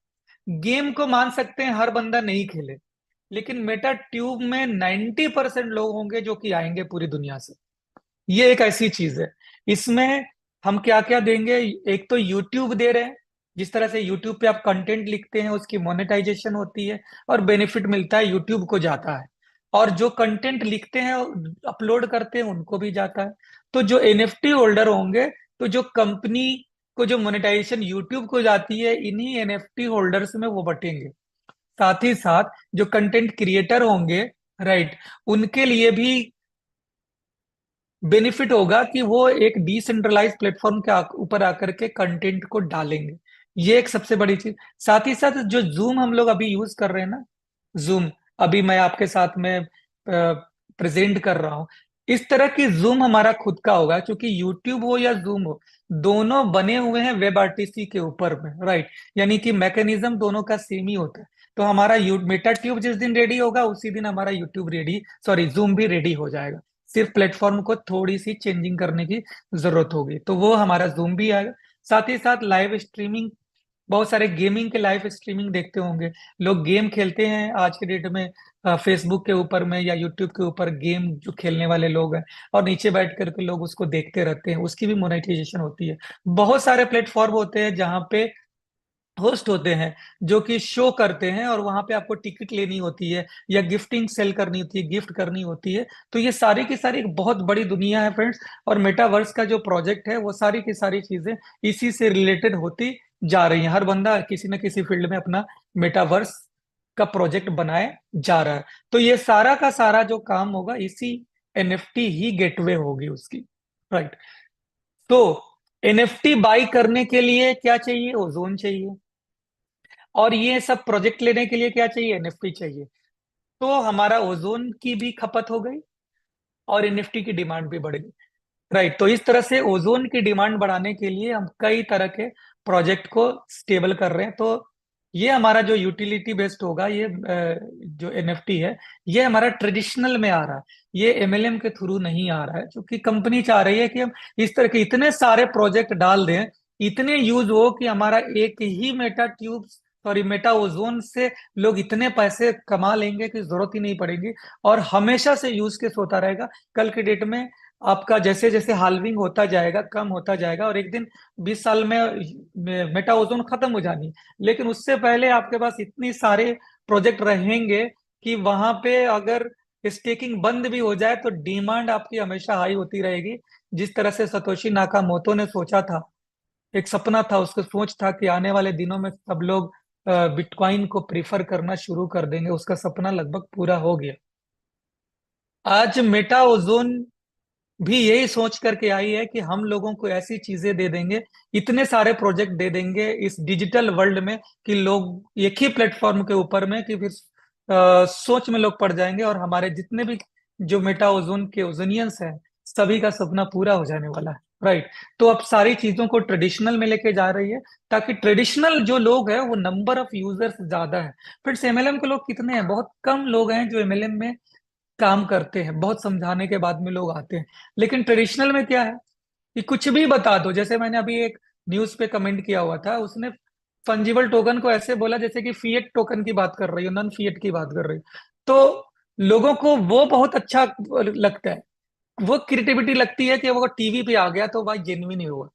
गेम को मान सकते हैं हर बंदा नहीं खेले, लेकिन मेटा ट्यूब में 90% लोग होंगे जो कि आएंगे पूरी दुनिया से। ये एक ऐसी चीज है, इसमें हम क्या क्या देंगे। एक तो यूट्यूब दे रहे हैं, जिस तरह से यूट्यूब पे आप कंटेंट लिखते हैं उसकी मोनेटाइजेशन होती है और बेनिफिट मिलता है, यूट्यूब को जाता है। और जो कंटेंट लिखते हैं अपलोड करते हैं उनको भी जाता है। तो जो एनएफटी होल्डर होंगे, तो जो कंपनी को जो मोनेटाइजेशन यूट्यूब को जाती है, इन्हीं एनएफटी होल्डर्स में वो बटेंगे। साथ ही साथ जो कंटेंट क्रिएटर होंगे, राइट, उनके लिए भी बेनिफिट होगा कि वो एक डिसेंट्रलाइज प्लेटफॉर्म के ऊपर आकर के कंटेंट को डालेंगे। ये एक सबसे बड़ी चीज। साथ ही साथ जो जूम हम लोग अभी यूज कर रहे हैं ना, जूम, अभी मैं आपके साथ में प्रेजेंट कर रहा हूं, इस तरह की जूम हमारा खुद का होगा, क्योंकि यूट्यूब हो या जूम हो, दोनों बने हुए हैं वेब आरटीसी के ऊपर में, राइट। यानी कि मैकेनिज्म दोनों का सेम ही होता है। तो हमारा मेटा ट्यूब जिस दिन रेडी होगा उसी दिन हमारा यूट्यूब रेडी, सॉरी जूम भी रेडी हो जाएगा। सिर्फ प्लेटफॉर्म को थोड़ी सी चेंजिंग करने की जरूरत होगी, तो वो हमारा जूम भी आएगा। साथ ही साथ लाइव स्ट्रीमिंग, बहुत सारे गेमिंग के लाइव स्ट्रीमिंग देखते होंगे। लोग गेम खेलते हैं आज के डेट में, फेसबुक के ऊपर में या यूट्यूब के ऊपर गेम जो खेलने वाले लोग हैं, और नीचे बैठ करके लोग उसको देखते रहते हैं, उसकी भी मोनेटाइजेशन होती है। बहुत सारे प्लेटफॉर्म होते हैं जहाँ पे होस्ट होते हैं जो कि शो करते हैं, और वहां पे आपको टिकट लेनी होती है या गिफ्टिंग सेल करनी होती है, गिफ्ट करनी होती है। तो ये सारी की सारी एक बहुत बड़ी दुनिया है फ्रेंड्स, और मेटावर्स का जो प्रोजेक्ट है वो सारी की सारी चीजें इसी से रिलेटेड होती जा रही हैं। हर बंदा किसी न किसी फील्ड में अपना मेटावर्स का प्रोजेक्ट बनाए जा रहा है। तो ये सारा का सारा जो काम होगा इसी एनएफटी ही गेटवे होगी उसकी, राइट। तो एनएफटी बाई करने के लिए क्या चाहिए? ओजोन चाहिए। और ये सब प्रोजेक्ट लेने के लिए क्या चाहिए? एनएफटी चाहिए। तो हमारा ओजोन की भी खपत हो गई और एनएफटी की डिमांड भी बढ़ गई, राइट। तो इस तरह से ओजोन की डिमांड बढ़ाने के लिए हम कई तरह के प्रोजेक्ट को स्टेबल कर रहे हैं। तो ये हमारा जो यूटिलिटी बेस्ड होगा, ये जो एनएफटी है, ये हमारा ट्रेडिशनल में आ रहा है, ये एमएलएम के थ्रू नहीं आ रहा है, क्योंकि कंपनी चाह रही है कि हम इस तरह के इतने सारे प्रोजेक्ट डाल दें, इतने यूज हो कि हमारा एक ही Meta Tube, sorry Meta Ozone से लोग इतने पैसे कमा लेंगे कि जरूरत ही नहीं पड़ेगी, और हमेशा से यूज केस होता रहेगा। कल के डेट में आपका जैसे जैसे हाल्विंग होता जाएगा, कम होता जाएगा, और एक दिन 20 साल में मेटा ओजोन खत्म हो जानी, लेकिन उससे पहले आपके पास इतनी सारे प्रोजेक्ट रहेंगे कि वहां पे अगर स्टेकिंग बंद भी हो जाए तो डिमांड आपकी हमेशा हाई होती रहेगी। जिस तरह से सतोशी नाकामोतो ने सोचा था, एक सपना था, उसका सोच था कि आने वाले दिनों में सब लोग बिटकॉइन को प्रीफर करना शुरू कर देंगे, उसका सपना लगभग पूरा हो गया। आज मेटा ओजोन भी यही सोच करके आई है कि हम लोगों को ऐसी चीजें दे देंगे, इतने सारे प्रोजेक्ट दे देंगे इस डिजिटल वर्ल्ड में, कि लोग एक ही प्लेटफॉर्म के ऊपर में, कि फिर सोच में लोग पड़ जाएंगे, और हमारे जितने भी जो मेटा ओजोन के ओजोनियंस हैं सभी का सपना पूरा हो जाने वाला है, राइट। तो अब सारी चीजों को ट्रेडिशनल में लेके जा रही है, ताकि ट्रेडिशनल जो लोग हैं वो नंबर ऑफ यूजर्स ज्यादा है। फिर एमएलएम के लोग कितने हैं? बहुत कम लोग हैं जो एमएलएम में काम करते हैं, बहुत समझाने के बाद में लोग आते हैं। लेकिन ट्रेडिशनल में क्या है कि कुछ भी बता दो, जैसे मैंने अभी एक न्यूज पे कमेंट किया हुआ था, उसने फंजिबल टोकन को ऐसे बोला जैसे कि फिएट टोकन की बात कर रही हो, नॉन फिएट की बात कर रही हो। तो लोगों को वो बहुत अच्छा लगता है, वो क्रिएटिविटी लगती है कि वो टीवी पे आ गया तो भाई जेन्युइन ही होगा,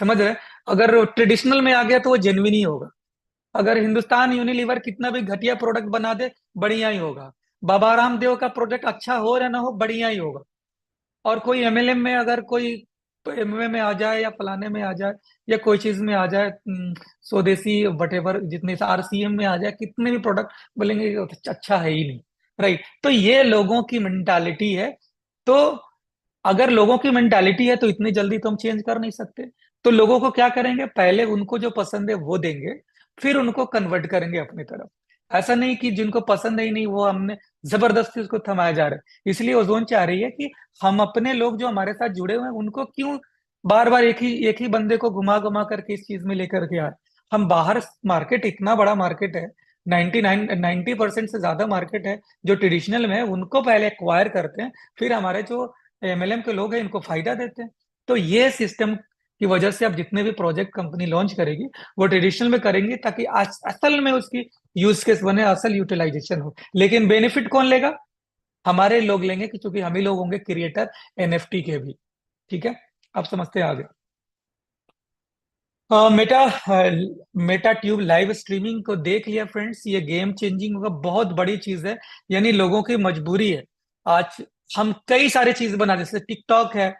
समझ रहे हैं? अगर ट्रेडिशनल में आ गया तो वो जेन्युइन ही होगा। अगर हिंदुस्तान यूनिलीवर कितना भी घटिया प्रोडक्ट बना दे, बढ़िया ही होगा। बाबा रामदेव का प्रोडक्ट अच्छा हो या ना हो, बढ़िया ही होगा। और कोई एमएलएम में अगर कोई एमवे में आ जाए या फलाने में आ जाए या कोई चीज में आ जाए, स्वदेशी वटेवर जितने आरसीएम में आ जाए, कितने भी प्रोडक्ट बोलेंगे ये तो अच्छा है ही नहीं। राइट, तो ये लोगों की मेंटालिटी है। तो अगर लोगों की मेंटालिटी है तो इतनी जल्दी तो हम चेंज कर नहीं सकते। तो लोगों को क्या करेंगे, पहले उनको जो पसंद है वो देंगे, फिर उनको कन्वर्ट करेंगे अपनी तरफ। ऐसा नहीं कि जिनको पसंद है ही नहीं वो हमने जबरदस्ती उसको थमाया जा रहा है। इसलिए ओजोन चाह रही है कि हम अपने लोग जो हमारे साथ जुड़े हुए हैं उनको क्यों बार बार एक ही बंदे को घुमा घुमा करके इस चीज में लेकर के आए। हम बाहर, मार्केट इतना बड़ा मार्केट है, 90% से ज्यादा मार्केट है जो ट्रेडिशनल में है, उनको पहले एक्वायर करते हैं, फिर हमारे जो एमएलएम के लोग हैं इनको फायदा देते हैं। तो ये सिस्टम की वजह से अब जितने भी प्रोजेक्ट कंपनी लॉन्च करेगी वो ट्रेडिशनल में करेंगी, ताकि असल में उसकी यूज केस बने, असल यूटिलाइजेशन हो। लेकिन बेनिफिट कौन लेगा? हमारे लोग लेंगे, कि चूंकि हम ही लोग होंगे क्रिएटर एनएफटी के भी। ठीक है, आप समझते हैं आगे। Meta Meta tube live streaming को देख लिया फ्रेंड्स, ये गेम चेंजिंग होगा, बहुत बड़ी चीज है। यानी लोगों की मजबूरी है। आज हम कई सारी चीज बना, जैसे टिकटॉक है,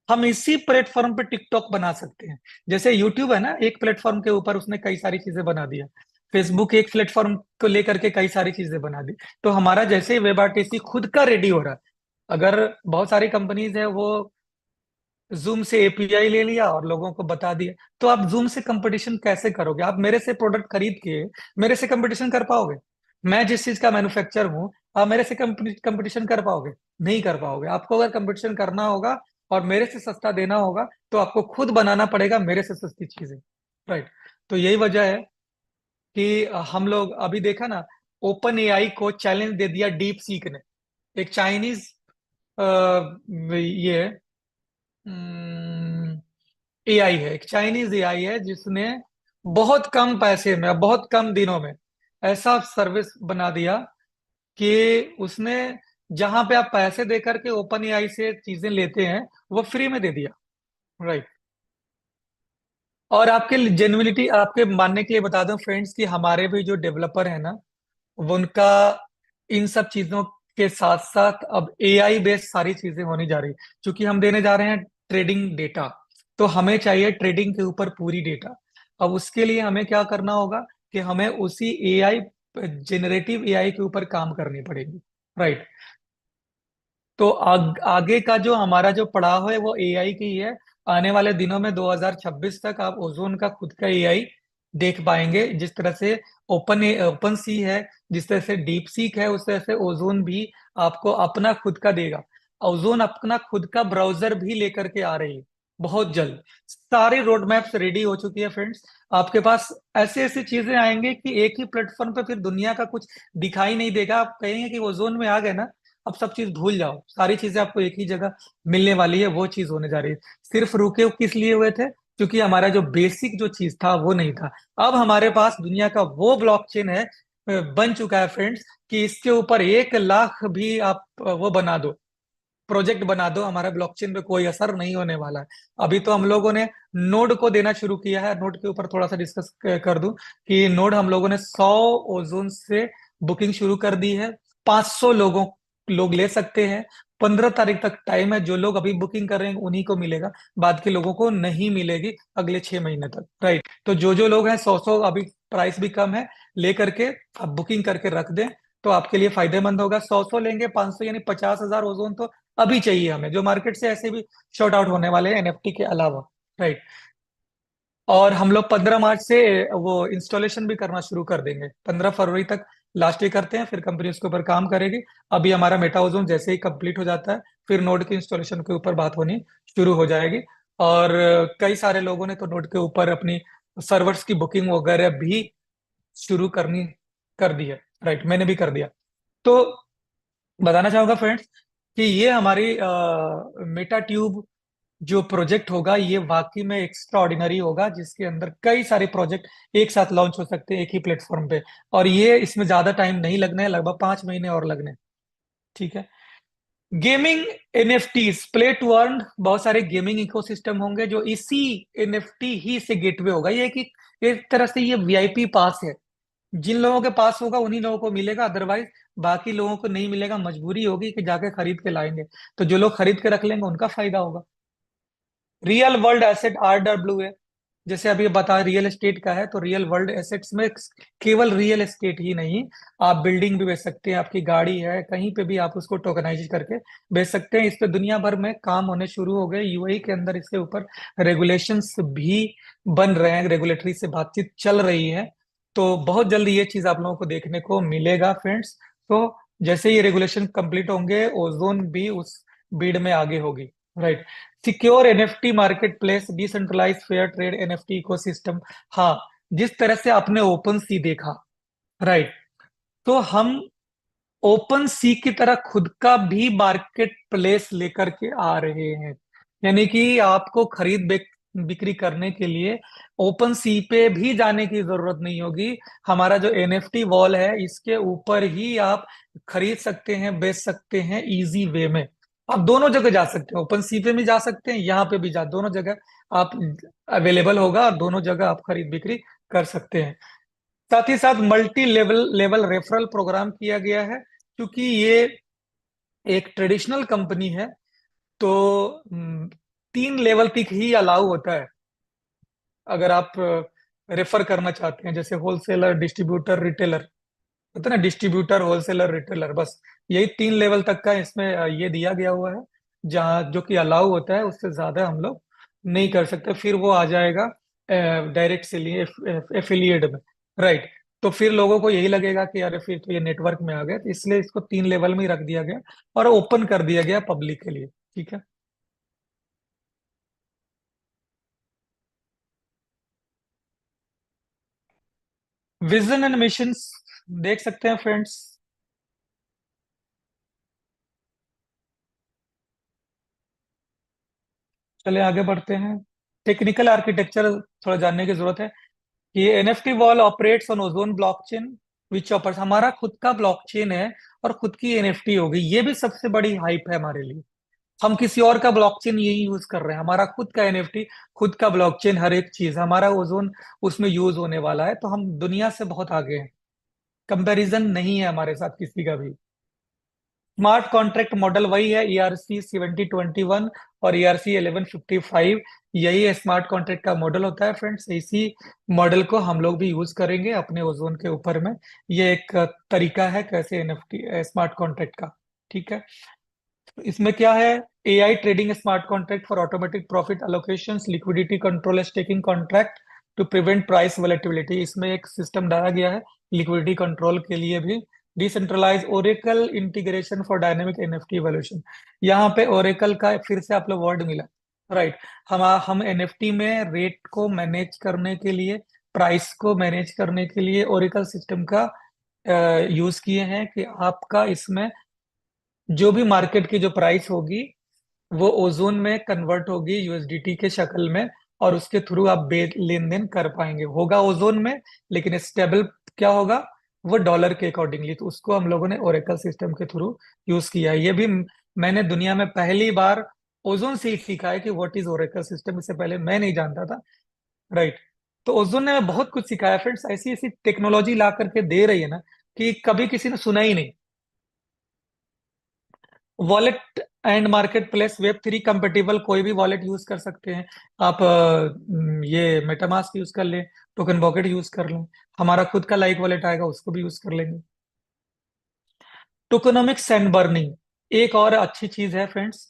हम इसी प्लेटफॉर्म पे टिकटॉक बना सकते हैं। जैसे यूट्यूब है ना, एक प्लेटफॉर्म के ऊपर उसने कई सारी चीजें बना दिया। फेसबुक एक प्लेटफॉर्म को लेकर के कई सारी चीजें बना दी। तो हमारा जैसे वेब आर्टिस्ट खुद का रेडी हो रहा है। अगर बहुत सारी कंपनीज है वो जूम से एपीआई ले लिया और लोगों को बता दिया, तो आप जूम से कंपटीशन कैसे करोगे? आप मेरे से प्रोडक्ट खरीद के मेरे से कंपटीशन कर पाओगे? मैं जिस चीज का मैन्युफैक्चर हूं, आप मेरे से कंपटीशन कर पाओगे? नहीं कर पाओगे। आपको अगर कंपटीशन करना होगा और मेरे से सस्ता देना होगा तो आपको खुद बनाना पड़ेगा मेरे से सस्ती चीजें। राइट, तो यही वजह है कि हम लोग अभी देखा ना, ओपन एआई को चैलेंज दे दिया डीप सीक ने। एक चाइनीज ये एआई है, एक चाइनीज एआई है जिसने बहुत कम पैसे में, बहुत कम दिनों में ऐसा सर्विस बना दिया कि उसने जहां पे आप पैसे दे करके ओपन एआई से चीजें लेते हैं वो फ्री में दे दिया। राइट, और आपके जेन्युइनिटी, आपके मानने के लिए बता दूं फ्रेंड्स कि हमारे भी जो डेवलपर है ना, वो उनका इन सब चीजों के साथ साथ अब एआई बेस्ड सारी चीजें होने जा रही, क्योंकि हम देने जा रहे हैं ट्रेडिंग डेटा। तो हमें चाहिए ट्रेडिंग के ऊपर पूरी डेटा। अब उसके लिए हमें क्या करना होगा कि हमें उसी एआई, जेनरेटिव एआई के ऊपर काम करनी पड़ेगी। राइट, तो आगे का जो हमारा जो पड़ाव है वो एआई की ही है। आने वाले दिनों में 2026 तक आप ओजोन का खुद का एआई देख पाएंगे। जिस तरह से ओपन सी है, जिस तरह से डीप सीक है, उस तरह से ओजोन भी आपको अपना खुद का देगा। ओजोन अपना खुद का ब्राउजर भी लेकर के आ रही है बहुत जल्द। सारे रोड मैप्स रेडी हो चुकी है फ्रेंड्स। आपके पास ऐसे ऐसी चीजें आएंगे कि एक ही प्लेटफॉर्म पे फिर दुनिया का कुछ दिखाई नहीं देगा। आप कहेंगे कि ओजोन में आ गए ना, अब सब चीज भूल जाओ, सारी चीजें आपको एक ही जगह मिलने वाली है। वो चीज होने जा रही है। सिर्फ रुके किस लिए हुए थे? क्योंकि हमारा जो बेसिक जो चीज था वो नहीं था। अब हमारे पास दुनिया का वो ब्लॉकचेन है, बन चुका है फ्रेंड्स, कि इसके ऊपर 1 लाख भी आप वो बना दो, प्रोजेक्ट बना दो, हमारा ब्लॉकचेन पे कोई असर नहीं होने वाला है। अभी तो हम लोगों ने नोड को देना शुरू किया है। नोड के ऊपर थोड़ा सा डिस्कस कर दूं कि नोड हम लोगों ने 100 ओजोन से बुकिंग शुरू कर दी है। 500 लोग ले सकते हैं। 15 तारीख तक टाइम है। जो लोग अभी बुकिंग कर रहे हैं उन्हीं को मिलेगा, बाद के लोगों को नहीं मिलेगी अगले 6 महीने तक। राइट, तो जो लोग हैं 100 अभी प्राइस भी कम है, लेकर के आप बुकिंग करके रख दें तो आपके लिए फायदेमंद होगा। 100 लेंगे, 500 यानी 50,000 ओजोन तो अभी चाहिए हमें, जो मार्केट से ऐसे भी शॉर्ट आउट होने वाले हैं एनएफटी के अलावा। राइट, और हम लोग 15 मार्च से वो इंस्टॉलेशन भी करना शुरू कर देंगे। 15 फरवरी तक लास्ट वीक करते हैं, फिर कंपनी उसके ऊपर काम करेगी। अभी हमारा मेटा ओजोन जैसे ही कंप्लीट हो जाता है फिर नोड के इंस्टॉलेशन के ऊपर बात होनी शुरू हो जाएगी। और कई सारे लोगों ने तो नोड के ऊपर अपनी सर्वर्स की बुकिंग वगैरह भी शुरू करनी कर दी है। राइट, मैंने भी कर दिया। तो बताना चाहूंगा फ्रेंड्स कि ये हमारी मेटा ट्यूब जो प्रोजेक्ट होगा ये वाकई में एक्स्ट्रा ऑर्डिनरी होगा, जिसके अंदर कई सारे प्रोजेक्ट एक साथ लॉन्च हो सकते हैं एक ही प्लेटफॉर्म पे। और ये इसमें ज्यादा टाइम नहीं लगने, लगभग 5 महीने और लगने। ठीक है, gaming NFTs play to earn, बहुत सारे गेमिंग इकोसिस्टम होंगे जो इसी एनएफटी ही से गेटवे होगा। ये कि एक तरह से ये वीआईपी पास है, जिन लोगों के पास होगा उन्हीं लोगों को मिलेगा, अदरवाइज बाकी लोगों को नहीं मिलेगा। मजबूरी होगी कि जाके खरीद के लाएंगे, तो जो लोग खरीद के रख लेंगे उनका फायदा होगा। रियल वर्ल्ड एसेट RWA, जैसे अभी बता रियल एस्टेट का है, तो रियल वर्ल्ड एसेट्स में केवल रियल एस्टेट ही नहीं, आप बिल्डिंग भी बेच सकते हैं, आपकी गाड़ी है, कहीं पे भी आप उसको टोकनाइज करके बेच सकते हैं। इस पे दुनिया भर में काम होने शुरू हो गए, यूएई के अंदर इसके ऊपर रेगुलेशंस भी बन रहे हैं, रेगुलेटरी से बातचीत चल रही है। तो बहुत जल्दी ये चीज आप लोगों को देखने को मिलेगा फ्रेंड्स। तो जैसे ये रेगुलेशन कंप्लीट होंगे, ओजोन भी उस भीड़ में आगे होगी, right. Secure NFT market place, decentralize fair trade NFT ecosystem. हाँ, जिस तरह से आपने ओपन सी देखा, राइट, तो हम ओपन सी की तरह खुद का भी मार्केट प्लेस लेकर के आ रहे हैं। यानी कि आपको खरीद बिक्री करने के लिए ओपन सी पे भी जाने की जरूरत नहीं होगी। हमारा जो एनएफटी वॉल है, इसके ऊपर ही आप खरीद सकते हैं, बेच सकते हैं इजी वे में। आप दोनों जगह जा सकते हैं, ओपन सी पे भी जा सकते हैं, यहाँ पे भी जा, दोनों जगह आप अवेलेबल होगा और दोनों जगह आप खरीद बिक्री कर सकते हैं। साथ ही साथ multi level level referral program किया गया है, क्योंकि ये एक ट्रेडिशनल कंपनी है। तो 3 लेवल तक ही अलाउ होता है अगर आप रेफर करना चाहते हैं, जैसे होलसेलर, डिस्ट्रीब्यूटर, रिटेलर, होता है ना, डिस्ट्रीब्यूटर, होलसेलर, रिटेलर, बस यही 3 लेवल तक का इसमें ये दिया गया हुआ है, जहाँ जो कि अलाउ होता है, उससे ज्यादा हम लोग नहीं कर सकते। फिर वो आ जाएगा डायरेक्ट से लिए एफिलिएट में, राइट। तो फिर लोगों को यही लगेगा कि अरे फिर तो ये नेटवर्क में आ गए, तो इसलिए इसको 3 लेवल में ही रख दिया गया और ओपन कर दिया गया पब्लिक के लिए, ठीक है। विजन एंड मिशन देख सकते हैं फ्रेंड्स। चले आगे बढ़ते हैं। टेक्निकल आर्किटेक्चर थोड़ा जानने की जरूरत है। ये NFT wall operates on ozone blockchain which offers, हमारा खुद का ब्लॉकचेन है और खुद की एनएफटी होगी, ये भी सबसे बड़ी हाइप है हमारे लिए। हम किसी और का ब्लॉकचेन यही यूज कर रहे हैं, हमारा खुद का एनएफटी, खुद का ब्लॉकचेन, हर एक चीज हमारा ओजोन उसमें यूज होने वाला है। तो हम दुनिया से बहुत आगे हैं, कंपैरिजन नहीं है हमारे साथ किसी का भी। स्मार्ट कॉन्ट्रैक्ट मॉडल वही है, ERC 7021 और ERC 1155, यही स्मार्ट कॉन्ट्रैक्ट का मॉडल होता है फ्रेंड्स। इसी मॉडल को हम लोग भी यूज करेंगे अपने ओजोन के ऊपर में। ये एक तरीका है कैसे एनएफटी स्मार्ट कॉन्ट्रैक्ट का, ठीक है। इसमें क्या है, AI trading smart contract for automatic profit allocations, liquidity control staking contract to prevent price volatility, इसमें एक सिस्टम डाला गया है लिक्विडिटी कंट्रोल के लिए भी। Decentralize oracle integration for dynamic NFT evolution, यहाँ पे ओरेकल का फिर से आप लोग वर्ड मिला, राइट। हम एनएफटी में रेट को मैनेज करने के लिए, प्राइस को मैनेज करने के लिए ओरेकल सिस्टम का यूज किए हैं, कि आपका इसमें जो भी मार्केट की जो प्राइस होगी वो ओजोन में कन्वर्ट होगी यूएसडीटी के शक्ल में, और उसके थ्रू आप लेन देन कर पाएंगे, होगा ओजोन में, लेकिन स्टेबल क्या होगा, वो डॉलर के अकॉर्डिंगली। तो उसको हम लोगों ने ओरेकल सिस्टम के थ्रू यूज किया है। ये भी मैंने दुनिया में पहली बार ओजोन से ही सीखा है कि व्हाट इज ओरेकल सिस्टम, इससे पहले मैं नहीं जानता था, राइट। तो ओजोन ने बहुत कुछ सिखाया फ्रेंड्स, ऐसी ऐसी टेक्नोलॉजी ला करके दे रही है ना कि कभी किसी ने सुना ही नहीं। Wallet and market place, Web3 compatible कोई भी वॉलेट यूज कर सकते हैं आप। ये मेटामास्क यूज कर लें, टोकन बॉकेट यूज कर लें, हमारा खुद का लाइक वॉलेट आएगा उसको भी यूज कर लेंगे। टोकनोमिक्स एंड बर्निंग एक और अच्छी चीज है फ्रेंड्स,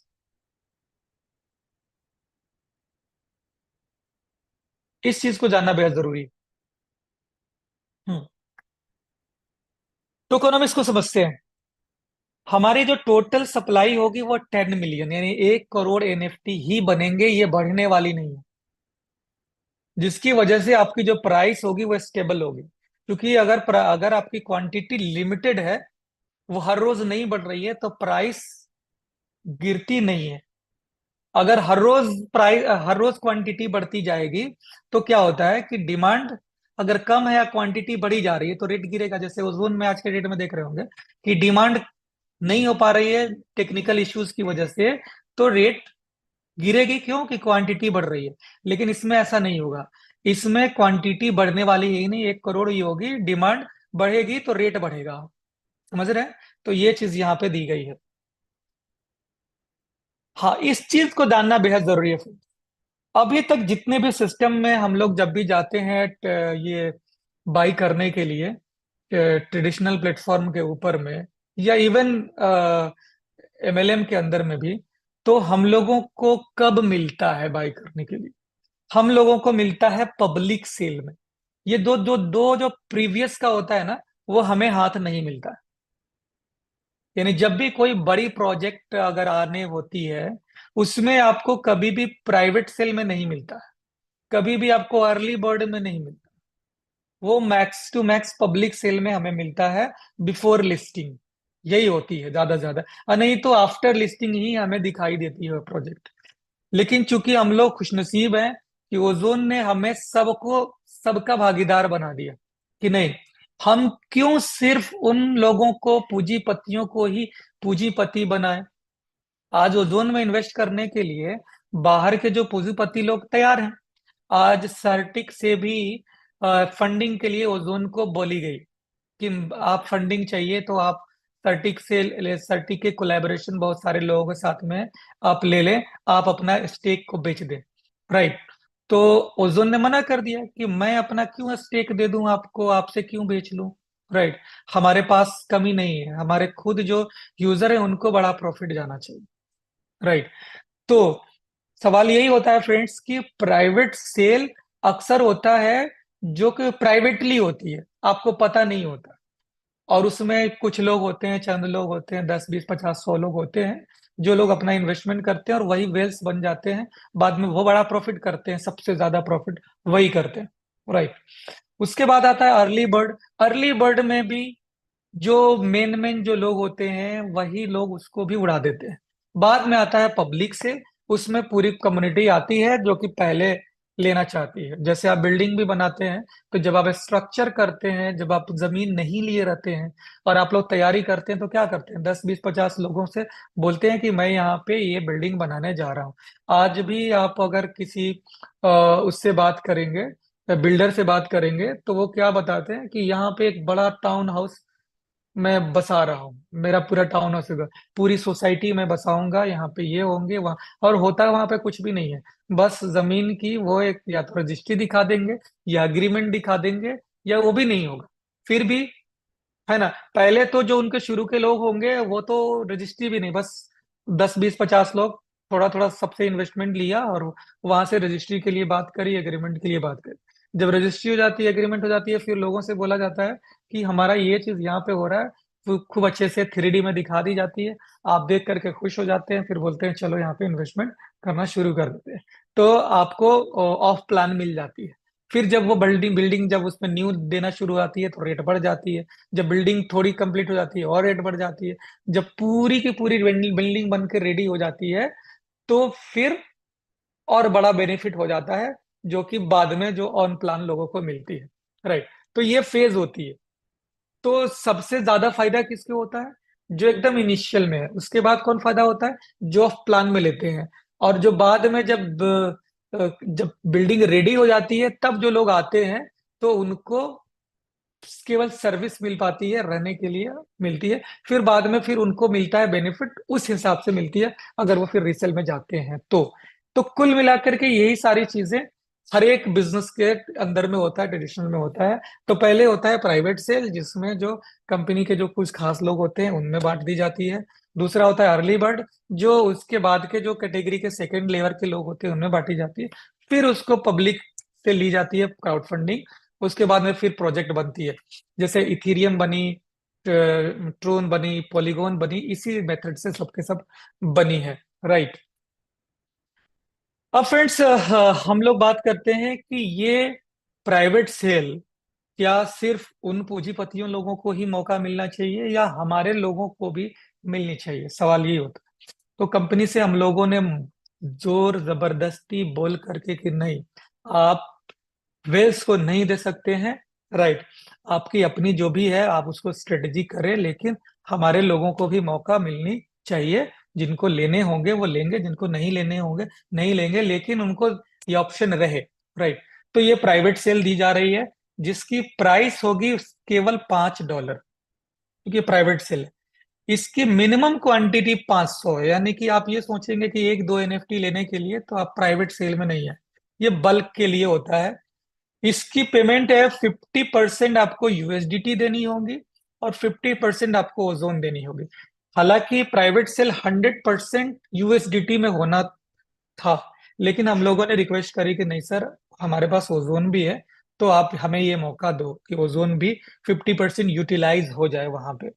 इस चीज को जानना बेहद जरूरी है। टोकनोमिक्स को समझते हैं। हमारी जो टोटल सप्लाई होगी वो 10 मिलियन, यानी 1 करोड़ एनएफटी ही बनेंगे, ये बढ़ने वाली नहीं है, जिसकी वजह से आपकी जो प्राइस होगी वो स्टेबल होगी। क्योंकि अगर आपकी क्वांटिटी लिमिटेड है, वो हर रोज नहीं बढ़ रही है, तो प्राइस गिरती नहीं है। अगर हर रोज क्वांटिटी बढ़ती जाएगी, तो क्या होता है कि डिमांड अगर कम है या क्वांटिटी बढ़ी जा रही है, तो रेट गिरेगा। जैसे ओजोन में आज के डेट में देख रहे होंगे कि डिमांड नहीं हो पा रही है टेक्निकल इश्यूज की वजह से, तो रेट गिरेगी, क्यों कि क्वांटिटी बढ़ रही है। लेकिन इसमें ऐसा नहीं होगा, इसमें क्वांटिटी बढ़ने वाली ही नहीं, 1 करोड़ ही होगी, डिमांड बढ़ेगी तो रेट बढ़ेगा, समझ रहे हैं। तो ये चीज यहाँ पे दी गई है। हाँ, इस चीज को जानना बेहद जरूरी है। अभी तक जितने भी सिस्टम में हम लोग जब भी जाते हैं ये बाई करने के लिए ट्रेडिशनल प्लेटफॉर्म के ऊपर में, या इवन एमएलएम के अंदर में भी, तो हम लोगों को कब मिलता है बाई करने के लिए? हम लोगों को मिलता है पब्लिक सेल में। ये दो जो प्रीवियस का होता है ना, वो हमें हाथ नहीं मिलता है। यानी जब भी कोई बड़ी प्रोजेक्ट अगर आने होती है, उसमें आपको कभी भी प्राइवेट सेल में नहीं मिलता है, कभी भी आपको अर्ली बर्ड में नहीं मिलता। वो max to max public sale में हमें मिलता है, बिफोर लिस्टिंग। यही होती है ज्यादा से ज्यादा, और नहीं तो आफ्टर लिस्टिंग ही हमें दिखाई देती है प्रोजेक्ट। लेकिन चूंकि हम लोग खुशनसीब हैं कि ओजोन ने हमें सबको, सबका भागीदार बना दिया, कि नहीं, हम क्यों सिर्फ उन लोगों को, पूंजीपतियों को ही पूंजीपति बनाए। आज ओजोन में इन्वेस्ट करने के लिए बाहर के जो पूंजीपति लोग तैयार हैं। आज सर्टिक से भी फंडिंग के लिए ओजोन को बोली गई कि आप फंडिंग चाहिए तो आप सर्टिक से सर्टिक के कोलैबोरेशन बहुत सारे लोगों के साथ में आप ले लें, आप अपना स्टेक को बेच दें। राइट। तो ओजोन ने मना कर दिया कि मैं अपना क्यों स्टेक दे दूं आपको, आपसे क्यों बेच लूं। राइट। हमारे पास कमी नहीं है, हमारे खुद जो यूजर है उनको बड़ा प्रॉफिट जाना चाहिए। राइट। तो सवाल यही होता है फ्रेंड्स कि प्राइवेट सेल अक्सर होता है जो कि प्राइवेटली होती है, आपको पता नहीं होता। और उसमें कुछ लोग होते हैं, चंद लोग होते हैं, 10 20 50 100 लोग होते हैं, जो लोग अपना इन्वेस्टमेंट करते हैं और वही वेल्स बन जाते हैं। बाद में वो बड़ा प्रॉफिट करते हैं, सबसे ज्यादा प्रॉफिट वही करते हैं। राइट। उसके बाद आता है अर्ली बर्ड। अर्ली बर्ड में भी जो मेन मेन जो लोग होते हैं वही लोग उसको भी उड़ा देते हैं। बाद में आता है पब्लिक से, उसमें पूरी कम्युनिटी आती है जो कि पहले लेना चाहती है। जैसे आप बिल्डिंग भी बनाते हैं, तो जब आप स्ट्रक्चर करते हैं, जब आप जमीन नहीं लिए रहते हैं और आप लोग तैयारी करते हैं, तो क्या करते हैं, 10 20 50 लोगों से बोलते हैं कि मैं यहाँ पे ये बिल्डिंग बनाने जा रहा हूँ। आज भी आप अगर किसी उससे बात करेंगे, बिल्डर से बात करेंगे, तो वो क्या बताते हैं कि यहाँ पे एक बड़ा टाउन हाउस मैं बसा रहा हूँ, मेरा पूरा टाउन हाउस होगा, पूरी सोसाइटी में बसाऊंगा, यहाँ पे ये होंगे वहाँ। और होता वहां पे कुछ भी नहीं है, बस जमीन की वो एक या तो रजिस्ट्री दिखा देंगे, या एग्रीमेंट दिखा देंगे, या वो भी नहीं होगा। फिर भी, है ना, पहले तो जो उनके शुरू के लोग होंगे वो तो रजिस्ट्री भी नहीं, बस 10 20 50 लोग थोड़ा थोड़ा सबसे इन्वेस्टमेंट लिया और वहां से रजिस्ट्री के लिए बात करी, एग्रीमेंट के लिए बात करी। जब रजिस्ट्री हो जाती है, एग्रीमेंट हो जाती है, फिर लोगों से बोला जाता है कि हमारा ये चीज यहाँ पे हो रहा है, तो खूब अच्छे से 3D में दिखा दी जाती है। आप देख करके खुश हो जाते हैं, फिर बोलते हैं चलो यहाँ पे इन्वेस्टमेंट करना शुरू कर देते हैं। तो आपको ऑफ प्लान मिल जाती है। फिर जब वो बिल्डिंग बिल्डिंग जब उसमें न्यू देना शुरू आती है तो रेट बढ़ जाती है। जब बिल्डिंग थोड़ी कंप्लीट हो जाती है और रेट बढ़ जाती है। जब पूरी की पूरी बिल्डिंग बन के रेडी हो जाती है, तो फिर और बड़ा बेनिफिट हो जाता है, जो कि बाद में जो ऑन प्लान लोगों को मिलती है। राइट। तो ये फेज होती है। तो सबसे ज्यादा फायदा किसको होता है? जो एकदम इनिशियल में है। उसके बाद कौन फायदा होता है? जो ऑफ प्लान में लेते हैं। और जो बाद में जब बिल्डिंग रेडी हो जाती है, तब जो लोग आते हैं, तो उनको केवल सर्विस मिल पाती है, रहने के लिए मिलती है। फिर बाद में फिर उनको मिलता है बेनिफिट, उस हिसाब से मिलती है, अगर वो फिर रीसेल में जाते हैं तो कुल मिलाकर के यही सारी चीजें हर एक बिजनेस के अंदर में होता है, ट्रेडिशनल में होता है। तो पहले होता है प्राइवेट सेल, जिसमें जो कंपनी के जो कुछ खास लोग होते हैं उनमें बांट दी जाती है। दूसरा होता है अर्ली बर्ड, जो उसके बाद के जो कैटेगरी के सेकंड लेवल के लोग होते हैं उनमें बांटी जाती है। फिर उसको पब्लिक से ली जाती है क्राउड फंडिंग। उसके बाद में फिर प्रोजेक्ट बनती है, जैसे इथीरियम बनी, ट्रोन बनी, पॉलीगॉन बनी, इसी मेथड से सबके सब बनी है। राइट। अब फ्रेंड्स, हम लोग बात करते हैं कि ये प्राइवेट सेल क्या सिर्फ उन पूंजीपतियों लोगों को ही मौका मिलना चाहिए, या हमारे लोगों को भी मिलनी चाहिए? सवाल ये होता है। तो कंपनी से हम लोगों ने जोर जबरदस्ती बोल करके कि नहीं, आप वेल्स को नहीं दे सकते हैं। राइट। आपकी अपनी जो भी है आप उसको स्ट्रेटेजी करें, लेकिन हमारे लोगों को भी मौका मिलनी चाहिए। जिनको लेने होंगे वो लेंगे, जिनको नहीं लेने होंगे नहीं लेंगे, लेकिन उनको ये ऑप्शन रहे। राइट। तो ये प्राइवेट सेल दी जा रही है, जिसकी प्राइस होगी केवल $5, क्योंकि प्राइवेट सेल है। इसकी मिनिमम क्वांटिटी 500 है, यानी कि आप ये सोचेंगे कि एक दो एनएफटी लेने के लिए तो आप प्राइवेट सेल में नहीं है, ये बल्क के लिए होता है। इसकी पेमेंट है 50% आपको यूएसडीटी देनी होगी और 50% आपको ओजोन देनी होगी। हालांकि प्राइवेट सेल 100% यूएसडीटी में होना था, लेकिन हम लोगों ने रिक्वेस्ट करी कि नहीं सर, हमारे पास ओजोन भी है, तो आप हमें ये मौका दो कि ओजोन भी 50% यूटिलाइज हो जाए वहां पे।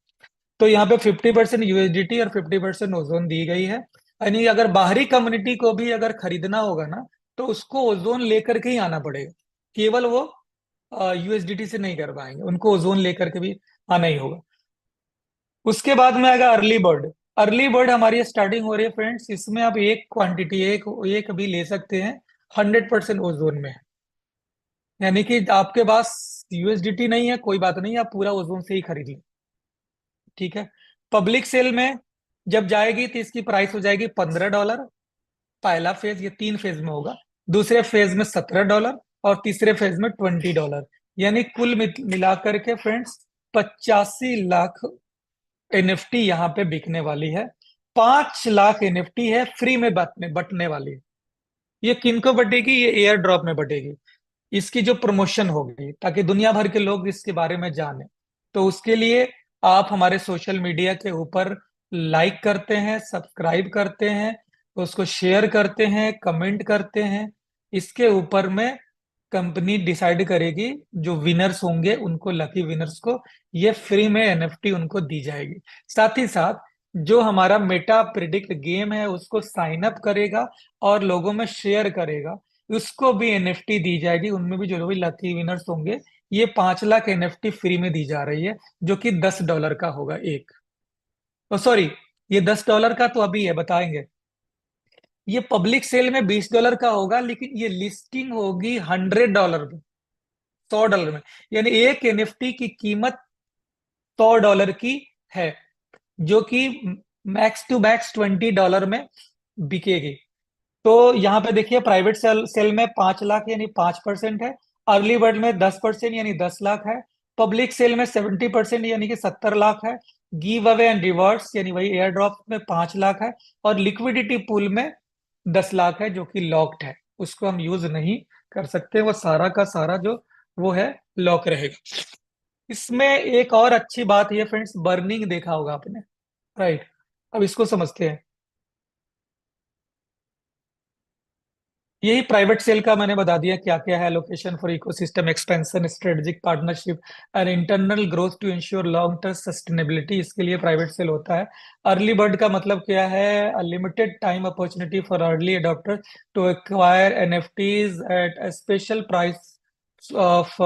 तो यहाँ पे 50% यूएसडीटी और 50% ओजोन दी गई है। यानी अगर बाहरी कम्युनिटी को भी अगर खरीदना होगा ना, तो उसको ओजोन लेकर के ही आना पड़ेगा, केवल वो यूएसडीटी से नहीं कर पाएंगे, उनको ओजोन लेकर के भी आना ही होगा। उसके बाद में आएगा अर्ली बर्ड। अर्ली बर्ड हमारी स्टार्टिंग हो रही है फ्रेंड्स, इसमें आप एक क्वांटिटी एक भी ले सकते हैं, 100% ओजोन में है। यानी कि आपके पास यूएसडीटी नहीं है, कोई बात नहीं, आप पूरा ओजोन से ही खरीद लें, ठीक है। पब्लिक सेल में जब जाएगी तो इसकी प्राइस हो जाएगी $15। पहला फेज, ये 3 फेज में होगा। दूसरे फेज में $17 और तीसरे फेज में $20। यानी कुल मिलाकर के फ्रेंड्स 85 लाख एनएफटी यहाँ पे बिकने वाली है। 5 लाख एनएफटी है फ्री में बटने वाली है। ये किनको बटेगी? ये एयर ड्रॉप में बटेगी। इसकी जो प्रमोशन होगी ताकि दुनिया भर के लोग इसके बारे में जाने, तो उसके लिए आप हमारे सोशल मीडिया के ऊपर लाइक करते हैं, सब्सक्राइब करते हैं, उसको शेयर करते हैं, कमेंट करते हैं। इसके ऊपर में कंपनी डिसाइड करेगी, जो विनर्स होंगे उनको, लकी विनर्स को ये फ्री में एनएफटी उनको दी जाएगी। साथ ही साथ जो हमारा मेटा प्रिडिक्ट गेम है उसको साइन अप करेगा और लोगों में शेयर करेगा, उसको भी एनएफटी दी जाएगी। उनमें भी जो भी लकी विनर्स होंगे, ये 5 लाख एनएफटी फ्री में दी जा रही है, जो कि $10 का होगा एक। तो सॉरी, ये $10 का तो अभी है, बताएंगे। ये पब्लिक सेल में $20 का होगा, लेकिन ये लिस्टिंग होगी $100 में, $100 में। यानी एक एनएफटी की कीमत $100 की है, जो कि मैक्स टू मैक्स $20 में बिकेगी। तो यहाँ पे देखिए, प्राइवेट सेल में 5 लाख यानी 5% है, अर्ली बर्ड में 10% यानी 10 लाख है, पब्लिक सेल में 70% यानी कि 70 लाख है, गिव अवे एंड रिवर्स यानी वही एयर ड्रॉप में 5 लाख है, और लिक्विडिटी पूल में 10 लाख है, जो कि लॉक्ड है, उसको हम यूज नहीं कर सकते, वो सारा का सारा जो वो है लॉक रहेगा। इसमें एक और अच्छी बात ये फ्रेंड्स, बर्निंग देखा होगा आपने, राइट? अब इसको समझते हैं। यही प्राइवेट सेल का मैंने बता दिया क्या क्या है। Location for ecosystem expansion, strategic partnership and internal growth to ensure long term sustainability, इसके लिए प्राइवेट सेल होता है। अर्ली बर्ड का मतलब क्या है? Limited time opportunity for early adopter to acquire NFTs at special price off,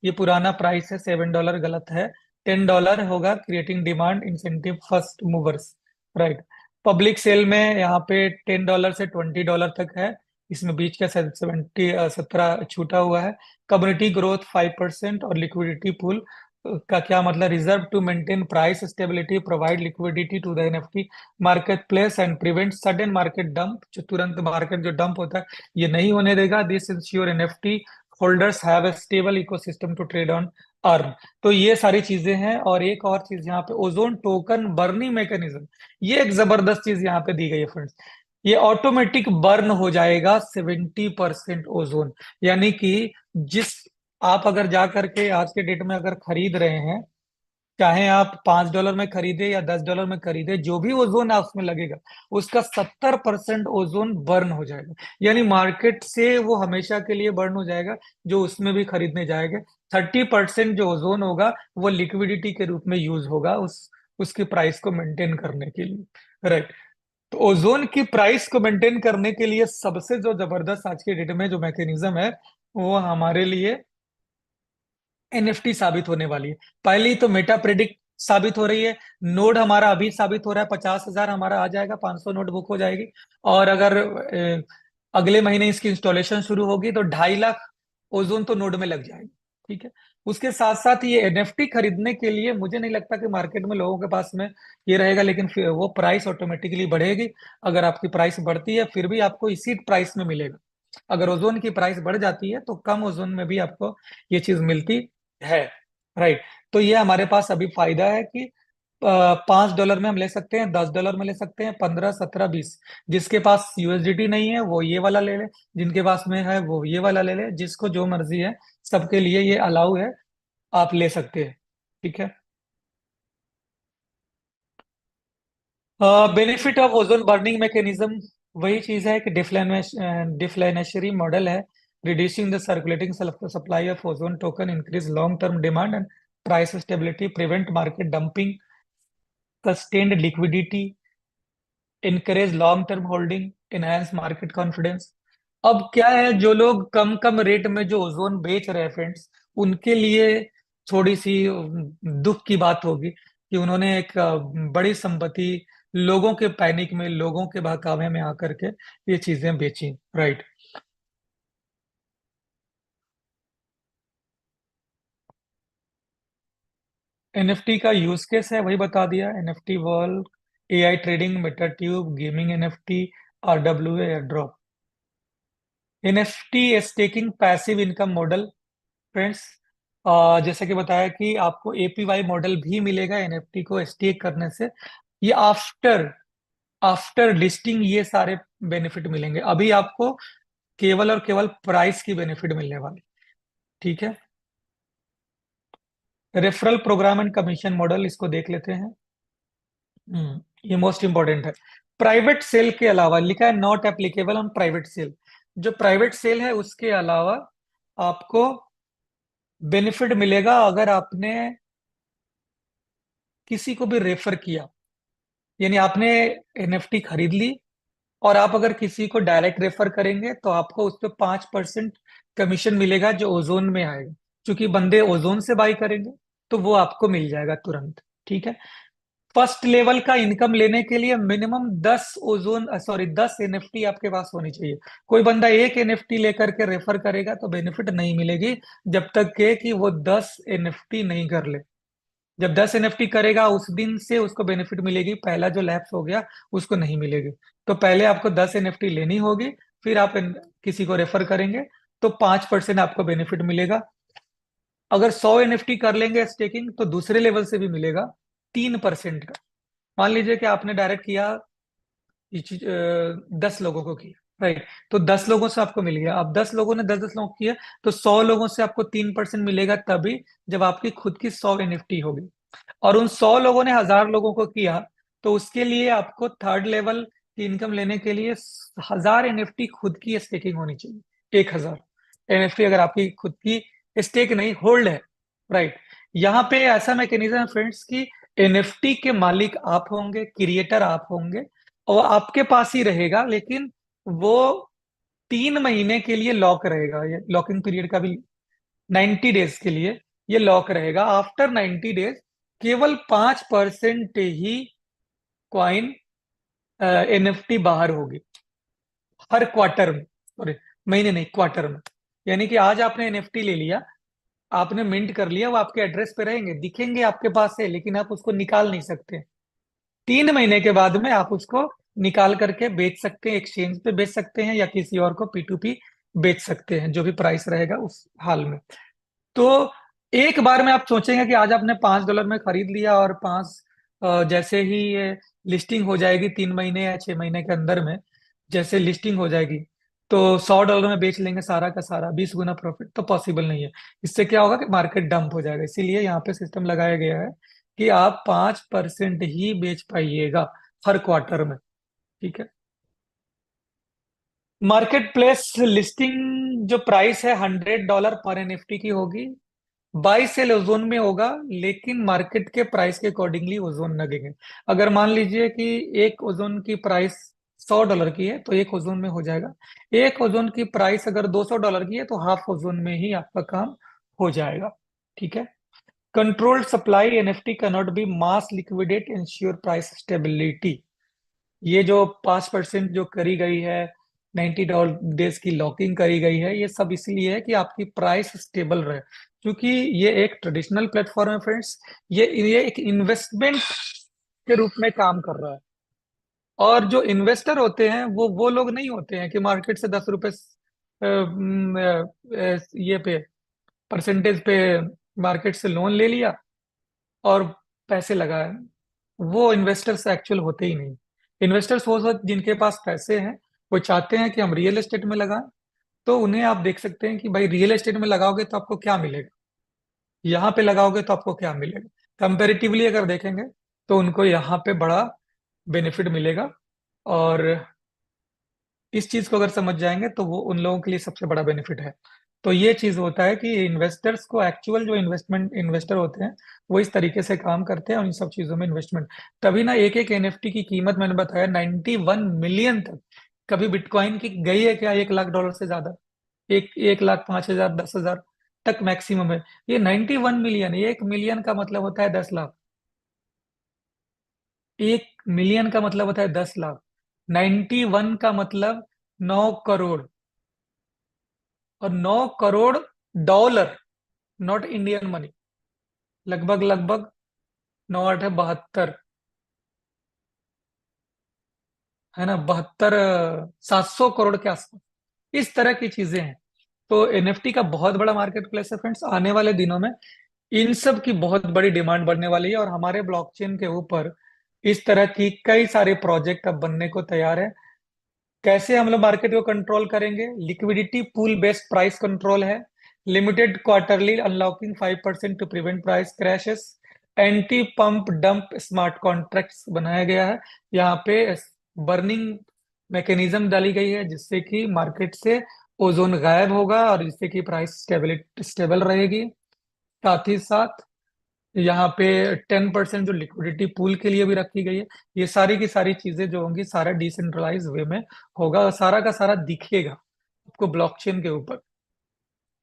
ये पुराना प्राइस है, $7, गलत है, $10 होगा, creating demand incentive first movers, right. Public sale में यहाँ पे $10 से $20 तक है, इसमें बीच का 17 छूटा हुआ है। कम्युनिटी ग्रोथ 5% और लिक्विडिटी पूल का क्या मतलब? Reserve to maintain price stability, provide liquidity to the NFT market place and prevent sudden market dump, जो तुरंत मार्केट जो डंप होता है ये नहीं होने देगा। This ensure NFT holders have a stable ecosystem to trade on earn. तो ये सारी चीजें हैं। और एक और चीज यहाँ पे, ओजोन टोकन बर्निंग मैकेनिज्म, ये एक जबरदस्त चीज यहाँ पे दी गई है फ्रेंड्स। ये ऑटोमेटिक बर्न हो जाएगा 70% ओजोन। यानी कि जिस, आप अगर जा करके आज के डेट में अगर खरीद रहे हैं, चाहे आप $5 में खरीदे या $10 में खरीदे, जो भी ओजोन आप उसमें लगेगा उसका 70% ओजोन बर्न हो जाएगा। यानी मार्केट से वो हमेशा के लिए बर्न हो जाएगा, जो उसमें भी खरीदने जाएंगे। 30% जो ओजोन होगा वो लिक्विडिटी के रूप में यूज होगा उसकी प्राइस को मेंटेन करने के लिए, राइट। तो ओजोन की प्राइस को मेंटेन करने के लिए सबसे जो जबरदस्त आज के डेट में जो मैकेनिज्म है, वो हमारे लिए एनएफटी साबित होने वाली है। पहली तो मेटा प्रेडिक्ट साबित हो रही है, नोड हमारा अभी साबित हो रहा है, 50,000 हमारा आ जाएगा, 500 नोड बुक हो जाएगी। और अगर अगले महीने इसकी इंस्टॉलेशन शुरू होगी तो 2.5 लाख ओजोन तो नोड में लग जाएगी, ठीक है। उसके साथ साथ ये एनएफटी खरीदने के लिए मुझे नहीं लगता कि मार्केट में लोगों के पास में ये रहेगा, लेकिन फिर वो प्राइस ऑटोमेटिकली बढ़ेगी। अगर आपकी प्राइस बढ़ती है फिर भी आपको इसी प्राइस में मिलेगा। अगर ओजोन की प्राइस बढ़ जाती है तो कम ओजोन में भी आपको ये चीज मिलती है, राइट। तो ये हमारे पास अभी फायदा है कि $5 में हम ले सकते हैं, $10 में ले सकते हैं, 15, 17, 20। जिसके पास यूएसडीटी नहीं है वो ये वाला ले ले, जिनके पास में है वो ये वाला ले ले, जिसको जो मर्जी है सबके लिए ये अलाउ है, आप ले सकते हैं। ठीक है। Benefit of ozone burning mechanism वही चीज है कि डिफ्लेनेशरी मॉडल है, reducing the circulating supply of ozone token, increase long term demand and price stability, prevent market dumping, sustained liquidity, encourage long term holding, enhance market confidence. अब क्या है, जो लोग कम कम रेट में जो ओजोन बेच रहे हैं फ्रेंड्स, उनके लिए थोड़ी सी दुख की बात होगी कि उन्होंने एक बड़ी संपत्ति लोगों के पैनिक में, लोगों के बहकावे में आकर के ये चीजें बेची। राइट। एनएफटी का यूज केस है वही बता दिया, NFT wall, AI trading, Meta tube, gaming NFT, RWA air drop. NFT staking passive income model friends, जैसे कि बताया कि आपको एपीवाई मॉडल भी मिलेगा एनएफटी को स्टेक करने से। ये आफ्टर आफ्टर लिस्टिंग ये सारे बेनिफिट मिलेंगे, अभी आपको केवल और केवल प्राइस की बेनिफिट मिलने वाली। ठीक है। Referral program and commission model, इसको देख लेते हैं। ये मोस्ट इंपॉर्टेंट है। प्राइवेट सेल के अलावा लिखा है not applicable on private sale. जो प्राइवेट सेल है उसके अलावा आपको बेनिफिट मिलेगा अगर आपने किसी को भी रेफर किया, यानी आपने एनएफटी खरीद ली और आप अगर किसी को डायरेक्ट रेफर करेंगे तो आपको उस पर 5% कमीशन मिलेगा जो ओजोन में आएगा। क्योंकि बंदे ओजोन से बाई करेंगे तो वो आपको मिल जाएगा तुरंत। ठीक है। फर्स्ट लेवल का इनकम लेने के लिए मिनिमम 10 एनएफटी आपके पास होनी चाहिए। कोई बंदा एक एनएफटी लेकर के रेफर करेगा तो बेनिफिट नहीं मिलेगी जब तक के कि वो 10 एनएफटी नहीं कर ले। जब 10 एनएफटी करेगा उस दिन से उसको बेनिफिट मिलेगी, पहला जो लैप्स हो गया उसको नहीं मिलेगी। तो पहले आपको 10 एनएफटी लेनी होगी, फिर आप किसी को रेफर करेंगे तो 5% आपको बेनिफिट मिलेगा। अगर 100 एनएफटी कर लेंगे स्टेकिंग तो दूसरे लेवल से भी मिलेगा 3% का। मान लीजिए कि आपने डायरेक्ट किया, ये चीज 10 लोगों को किया, राइट, तो 10 लोगों से आपको मिल गया। अब 10 लोगों ने 10-10 लोगों को किया तो 100 लोगों से आपको 3% मिलेगा तभी जब आपकी खुद की 100 एनएफटी होगी। और उन 100 लोगों ने 1000 लोगों को किया तो उसके लिए आपको थर्ड लेवल की इनकम लेने के लिए 1000 एनएफटी खुद की स्टेकिंग होनी चाहिए। 1000 एनएफटी अगर आपकी खुद की स्टेक नहीं, होल्ड है। राइट। यहाँ पे ऐसा मैकेनिज्म है फ्रेंड्स कि एनएफटी के मालिक आप होंगे, क्रिएटर आप होंगे, और आपके पास ही रहेगा, लेकिन वो 3 महीने के लिए लॉक रहेगा। ये लॉकिंग पीरियड का भी 90 डेज के लिए ये लॉक रहेगा। आफ्टर 90 डेज केवल 5% ही क्वाइन एनएफटी बाहर होगी हर क्वार्टर में, सॉरी महीने नहीं, क्वार्टर में। यानी कि आज आपने एनएफटी ले लिया, आपने मिंट कर लिया, वो आपके एड्रेस पे रहेंगे, दिखेंगे आपके पास है, लेकिन आप उसको निकाल नहीं सकते। 3 महीने के बाद में आप उसको निकाल करके बेच सकते हैं, एक्सचेंज पे बेच सकते हैं या किसी और को P2P बेच सकते हैं, जो भी प्राइस रहेगा उस हाल में। तो एक बार में आप सोचेंगे कि आज आपने $5 में खरीद लिया और जैसे ही ये लिस्टिंग हो जाएगी 3 महीने या 6 महीने के अंदर में, जैसे लिस्टिंग हो जाएगी तो $100 में बेच लेंगे सारा का सारा, 20 गुना प्रॉफिट तो पॉसिबल नहीं है। इससे क्या होगा कि मार्केट डंप हो जाएगा। इसीलिए यहाँ पे सिस्टम लगाया गया है कि आप 5% ही बेच पाइएगा हर क्वार्टर में। ठीक है। मार्केट प्लेस लिस्टिंग जो प्राइस है $100 पर एनएफटी की होगी। बाई सेल ओजोन में होगा, लेकिन मार्केट के प्राइस के अकॉर्डिंगली ओजोन लगेंगे। अगर मान लीजिए कि एक ओजोन की प्राइस $100 की है तो एक ओजोन में हो जाएगा। एक ओजोन की प्राइस अगर $200 की है तो हाफ ओजोन में ही आपका काम हो जाएगा। ठीक है। Controlled supply NFT can not be mass liquidate ensure price stability. ये जो 5% जो करी गई है, 90 डेज की लॉकिंग करी गई है, ये सब इसलिए है कि आपकी प्राइस स्टेबल रहे। क्योंकि ये एक ट्रेडिशनल प्लेटफॉर्म है फ्रेंड्स, ये एक इन्वेस्टमेंट के रूप में काम कर रहा है। और जो इन्वेस्टर होते हैं वो लोग नहीं होते हैं कि मार्केट से 10 रुपए ये पे परसेंटेज पे मार्केट से लोन ले लिया और पैसे लगाए। वो इन्वेस्टर्स एक्चुअल होते ही नहीं। इन्वेस्टर्स वो सब जिनके पास पैसे हैं, वो चाहते हैं कि हम रियल एस्टेट में लगाएं। तो उन्हें आप देख सकते हैं कि भाई रियल एस्टेट में लगाओगे तो आपको क्या मिलेगा, यहाँ पे लगाओगे तो आपको क्या मिलेगा। कंपेरेटिवली अगर देखेंगे तो उनको यहाँ पे बड़ा बेनिफिट मिलेगा। और इस चीज को अगर समझ जाएंगे तो वो उन लोगों के लिए सबसे बड़ा बेनिफिट है। तो ये चीज होता है कि इन्वेस्टर्स को एक्चुअल जो इन्वेस्टर होते हैं वो इस तरीके से काम करते हैं और इन सब चीजों में इन्वेस्टमेंट। तभी ना एक एक एनएफटी की कीमत मैंने बताया 91 मिलियन तक। कभी बिटकॉइन की गई है क्या 1 लाख डॉलर से ज्यादा? 1 1 लाख 5 हजार 10 हजार तक मैक्सिमम है। ये 91 मिलियन, 1 मिलियन का मतलब होता है 10 लाख। 1 मिलियन का मतलब होता है 10 लाख। 91 का मतलब 9 करोड़। और 9 crore dollar, not Indian money. लगभग लगभग 9 8 है 72, है ना, 72 700 करोड़ के आसपास। इस तरह की चीजें हैं। तो एनएफटी का बहुत बड़ा मार्केट प्लेस है फ्रेंड्स। आने वाले दिनों में इन सब की बहुत बड़ी डिमांड बढ़ने वाली है और हमारे ब्लॉकचेन के ऊपर इस तरह की कई सारे प्रोजेक्ट अब बनने को तैयार है। कैसे हम लोग मार्केट को कंट्रोल करेंगे? Liquidity pool based price control है। Limited quarterly unlocking 5% to prevent price crashes. Anti pump dump smart contracts बनाया गया है। यहाँ पे बर्निंग मैकेनिज्म डाली गई है जिससे कि मार्केट से ओजोन गायब होगा और जिससे कि प्राइस स्टेबल रहेगी। साथ ही साथ यहाँ पे 10% जो लिक्विडिटी पूल के लिए भी रखी गई है। ये सारी की सारी चीजें जो होंगी सारा डिसेंट्रलाइज वे में होगा और सारा का सारा दिखेगा आपको ब्लॉकचेन के ऊपर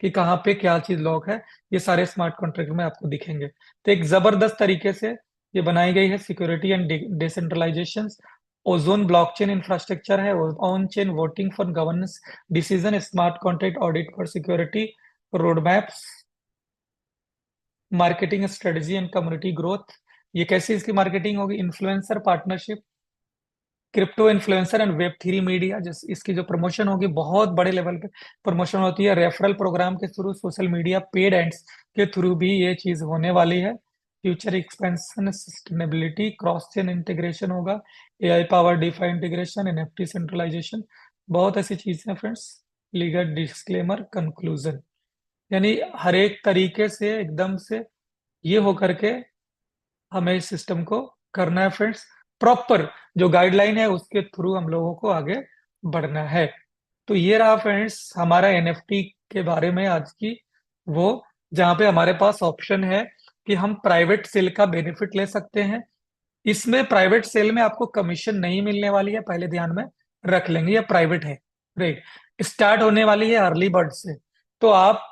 कि कहाँ पे क्या चीज लॉक है। ये सारे स्मार्ट कॉन्ट्रैक्ट में आपको दिखेंगे। तो एक जबरदस्त तरीके से ये बनाई गई है security and decentralisation. Ozone blockchain infrastructure है। On chain voting for governance decision, smart contract audit for security, road maps, marketing strategy and community growth. ये कैसे इसकी मार्केटिंग होगी? Influencer partnership, crypto influencer and web 3 media, जिस इसकी जो प्रमोशन होगी बहुत बड़े लेवल पे प्रमोशन होती है। रेफरल प्रोग्राम के through, social media paid ads के थ्रू भी ये चीज होने वाली है। Future expansion, sustainability, cross chain integration होगा, AI power DeFi integration, NFT centralisation, बहुत ऐसी चीजें हैं फ्रेंड्स। लीगल डिस्क्लेमर, कंक्लूजन, यानी हर एक तरीके से एकदम से ये हो करके हमें इस सिस्टम को करना है फ्रेंड्स। प्रॉपर जो गाइडलाइन है उसके थ्रू हम लोगों को आगे बढ़ना है। तो ये रहा फ्रेंड्स हमारा एनएफटी के बारे में आज की वो, जहाँ पे हमारे पास ऑप्शन है कि हम प्राइवेट सेल का बेनिफिट ले सकते हैं। इसमें प्राइवेट सेल में आपको कमीशन नहीं मिलने वाली है, पहले ध्यान में रख लेंगे, ये प्राइवेट है। राइट। स्टार्ट होने वाली है अर्ली बर्ड से। तो आप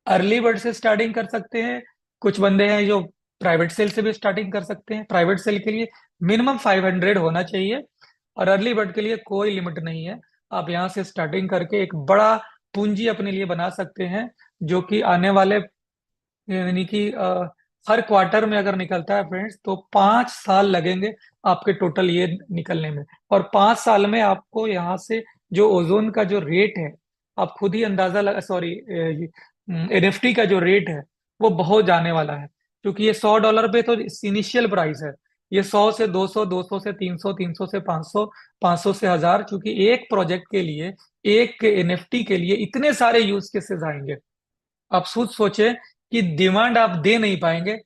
अर्ली बर्ड से स्टार्टिंग कर सकते हैं। कुछ बंदे हैं जो प्राइवेट सेल से भी स्टार्टिंग कर सकते हैं। प्राइवेट सेल के लिए मिनिमम 500 होना चाहिए और अर्ली बर्ड के लिए कोई लिमिट नहीं है। आप यहाँ से स्टार्टिंग करके एक बड़ा पूंजी अपने लिए बना सकते हैं, जो कि आने वाले, यानी कि हर क्वार्टर में अगर निकलता है फ्रेंड्स तो 5 साल लगेंगे आपके टोटल ये निकलने में। और 5 साल में आपको यहाँ से जो ओजोन का जो रेट है, आप खुद ही अंदाजा लगा, सॉरी, एनएफटी का जो रेट है वो बहुत जाने वाला है। क्योंकि ये $100 पे तो इनिशियल प्राइस है। ये 100 से 200, 200 से 300, 300 से 500, 500 से 1000, क्योंकि एक प्रोजेक्ट के लिए, एक एनएफटी के लिए इतने सारे यूज केसेस आएंगे। आप खुद सोचे कि डिमांड आप दे नहीं पाएंगे।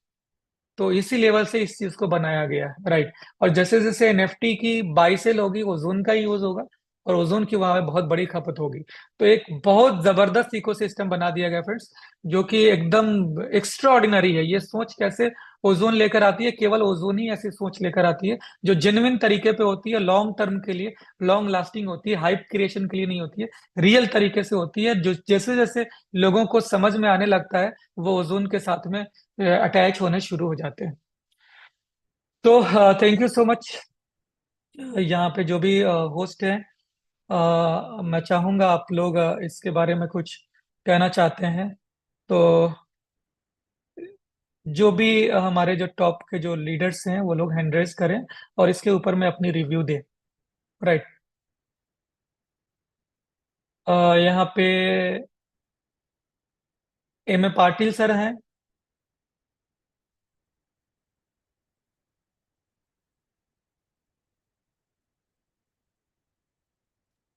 तो इसी लेवल से इस चीज को बनाया गया है। राइट। और जैसे जैसे एनएफटी की बाई सेल होगी ओजोन का यूज होगा और ओजोन की वहां पे बहुत बड़ी खपत होगी। तो एक बहुत जबरदस्त इकोसिस्टम बना दिया गया फ्रेंड्स, जो कि एकदम एक्स्ट्रा ऑर्डिनरी है। ये सोच कैसे ओजोन लेकर आती है, केवल ओजोन ही ऐसी सोच लेकर आती है जो जेन्युइन तरीके पे होती है, लॉन्ग टर्म के लिए, लॉन्ग लास्टिंग होती है, हाइप क्रिएशन के लिए नहीं होती है, रियल तरीके से होती है। जो जैसे जैसे लोगों को समझ में आने लगता है वो ओजोन के साथ में अटैच होने शुरू हो जाते हैं। तो थैंक यू सो मच। यहाँ पे जो भी होस्ट है, मैं चाहूंगा आप लोग इसके बारे में कुछ कहना चाहते हैं तो जो भी हमारे जो टॉप के जो लीडर्स हैं वो लोग हैंड रेज करें और इसके ऊपर में अपनी रिव्यू दें। राइट। यहाँ पे एम ए पाटिल सर हैं।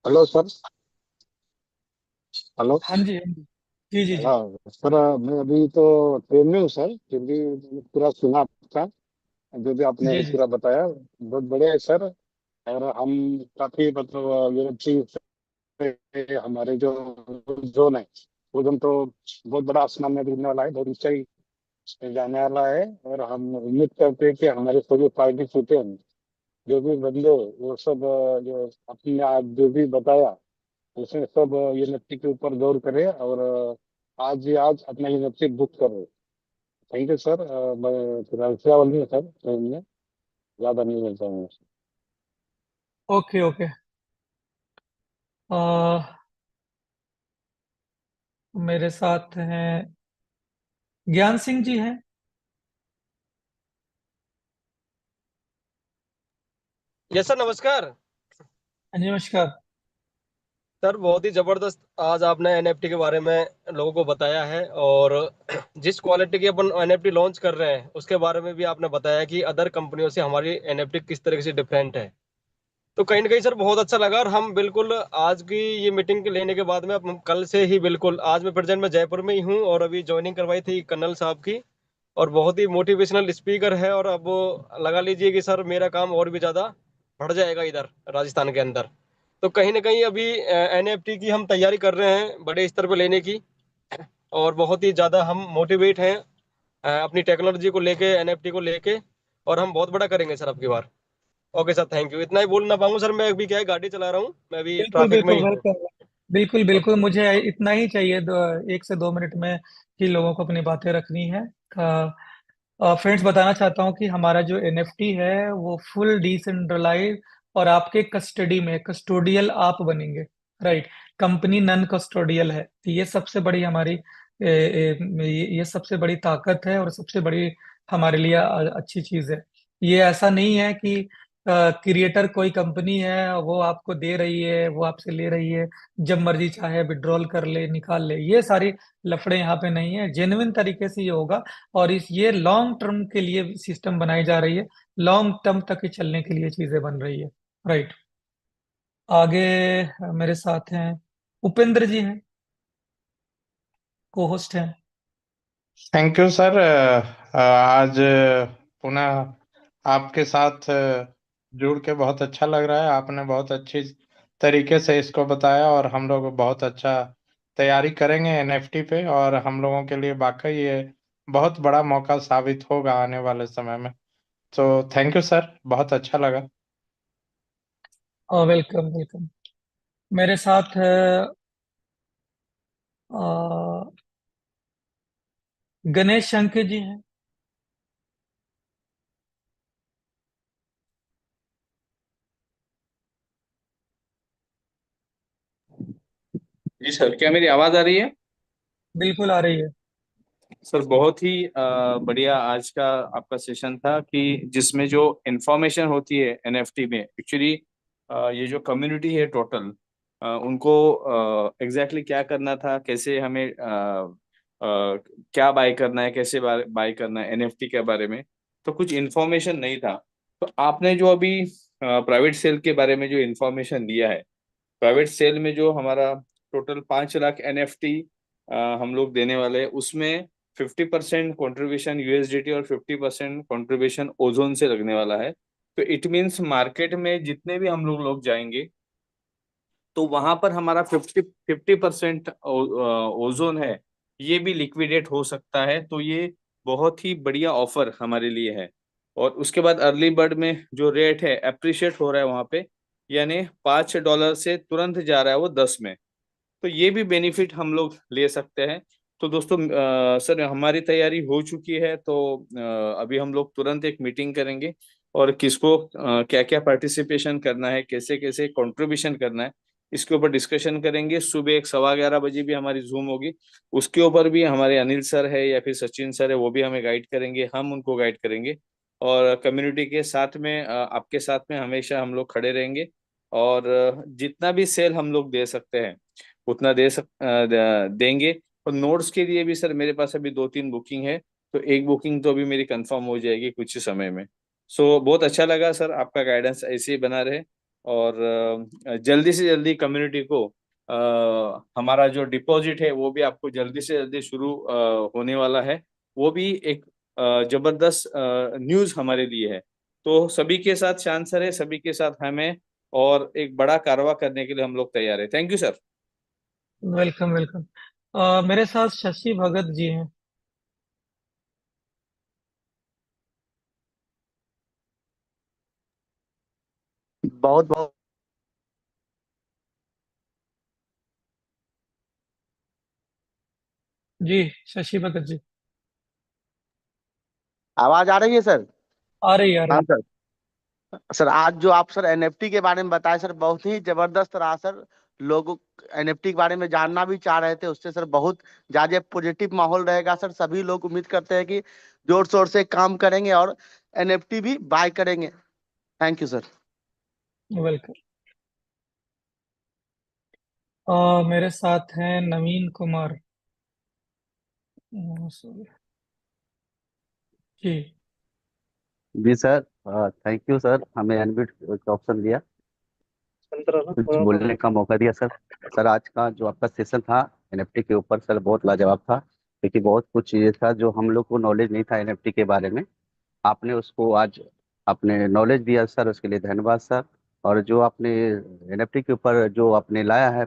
Hello sir. हेलो। हाँ जी, हाँ जी, जी जी जी। हाँ सर, मैं अभी तो ट्रेन में हूँ सर, फिर भी मैंने पूरा सुना आपका, जो भी आपने जी जी। पूरा बताया बहुत बढ़िया है सर। और हम काफी मतलब ये चीज से हमारे जो जोन है, वो जोन तो बहुत बड़ा आसमान में गिरने वाला है, बहुत ऊंचाई पे जाने वाला है। और हम उम्मीद करते हैं कि हमारे सभी पार्टी छूटे हैं, जो भी बंदे वो सब जो आपने आज जो भी बताया उसमें सब यूनिवर्सिटी के ऊपर गौर करें और आज ही आज अपना यूनिवर्सिटी बुक करो। Thank you sir. मैं फिर वाली हूँ सर ट्रेन में, ज़्यादा नहीं मिलता हूँ। Okay okay. मेरे साथ हैं, ज्ञान सिंह जी हैं। यस सर, नमस्कार। हाँ जी, नमस्कार। सर बहुत ही जबरदस्त आज आपने एनएफटी के बारे में लोगों को बताया है, और जिस क्वालिटी की अपन एनएफटी लॉन्च कर रहे हैं उसके बारे में भी आपने बताया कि अदर कंपनियों से हमारी एनएफटी किस तरह से डिफरेंट है। तो कहीं ना कहीं सर बहुत अच्छा लगा, और हम बिल्कुल आज की ये मीटिंग लेने के बाद में अब हम कल से ही बिल्कुल, आज मैं प्रेजेंट में जयपुर में ही हूँ और अभी ज्वाइनिंग करवाई थी कर्नल साहब की, और बहुत ही मोटिवेशनल स्पीकर है। और अब लगा लीजिए कि सर मेरा काम और भी ज़्यादा बढ़ जाएगा इधर राजस्थान के अंदर। तो कहीं ना कहीं अभी एनएफटी की हम तैयारी कर रहे हैं बड़े स्तर पर लेने की, और बहुत ही ज़्यादा हम मोटिवेट हैं अपनी टेक्नोलॉजी को लेके, एनएफटी को लेके, और हम बहुत बड़ा करेंगे सर अब की बार। Okay sir, thank you. इतना ही बोल ना पाऊंगा सर, मैं अभी क्या है गाड़ी चला रहा हूँ, मैं अभी बिल्कुल ट्रैफिक में बिल्कुल, ही हूँ। वेलकम। बिल्कुल बिल्कुल, ओके। मुझे इतना ही चाहिए, 1 से 2 मिनट में कि लोगों को अपनी बातें रखनी है। फ्रेंड्स, बताना चाहता हूँ कि हमारा जो एनएफटी है वो फुल डिसेंट्रलाइज और आपके कस्टडी में कस्टोडियल आप बनेंगे। राइट। कंपनी नन कस्टोडियल है, तो ये सबसे बड़ी हमारी ये सबसे बड़ी ताकत है और सबसे बड़ी हमारे लिए अच्छी चीज है। ये ऐसा नहीं है कि क्रिएटर कोई कंपनी है, वो आपको दे रही है, वो आपसे ले रही है, जब मर्जी चाहे विड्रॉल कर ले, निकाल ले। ये सारी लफड़े यहाँ पे नहीं है, जेन्युइन तरीके से ये होगा। और इस ये लॉन्ग टर्म के लिए सिस्टम बनाई जा रही है, लॉन्ग टर्म तक ही चलने के लिए चीजें बन रही है। राइट। आगे मेरे साथ हैं उपेंद्र जी हैं, को होस्ट हैं। Thank you sir. आज पुनः आपके साथ जुड़ के बहुत अच्छा लग रहा है। आपने बहुत अच्छी तरीके से इसको बताया और हम लोग बहुत अच्छा तैयारी करेंगे एनएफटी पे, और हम लोगों के लिए वाकई ये बहुत बड़ा मौका साबित होगा आने वाले समय में। तो थैंक यू सर, बहुत अच्छा लगा। Welcome welcome. मेरे साथ गणेश शंकर जी हैं। जी सर, क्या मेरी आवाज आ रही है? बिल्कुल आ रही है। सर बहुत ही बढ़िया आज का आपका सेशन था, कि जिसमें जो इंफॉर्मेशन होती है एनएफटी में एक्चुअली, ये जो कम्युनिटी है टोटल, उनको एग्जैक्टली क्या करना था, कैसे हमें क्या बाय करना है, कैसे बाय करना है एनएफटी के बारे में, तो कुछ इंफॉर्मेशन नहीं था। तो आपने जो अभी प्राइवेट सेल के बारे में जो इंफॉर्मेशन दिया है, प्राइवेट सेल में जो हमारा टोटल 5 लाख एनएफटी हम लोग देने वाले हैं, उसमें 50% कॉन्ट्रीब्यूशन यूएसडीटी और 50% कॉन्ट्रीब्यूशन ओजोन से लगने वाला है। तो इट मीन्स मार्केट में जितने भी हम लोग जाएंगे, तो वहां पर हमारा 50% ओजोन है, ये भी लिक्विडेट हो सकता है। तो ये बहुत ही बढ़िया ऑफर हमारे लिए है। और उसके बाद अर्ली बर्ड में जो रेट है अप्रिशिएट हो रहा है वहां पे, यानी $5 से तुरंत जा रहा है वो 10 में। तो ये भी बेनिफिट हम लोग ले सकते हैं। तो दोस्तों, सर हमारी तैयारी हो चुकी है, तो अभी हम लोग तुरंत एक मीटिंग करेंगे, और किसको क्या क्या पार्टिसिपेशन करना है, कैसे कैसे कंट्रीब्यूशन करना है, इसके ऊपर डिस्कशन करेंगे। सुबह 11:15 बजे भी हमारी जूम होगी, उसके ऊपर भी हमारे अनिल सर है या फिर सचिन सर है, वो भी हमें गाइड करेंगे, हम उनको गाइड करेंगे। और कम्युनिटी के साथ में आपके साथ में हमेशा हम लोग खड़े रहेंगे। और जितना भी सेल हम लोग दे सकते हैं उतना देंगे। और नोट्स के लिए भी सर मेरे पास अभी 2-3 बुकिंग है, तो एक बुकिंग तो अभी मेरी कंफर्म हो जाएगी कुछ ही समय में। सो बहुत अच्छा लगा सर, आपका गाइडेंस ऐसे ही बना रहे। और जल्दी से जल्दी कम्युनिटी को हमारा जो डिपॉजिट है वो भी आपको जल्दी से जल्दी शुरू होने वाला है। वो भी एक जबरदस्त न्यूज़ हमारे लिए है। तो सभी के साथ शांत सर है, सभी के साथ हमें और एक बड़ा कारवा करने के लिए हम लोग तैयार है। Thank you sir. Welcome welcome. मेरे साथ शशि भगत जी हैं। बहुत बहुत जी शशि भगत जी। आवाज आ रही है सर? आ रही आ हाँ रही। सर। सर आज जो आप सर एनएफटी के बारे में बताए सर, बहुत ही जबरदस्त रहा सर। लोग एनएफटी के बारे में जानना भी चाह रहे थे, उससे सर बहुत ज्यादा पॉजिटिव माहौल रहेगा सर। सभी लोग उम्मीद करते हैं कि जोर शोर से काम करेंगे और एनएफटी भी बाय करेंगे। Thank you sir. वेलकम। मेरे साथ हैं नवीन कुमार। sorry। जी। जी सर, थैंक यू सर, हमें अनम्यूट का ऑप्शन दिया, कुछ बोलने का मौका दिया सर। सर आज का जो आपका सेशन था एनएफटी के ऊपर सर बहुत लाजवाब था, क्योंकि बहुत कुछ चीजें था जो हम लोग को नॉलेज नहीं था एनएफटी के बारे में। आपने उसको आज आपने नॉलेज दिया सर, उसके लिए धन्यवाद सर। और जो आपने एनएफटी के ऊपर जो आपने लाया है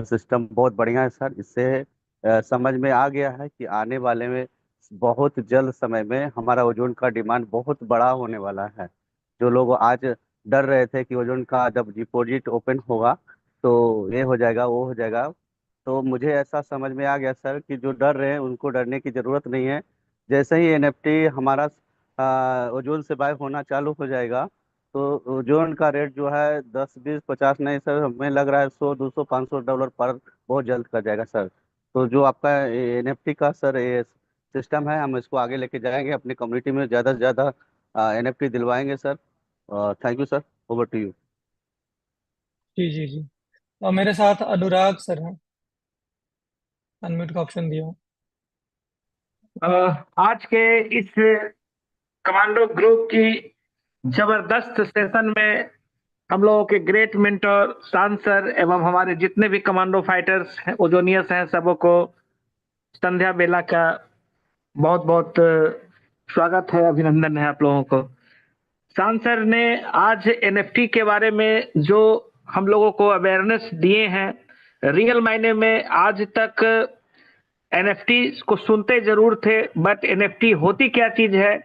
सिस्टम बहुत बढ़िया है सर। इससे समझ में आ गया है कि आने वाले में बहुत जल्द समय में हमारा ओजोन का डिमांड बहुत बड़ा होने वाला है। जो लोग आज डर रहे थे कि ओजोन का जब डिपॉजिट ओपन होगा तो ये हो जाएगा वो हो जाएगा, तो मुझे ऐसा समझ में आ गया सर कि जो डर रहे हैं उनको डरने की जरूरत नहीं है। जैसे ही एनएफटी हमारा ओजोन से बाय होना चालू हो जाएगा तो ओजोन का रेट जो है 10 20 50 नहीं सर, हमें लग रहा है 100 200 500 डॉलर पर बहुत जल्द कर जाएगा सर। तो जो आपका एनएफटी का सर ये सिस्टम है, हम इसको आगे लेके जाएंगे, अपनी कम्युनिटी में ज़्यादा से ज़्यादा एनएफटी दिलवाएंगे sir. Thank you sir, over to you. जी जी जी। और मेरे साथ अनुराग सर हैं। अनम्यूट का ऑप्शन दिया हूँ। आज के इस कमांडो ग्रुप की जबरदस्त सेशन में हम लोगों के ग्रेट मेंटर शान सर एवं हमारे जितने भी कमांडो फाइटर्स हैं, ओजोनियस हैं, सबों को संध्या बेला का बहुत बहुत स्वागत है, अभिनंदन है आप लोगों को। शान सर ने आज एनएफटी के बारे में जो हम लोगों को अवेयरनेस दिए हैं, रियल मायने में आज तक एनएफटी को सुनते जरूर थे, बट एनएफटी होती क्या चीज है,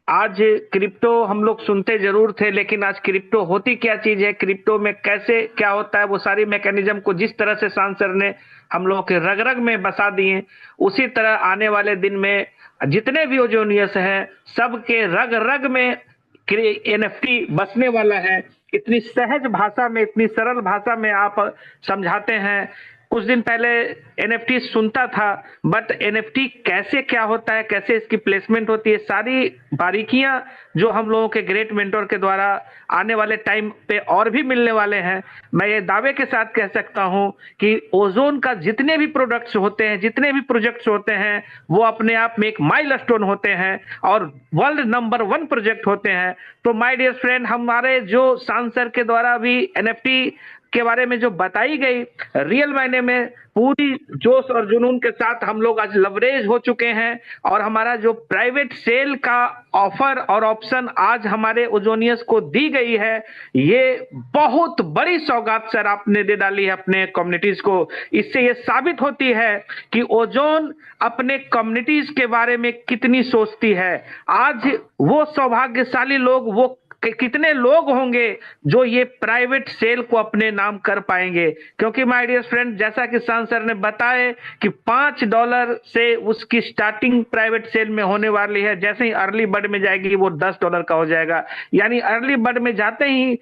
आज क्रिप्टो हम लोग सुनते जरूर थे, लेकिन आज क्रिप्टो होती क्या चीज है, क्रिप्टो में कैसे क्या होता है, वो सारी मैकेनिज्म को जिस तरह से शान सर ने हम लोगों के रग रग में बसा दिए, उसी तरह आने वाले दिन में जितने भी ओजोनियस हैं सबके रग रग में एनएफटी बसने वाला है। इतनी सहज भाषा में, इतनी सरल भाषा में आप समझाते हैं। कुछ दिन पहले एनएफटी सुनता था, बट एनएफटी कैसे क्या होता है, कैसे इसकी प्लेसमेंट होती है, सारी बारीकियां जो हम लोगों के ग्रेट मेंटोर के द्वारा आने वाले टाइम पे और भी मिलने वाले हैं। मैं ये दावे के साथ कह सकता हूं कि ओजोन का जितने भी प्रोडक्ट्स होते हैं, जितने भी प्रोजेक्ट्स होते हैं, वो अपने आप में एक माइलस्टोन होते हैं और वर्ल्ड नंबर 1 प्रोजेक्ट होते हैं। तो माय डियर फ्रेंड, हमारे जो शान सर के द्वारा भी एनएफटी के बारे में जो बताई गई, रियल मायने में पूरी जोश और जुनून के साथ हम लोग आज लवरेज हो चुके हैं। और हमारा जो प्राइवेट सेल का ऑफर और ऑप्शन आज हमारे ओजोनियस को दी गई है, ये बहुत बड़ी सौगात सर आपने दे डाली है अपने कम्युनिटीज को। इससे ये साबित होती है कि ओजोन अपने कम्युनिटीज के बारे में कितनी सोचती है। आज वो सौभाग्यशाली लोग, वो कितने लोग होंगे जो ये प्राइवेट सेल को अपने नाम कर पाएंगे, क्योंकि माय डियर फ्रेंड, जैसा कि शान सर ने बताए कि $5 से उसकी स्टार्टिंग प्राइवेट सेल में होने वाली है। जैसे ही अर्ली बर्ड में जाएगी वो $10 का हो जाएगा, यानी अर्ली बर्ड में जाते ही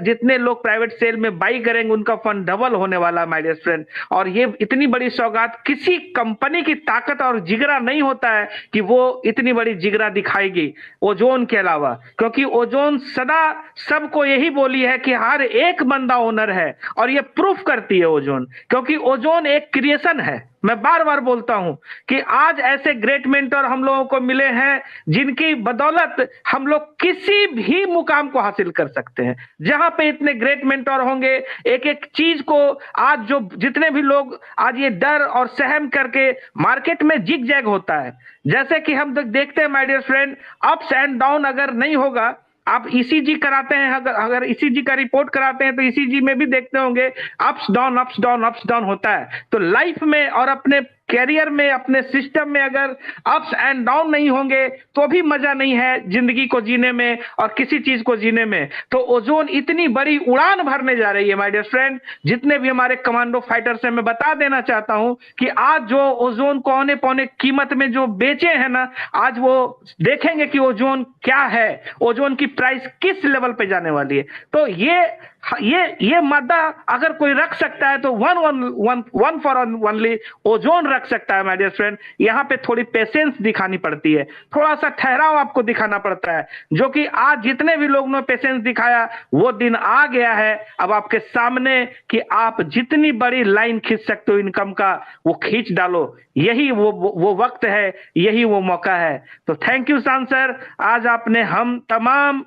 जितने लोग प्राइवेट सेल में बाई करेंगे उनका फंड डबल होने वाला माय डियर फ्रेंड। और ये इतनी बड़ी सौगात किसी कंपनी की ताकत और जिगरा नहीं होता है कि वो इतनी बड़ी जिगरा दिखाएगी ओजोन के अलावा, क्योंकि ओजोन ओजोन सदा सबको यही बोली है कि हर एक बंदा ओनर है, और ये प्रूफ करती है ओजोन, क्योंकि ओजोन एक क्रिएशन है। मैं बार बार बोलता हूं कि आज ऐसे ग्रेट मेंटर हम लोगों को मिले हैं जिनकी बदौलत हम लोग किसी भी मुकाम को हासिल कर सकते हैं। जहां पे इतने ग्रेट मेंटर होंगे, एक एक चीज को आज जो जितने भी लोग आज ये डर और सहम करके मार्केट में जिग जैग होता है, जैसे कि हम देखते हैं my dear friend, ups and down अगर नहीं होगा, आप ईसीजी कराते हैं, अगर ईसीजी का रिपोर्ट कराते हैं तो ईसीजी में भी देखते होंगे ups down ups down ups down होता है। तो लाइफ में और अपने कैरियर में, अपने सिस्टम में अगर अप्स एंड डाउन नहीं होंगे तो भी मजा नहीं है जिंदगी को जीने में और किसी चीज को जीने में। तो ओजोन इतनी बड़ी उड़ान भरने जा रही है माय डियर फ्रेंड। जितने भी हमारे कमांडो फाइटर्स हैं, मैं बता देना चाहता हूं कि आज जो ओजोन को औने पौने कीमत में जो बेचे हैं ना, आज वो देखेंगे कि ओजोन क्या है, ओजोन की प्राइस किस लेवल पे जाने वाली है। तो ये मादा अगर कोई रख सकता है तो वन फॉर ओनली ओजोन रख सकता है माय डियर फ्रेंड। यहाँ पे थोड़ी पेशेंस दिखानी पड़ती है, थोड़ा सा ठहराव आपको दिखाना पड़ता है, जो कि आज जितने भी लोगों ने पेशेंस दिखाया वो दिन आ गया है अब आपके सामने कि आप जितनी बड़ी लाइन खींच सकते हो इनकम का वो खींच डालो। यही वो वक्त है, यही वो मौका है। तो थैंक यू शान सर, आज आपने हम तमाम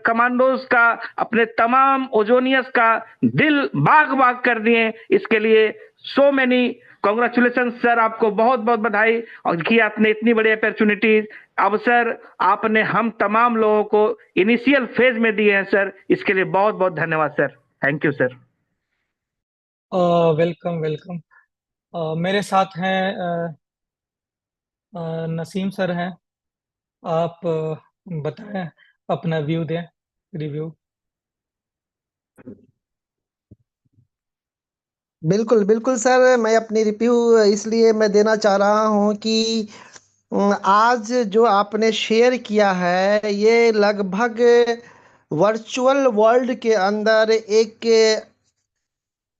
कमांडोज का, अपने तमाम ओजोनियस का दिल बाग बाग कर दिए। इसके लिए सो मेनी कॉन्ग्रेचुलेशन सर, आपको बहुत बहुत बधाई और कि आपने इतनी बड़ी अपॉर्चुनिटीज अवसर आपने हम तमाम लोगों को इनिशियल फेज में दिए हैं सर। इसके लिए बहुत बहुत धन्यवाद sir. Thank you sir. Welcome welcome. मेरे साथ हैं नसीम सर हैं। आप बताएं, अपना व्यू दें, रिव्यू। बिल्कुल बिल्कुल सर, मैं अपनी रिव्यू इसलिए मैं देना चाह रहा हूँ कि आज जो आपने शेयर किया है ये लगभग वर्चुअल वर्ल्ड के अंदर एक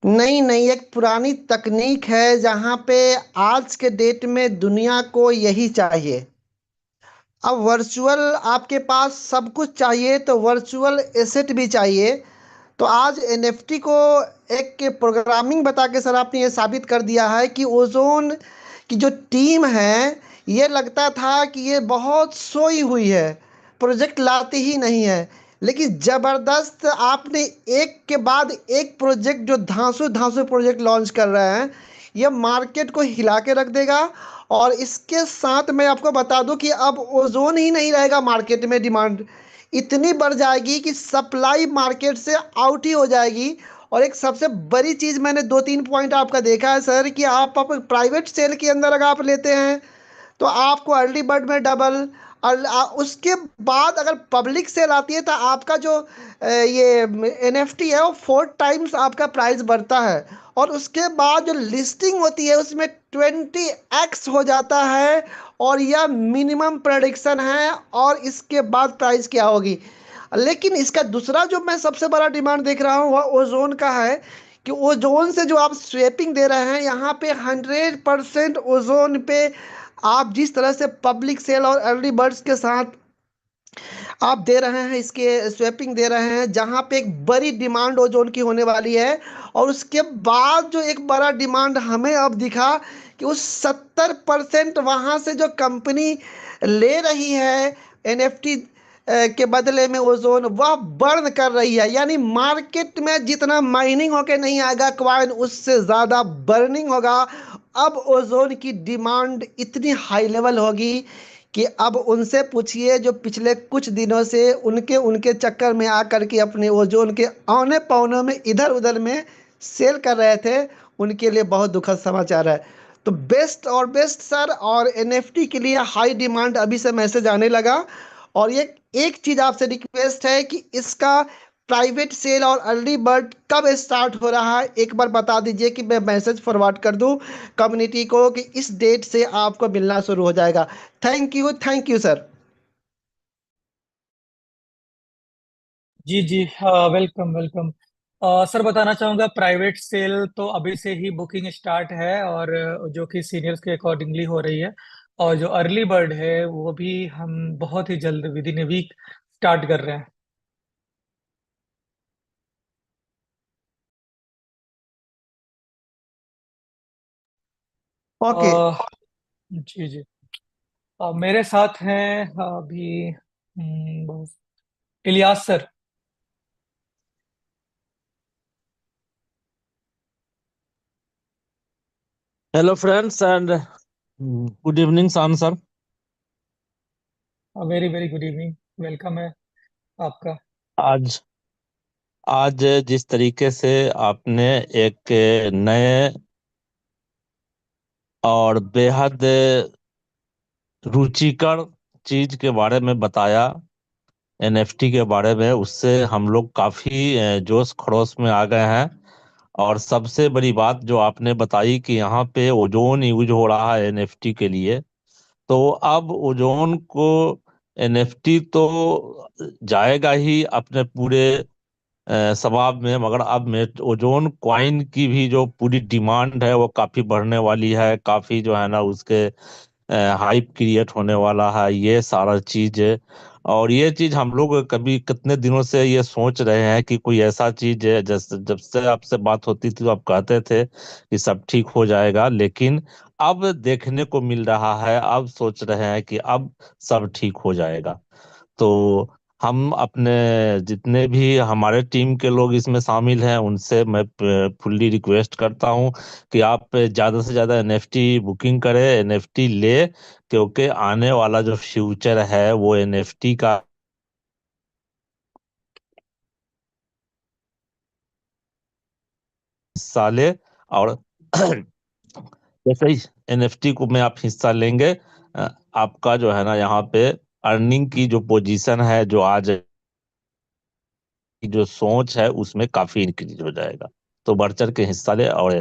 नई एक पुरानी तकनीक है, जहाँ पे आज के डेट में दुनिया को यही चाहिए। अब वर्चुअल आपके पास सब कुछ चाहिए तो वर्चुअल एसेट भी चाहिए। तो आज एनएफटी को एक प्रोग्रामिंग बता के सर आपने ये साबित कर दिया है कि ओजोन की जो टीम है, ये लगता था कि ये बहुत सोई हुई है, प्रोजेक्ट लाती ही नहीं है, लेकिन ज़बरदस्त आपने एक के बाद एक प्रोजेक्ट जो धांसू धांसू प्रोजेक्ट लॉन्च कर रहे हैं, ये मार्केट को हिला के रख देगा। और इसके साथ मैं आपको बता दूं कि अब ओजोन ही नहीं रहेगा मार्केट में, डिमांड इतनी बढ़ जाएगी कि सप्लाई मार्केट से आउट ही हो जाएगी। और एक सबसे बड़ी चीज़ मैंने 2-3 पॉइंट आपका देखा है सर कि आप प्राइवेट सेल के अंदर अगर आप लेते हैं तो आपको अर्ली बर्ड में डबल, और उसके बाद अगर पब्लिक सेल आती है तो आपका जो ये एनएफटी है वो 4 टाइम्स आपका प्राइस बढ़ता है। और उसके बाद जो लिस्टिंग होती है उसमें 20x हो जाता है, और यह मिनिमम प्रेडिक्शन है। और इसके बाद प्राइस क्या होगी। लेकिन इसका दूसरा जो मैं सबसे बड़ा डिमांड देख रहा हूँ वह ओजोन का है कि ओजोन से जो आप स्वैपिंग दे रहे हैं, यहाँ पे 100% ओजोन पे आप जिस तरह से पब्लिक सेल और अर्ली बर्ड्स के साथ आप दे रहे हैं, इसके स्वैपिंग दे रहे हैं, जहाँ पे एक बड़ी डिमांड ओजोन की होने वाली है। और उसके बाद जो एक बड़ा डिमांड हमें अब दिखा कि उस 70% वहाँ से जो कंपनी ले रही है एनएफटी के बदले में ओजोन, वह बर्न कर रही है। यानी मार्केट में जितना माइनिंग होके नहीं आएगा क्वाइन, उससे ज़्यादा बर्निंग होगा। अब ओजोन की डिमांड इतनी हाई लेवल होगी कि अब उनसे पूछिए जो पिछले कुछ दिनों से उनके चक्कर में आकर के अपने ओजोन के औने पौने में इधर उधर में सेल कर रहे थे, उनके लिए बहुत दुखद समाचार है। तो बेस्ट और बेस्ट सर, और एनएफटी के लिए हाई डिमांड अभी से मैसेज आने लगा। और ये एक चीज़ आपसे रिक्वेस्ट है कि इसका प्राइवेट सेल और अर्ली बर्ड कब स्टार्ट हो रहा है, एक बार बता दीजिए कि मैं मैसेज फॉरवर्ड कर दूं कम्युनिटी को कि इस डेट से आपको मिलना शुरू हो जाएगा। Thank you sir. जी जी, वेलकम वेलकम। सर बताना चाहूँगा, प्राइवेट सेल तो अभी से ही बुकिंग स्टार्ट है, और जो कि सीनियर्स के अकॉर्डिंगली हो रही है। और जो अर्ली बर्ड है वो भी हम बहुत ही जल्द within a week start कर रहे हैं। ओके। जी जी। मेरे साथ हैं अभी Ilyas sir. Hello, friends, and good evening, San sir. Very very good evening, welcome है आपका। आज आज जिस तरीके से आपने एक नए और बेहद रुचिकर चीज के बारे में बताया, एनएफटी के बारे में, उससे हम लोग काफी जोश खरोश में आ गए हैं। और सबसे बड़ी बात जो आपने बताई कि यहाँ पे ओजोन यूज हो रहा है एनएफटी के लिए, तो अब ओजोन को एनएफटी तो जाएगा ही अपने पूरे स्वभाव में, मगर अब में ओजोन कॉइन की भी जो पूरी डिमांड है वो काफी बढ़ने वाली है, काफी जो है ना उसके हाइप क्रिएट होने वाला है, ये सारा चीज है। और ये चीज हम लोग कभी कितने दिनों से ये सोच रहे हैं कि कोई ऐसा चीज है, जैसे जब से आपसे बात होती थी तो आप कहते थे कि सब ठीक हो जाएगा, लेकिन अब देखने को मिल रहा है, अब सोच रहे हैं कि अब सब ठीक हो जाएगा। तो हम अपने जितने भी हमारे टीम के लोग इसमें शामिल हैं उनसे मैं फुल्ली रिक्वेस्ट करता हूं कि आप ज्यादा से ज्यादा एनएफटी बुकिंग करें, एनएफटी ले, क्योंकि आने वाला जो फ्यूचर है वो एनएफटी का हिस्सा ले। और जैसे ही एनएफटी को में आप हिस्सा लेंगे, आपका जो है ना यहाँ पे अर्निंग की जो पोजीशन है, जो आज की जो सोच है, उसमें काफी इंक्रीज हो जाएगा। तो बढ़ चढ़ के हिस्सा ले और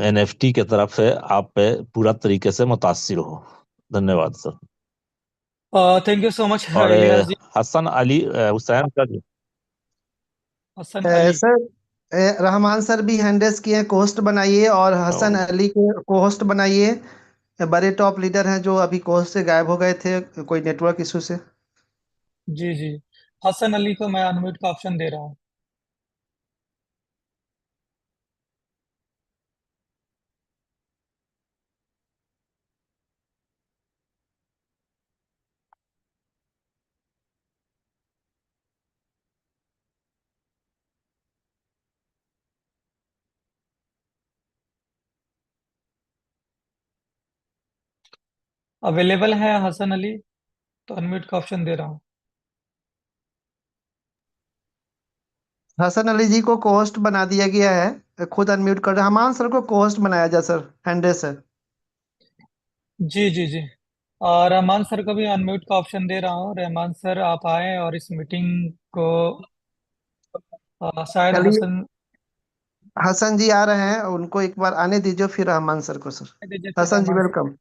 एनएफटी के तरफ से आप पे पूरा तरीके से मुतासिर हो। धन्यवाद sir. Thank you so much और इलियास जी। हसन अली हुसैन का जी। हसन अली। सर, रहमान सर भी हैंड रेस किए हैं, कोहोस्ट बनाइए, और हसन ओ, अली को कोहोस्ट बनाइए। बड़े टॉप लीडर हैं जो अभी कोहोस्ट से गायब हो गए थे कोई नेटवर्क इशू से। जी जी। हसन अली को मैं अनम्यूट का ऑप्शन दे रहा हूँ। अवेलेबल है हसन अली, तो अनम्यूट का ऑप्शन दे रहा हूँ। हसन अली जी को कोहोस्ट बना दिया गया है, खुद अनम्यूट कर। रहमान सर को कोहोस्ट बनाया जाए सर, हैंड रेस है। जी जी जी। और रहमान सर को भी अनम्यूट का ऑप्शन दे रहा हूँ। रहमान सर आप आए और इस मीटिंग को शायद चलिए, हसन हसन जी आ रहे हैं, उनको एक बार आने दीजिए, फिर रहमान सर को सर। दीजिए फिर हसन जी रहमान सर। वेलकम।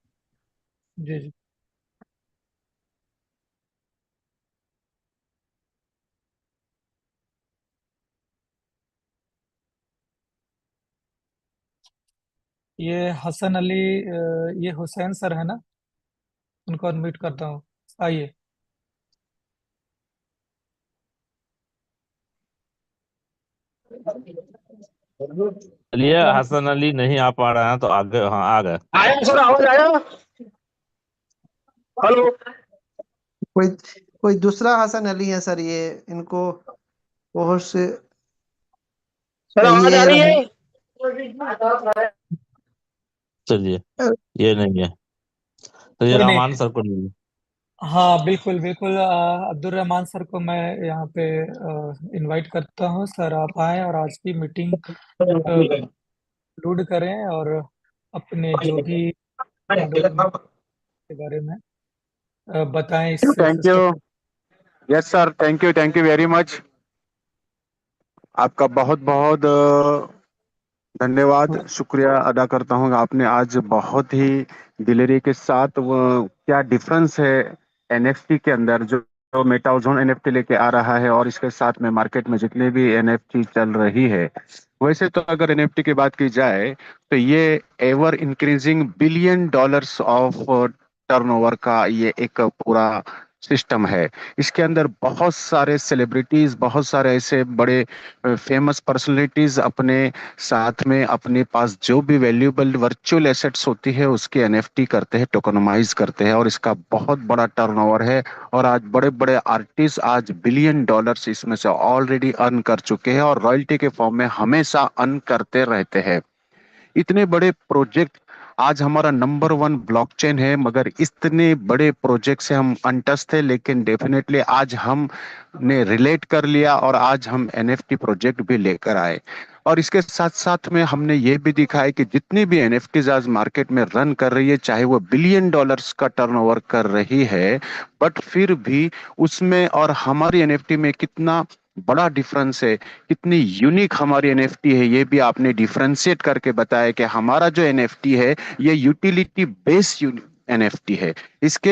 जी जी। ये हसन अली, ये हुसैन सर है ना, उनको अनम्यूट करता हूँ। आइए। चलिए, हसन अली नहीं आ पा रहे हैं तो आगे, हाँ आ गए। आया सर, आवाज आया। हेलो। कोई कोई दूसरा हसन अली है सर, ये इनको कोहोस्ट से। सर आवाज ये आ रही है। चलिए, ये नहीं है तो ये कोई नहीं। रहमान सर को नहीं है। हाँ बिल्कुल बिल्कुल, अब्दुल रहमान सर को मैं यहाँ पे इनवाइट करता हूँ। सर आप आए और आज की मीटिंग कंक्लूड करें और अपने जो भी डेवलपमेंट के बारे में बताएं इस thank you. System. Yes sir, thank you very much. आपका बहुत बहुत धन्यवाद, शुक्रिया अदा करता हूँ। आपने आज बहुत ही दिलेरी के साथ वो क्या डिफरेंस है एनएफटी के अंदर, जो मेटाओजोन एनएफटी लेके आ रहा है, और इसके साथ में मार्केट में जितने भी एनएफटी चल रही है। वैसे तो अगर एनएफटी की बात की जाए तो ये ever increasing billion dollars of turnover का ये एक पूरा सिस्टम है। इसके अंदर बहुत सारे सेलिब्रिटीज, बहुत सारे ऐसे बड़े फेमस पर्सनालिटीज अपने साथ में अपने पास जो भी वैल्यूएबल वर्चुअल एसेट्स होती है उसकी एनएफटी करते हैं, टोकनाइज करते हैं, और इसका बहुत बड़ा टर्नओवर है। और आज बड़े बड़े आर्टिस्ट आज बिलियन डॉलर्स इसमें से ऑलरेडी अर्न कर चुके हैं और रॉयल्टी के फॉर्म में हमेशा अर्न करते रहते हैं। इतने बड़े प्रोजेक्ट, आज हमारा नंबर वन ब्लॉकचेन है, मगर इतने बड़े प्रोजेक्ट से हम अनटच थे, लेकिन डेफिनेटली आज हम ने रिलेट कर लिया और आज हम एनएफटी प्रोजेक्ट भी लेकर आए। और इसके साथ साथ में हमने ये भी दिखाया कि जितनी भी एनएफटीज आज मार्केट में रन कर रही है, चाहे वो बिलियन डॉलर्स का टर्नओवर कर रही है, बट फिर भी उसमें और हमारी एनएफटी में कितना बड़ा डिफरेंस है, कितनी यूनिक हमारी एनएफटी है, ये भी आपने डिफरेंशिएट करके बताया कि हमारा जो एनएफटी है ये यूटिलिटी बेस्ड एनएफटी है। इसके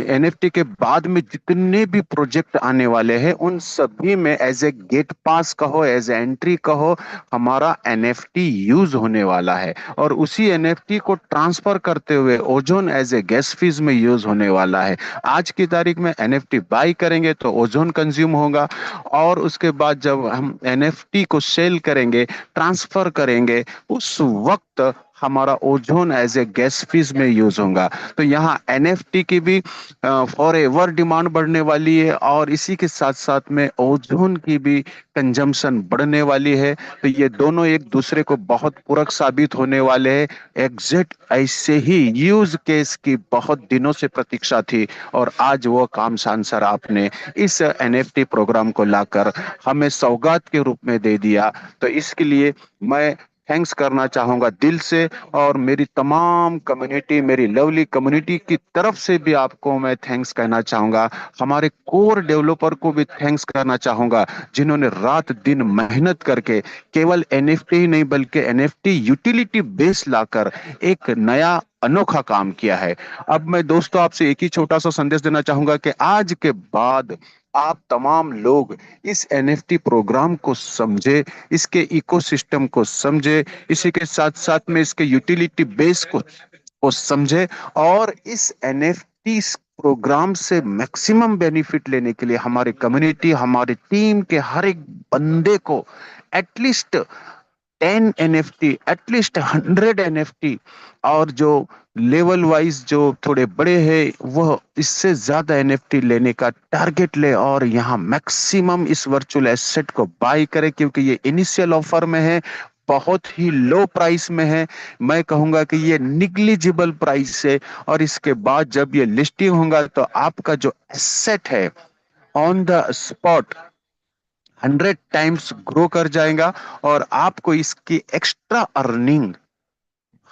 एनएफटी के बाद में जितने भी प्रोजेक्ट आने वाले हैं उन सभी में एज ए गेट पास कहो, एज ए एंट्री कहो, हमारा एनएफटी यूज होने वाला है। और उसी एनएफटी को ट्रांसफर करते हुए ozone as a gas fees में यूज होने वाला है। आज की तारीख में एनएफटी बाई करेंगे तो ओजोन कंज्यूम होगा, और उसके बाद जब हम एनएफटी को सेल करेंगे, ट्रांसफर करेंगे, उस वक्त हमारा ozone as a gas fees में यूज होगा। तो यहाँ एनएफटी की भी फॉर एवर डिमांड बढ़ने वाली है, और इसी के साथ साथ में ओजोन की भी कंजम्पशन बढ़ने वाली है। तो ये दोनों एक दूसरे को बहुत पूरक साबित होने वाले हैं। एग्जैक्ट ऐसे ही यूज केस की बहुत दिनों से प्रतीक्षा थी, और आज वो काम सर आपने इस एनएफटी प्रोग्राम को लाकर हमें सौगात के रूप में दे दिया। तो इसके लिए मैं थैंक्स करना चाहूंगा दिल से, और मेरी तमाम कम्युनिटी, मेरी लवली कम्युनिटी की तरफ से भी आपको मैं थैंक्स कहना चाहूंगा। हमारे कोर डेवलपर को भी थैंक्स करना चाहूंगा, जिन्होंने रात दिन मेहनत करके केवल एनएफटी ही नहीं बल्कि एनएफटी यूटिलिटी बेस लाकर एक नया अनोखा काम किया है। अब मैं दोस्तों आपसे एक ही छोटा सा संदेश देना चाहूंगा कि आज के बाद आप तमाम लोग इस एनएफटी प्रोग्राम को समझे, इसके इकोसिस्टम को समझे, इसी के साथ साथ में इसके यूटिलिटी बेस को समझे, और इस एनएफटी प्रोग्राम से मैक्सिमम बेनिफिट लेने के लिए हमारी कम्युनिटी, हमारी टीम के हर एक बंदे को एटलीस्ट 10 एनएफटी, एटलीस्ट 100 एनएफटी, और जो लेवल वाइज जो थोड़े बड़े हैं वह इससे ज्यादा एनएफटी लेने का टारगेट ले, और यहाँ मैक्सिमम इस वर्चुअल एसेट को बाय करे, क्योंकि ये इनिशियल ऑफर में है, बहुत ही लो प्राइस में है। मैं कहूंगा कि ये निग्लिजिबल प्राइस है, और इसके बाद जब ये लिस्टिंग होगा तो आपका जो एसेट है on the spot 100 times grow कर जाएगा, और आपको इसकी एक्स्ट्रा अर्निंग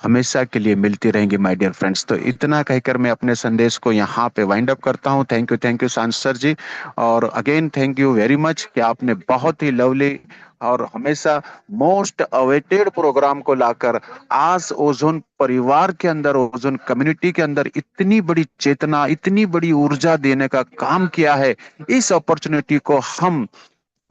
हमेशा के लिए मिलती रहेंगी माय डियर फ्रेंड्स। तो इतना कहकर मैं अपने संदेश को यहाँ पे वाइंड अप करता हूँ। थैंक यू सांसर जी, और again thank you very much कि आपने बहुत ही लवली और हमेशा मोस्ट अवेटेड प्रोग्राम को लाकर आज ओजोन परिवार के अंदर, ओजोन कम्युनिटी के अंदर इतनी बड़ी चेतना, इतनी बड़ी ऊर्जा देने का काम किया है। इस अपॉर्चुनिटी को हम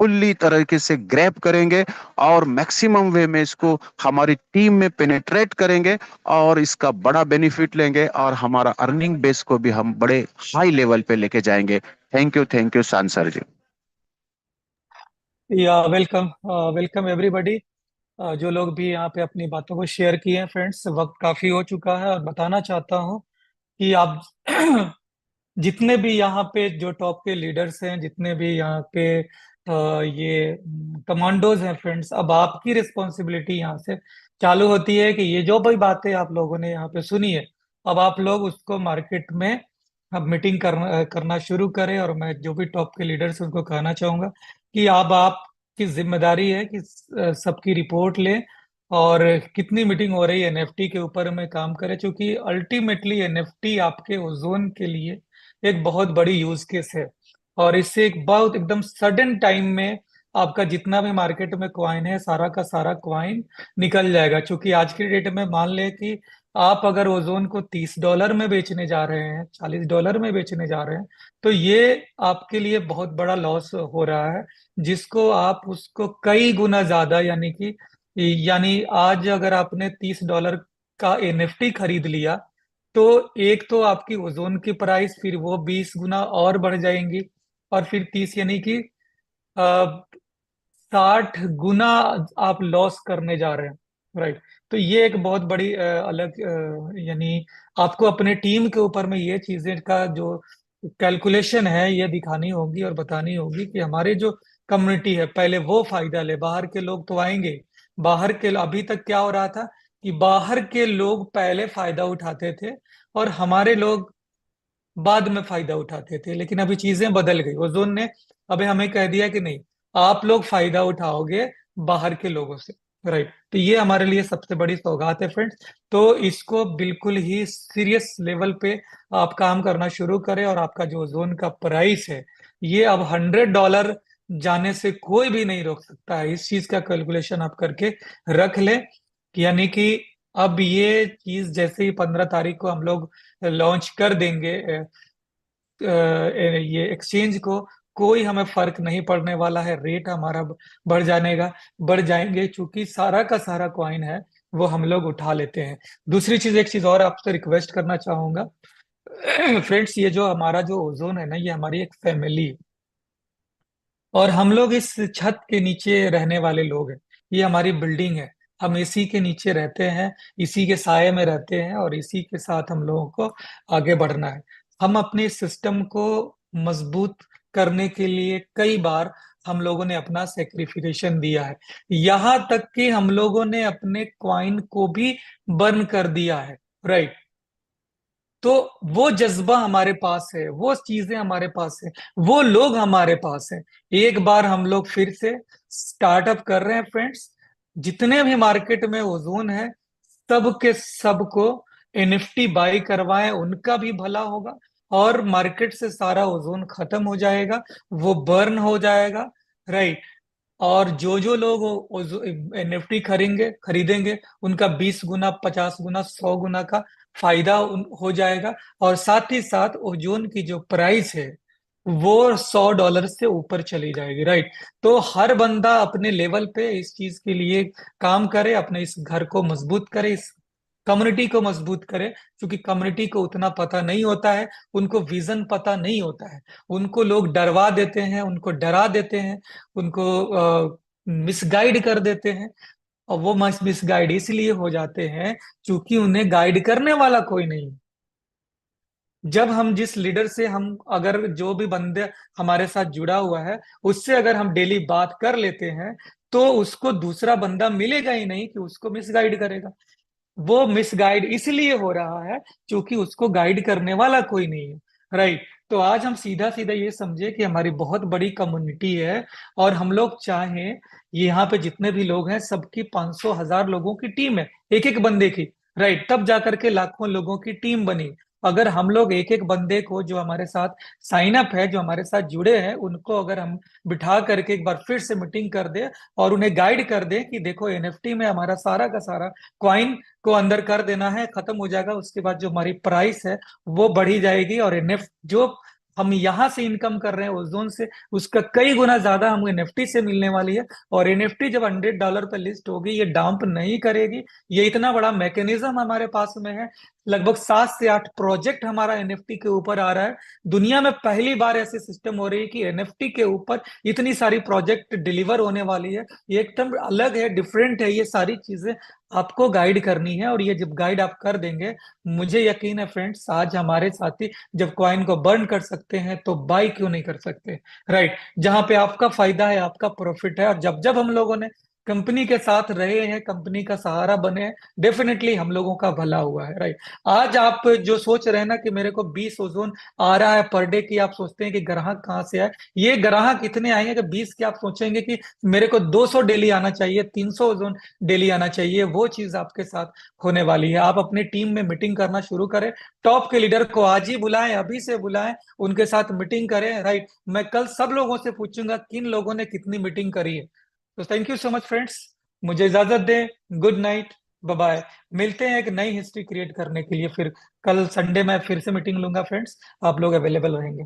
फुल्ली तरीके से ग्रैब करेंगे और मैक्सिमम वे में इसको हमारी टीम में पेनेट्रेट करेंगे, और इसका बड़ा बेनिफिट लेंगे, और हमारा अर्निंग बेस को भी हम बड़े हाई लेवल पे लेके जाएंगे। थैंक यू सांसर जी। या वेलकम, वेलकम एवरीबॉडी। जो लोग भी यहाँ पे अपनी बातों को शेयर किए हैं फ्रेंड्स, वक्त काफी हो चुका है, और बताना चाहता हूँ कि आप जितने भी यहाँ पे जो टॉप के लीडर्स हैं, जितने भी यहाँ पे ये कमांडोज हैं फ्रेंड्स, अब आपकी रिस्पॉन्सिबिलिटी यहाँ से चालू होती है कि ये जो भी बातें आप लोगों ने यहाँ पे सुनी है, अब आप लोग उसको मार्केट में अब मीटिंग करना शुरू करें। और मैं जो भी टॉप के लीडर्स हैं उनको कहना चाहूंगा कि अब आपकी जिम्मेदारी है कि सबकी रिपोर्ट लें, और कितनी मीटिंग हो रही है एनएफटी के ऊपर में काम करें, क्योंकि अल्टीमेटली एनएफटी आपके ओजोन के लिए एक बहुत बड़ी यूज केस है। और इससे एक बहुत एकदम सडन टाइम में आपका जितना भी मार्केट में क्वाइन है, सारा का सारा क्वाइन निकल जाएगा। क्योंकि आज की डेट में मान ले कि आप अगर ओजोन को $30 में बेचने जा रहे हैं, $40 में बेचने जा रहे हैं, तो ये आपके लिए बहुत बड़ा लॉस हो रहा है, जिसको आप उसको कई गुना ज्यादा, यानी आज अगर आपने $30 का एनएफटी खरीद लिया, तो एक तो आपकी ओजोन की प्राइस फिर वो 20 गुना और बढ़ जाएंगी, और फिर 30, यानी कि 60 गुना आप लॉस करने जा रहे हैं, राइट। तो ये एक बहुत बड़ी अलग यानी आपको अपने टीम के ऊपर में ये चीजें का जो कैलकुलेशन है ये दिखानी होगी और बतानी होगी कि हमारे जो कम्युनिटी है पहले वो फायदा ले। बाहर के लोग तो आएंगे, बाहर के अभी तक क्या हो रहा था कि बाहर के लोग पहले फायदा उठाते थे और हमारे लोग बाद में फायदा उठाते थे, लेकिन अभी चीजें बदल गई। ओजोन ने अभी हमें कह दिया कि नहीं, आप लोग फायदा उठाओगे बाहर के लोगों से, राइट। तो ये हमारे लिए सबसे बड़ी सौगात है फ्रेंड्स। तो इसको बिल्कुल ही सीरियस लेवल पे आप काम करना शुरू करें, और आपका जो ओजोन का प्राइस है ये अब $100 जाने से कोई भी नहीं रोक सकता है। इस चीज का कैलकुलेशन आप करके रख लें, यानी कि अब ये चीज जैसे ही 15 तारीख को हम लोग लॉन्च कर देंगे ये एक्सचेंज को, कोई हमें फर्क नहीं पड़ने वाला है। रेट हमारा बढ़ जाएंगे, क्योंकि सारा का सारा कॉइन है वो हम लोग उठा लेते हैं। दूसरी चीज, एक चीज और आपसे रिक्वेस्ट करना चाहूंगा फ्रेंड्स, ये जो हमारा जो ओजोन है ना, ये हमारी एक फैमिली है, और हम लोग इस छत के नीचे रहने वाले लोग हैं। ये हमारी बिल्डिंग है, हम इसी के नीचे रहते हैं, इसी के साये में रहते हैं, और इसी के साथ हम लोगों को आगे बढ़ना है। हम अपने सिस्टम को मजबूत करने के लिए कई बार हम लोगों ने अपना सेक्रिफिकेशन दिया है, यहाँ तक कि हम लोगों ने अपने क्वाइन को भी बर्न कर दिया है, राइट। तो वो जज्बा हमारे पास है, वो चीजें हमारे पास है, वो लोग हमारे पास है। एक बार हम लोग फिर से स्टार्टअप कर रहे हैं फ्रेंड्स। जितने भी मार्केट में ओजोन है, सब के सबको एनएफटी बाई करवाएं, उनका भी भला होगा, और मार्केट से सारा ओजोन खत्म हो जाएगा, वो बर्न हो जाएगा, राइट। और जो लोग एनएफटी खरीदेंगे उनका 20 गुना, 50 गुना, 100 गुना का फायदा हो जाएगा। और साथ ही साथ ओजोन की जो प्राइस है वो $100 से ऊपर चली जाएगी, राइट। तो हर बंदा अपने लेवल पे इस चीज के लिए काम करे, अपने इस घर को मजबूत करे, इस कम्युनिटी को मजबूत करे, क्योंकि कम्युनिटी को उतना पता नहीं होता है, उनको विजन पता नहीं होता है। उनको लोग डरवा देते हैं, उनको डरा देते हैं, उनको मिसगाइड कर देते हैं, और वो मिसगाइड इसलिए हो जाते हैं क्योंकि उन्हें गाइड करने वाला कोई नहीं। जब हम जिस लीडर से हम अगर जो भी बंदे हमारे साथ जुड़ा हुआ है उससे अगर हम डेली बात कर लेते हैं, तो उसको दूसरा बंदा मिलेगा ही नहीं कि उसको मिसगाइड करेगा। वो मिसगाइड इसलिए हो रहा है क्योंकि उसको गाइड करने वाला कोई नहीं है, राइट। तो आज हम सीधा सीधा ये समझे कि हमारी बहुत बड़ी कम्युनिटी है, और हम लोग चाहें यहाँ पे जितने भी लोग हैं सबकी 500 1000 लोगों की टीम है, एक एक बंदे की, राइट। तब जाकर के लाखों लोगों की टीम बनी। अगर हम लोग एक एक बंदे को जो हमारे साथ साइन अप है, जो हमारे साथ जुड़े हैं, उनको अगर हम बिठा करके एक बार फिर से मीटिंग कर दे और उन्हें गाइड कर दे कि देखो एनएफटी में हमारा सारा का सारा क्वाइन को अंदर कर देना है, खत्म हो जाएगा, उसके बाद जो हमारी प्राइस है वो बढ़ी जाएगी, और एनएफ जो हम यहाँ से इनकम कर रहे हैं ओजोन से, उसका कई गुना ज्यादा हमें एनएफटी से मिलने वाली है। और एनएफटी जब $100 पे लिस्ट होगी, ये डांप नहीं करेगी। ये इतना बड़ा मैकेनिज्म हमारे पास में है, लगभग 7 से 8 प्रोजेक्ट हमारा एनएफटी के ऊपर आ रहा है। दुनिया में पहली बार ऐसी सिस्टम हो रही है कि एनएफटी के ऊपर इतनी सारी प्रोजेक्ट डिलीवर होने वाली है। ये एकदम अलग है, डिफरेंट है। ये सारी चीजें आपको गाइड करनी है, और ये जब गाइड आप कर देंगे, मुझे यकीन है फ्रेंड्स, आज हमारे साथी जब कॉइन को बर्न कर सकते हैं तो बाई क्यों नहीं कर सकते, राइट। जहां पे आपका फायदा है, आपका प्रॉफिट है, और जब जब हम लोगों ने कंपनी के साथ रहे हैं, कंपनी का सहारा बने हैं, डेफिनेटली हम लोगों का भला हुआ है, राइट। आज आप जो सोच रहे हैं ना कि मेरे को 20 ओजोन आ रहा है पर डे की, आप सोचते हैं कि ग्राहक कहाँ से आए। ये ग्राहक इतने आएंगे कि 20 के आप सोचेंगे कि मेरे को 200 डेली आना चाहिए, 300 ओजोन डेली आना चाहिए। वो चीज आपके साथ होने वाली है। आप अपनी टीम में मीटिंग करना शुरू करें, टॉप के लीडर को आज ही बुलाएं, अभी से बुलाएं, उनके साथ मीटिंग करें, राइट। मैं कल सब लोगों से पूछूंगा किन लोगों ने कितनी मीटिंग करी है। तो thank you so much friends, मुझे इजाजत दें, गुड नाइट, बाय बाय। मिलते हैं एक नई हिस्ट्री क्रिएट करने के लिए, फिर कल संडे में फिर से मीटिंग लूंगा फ्रेंड्स, आप लोग अवेलेबल रहेंगे।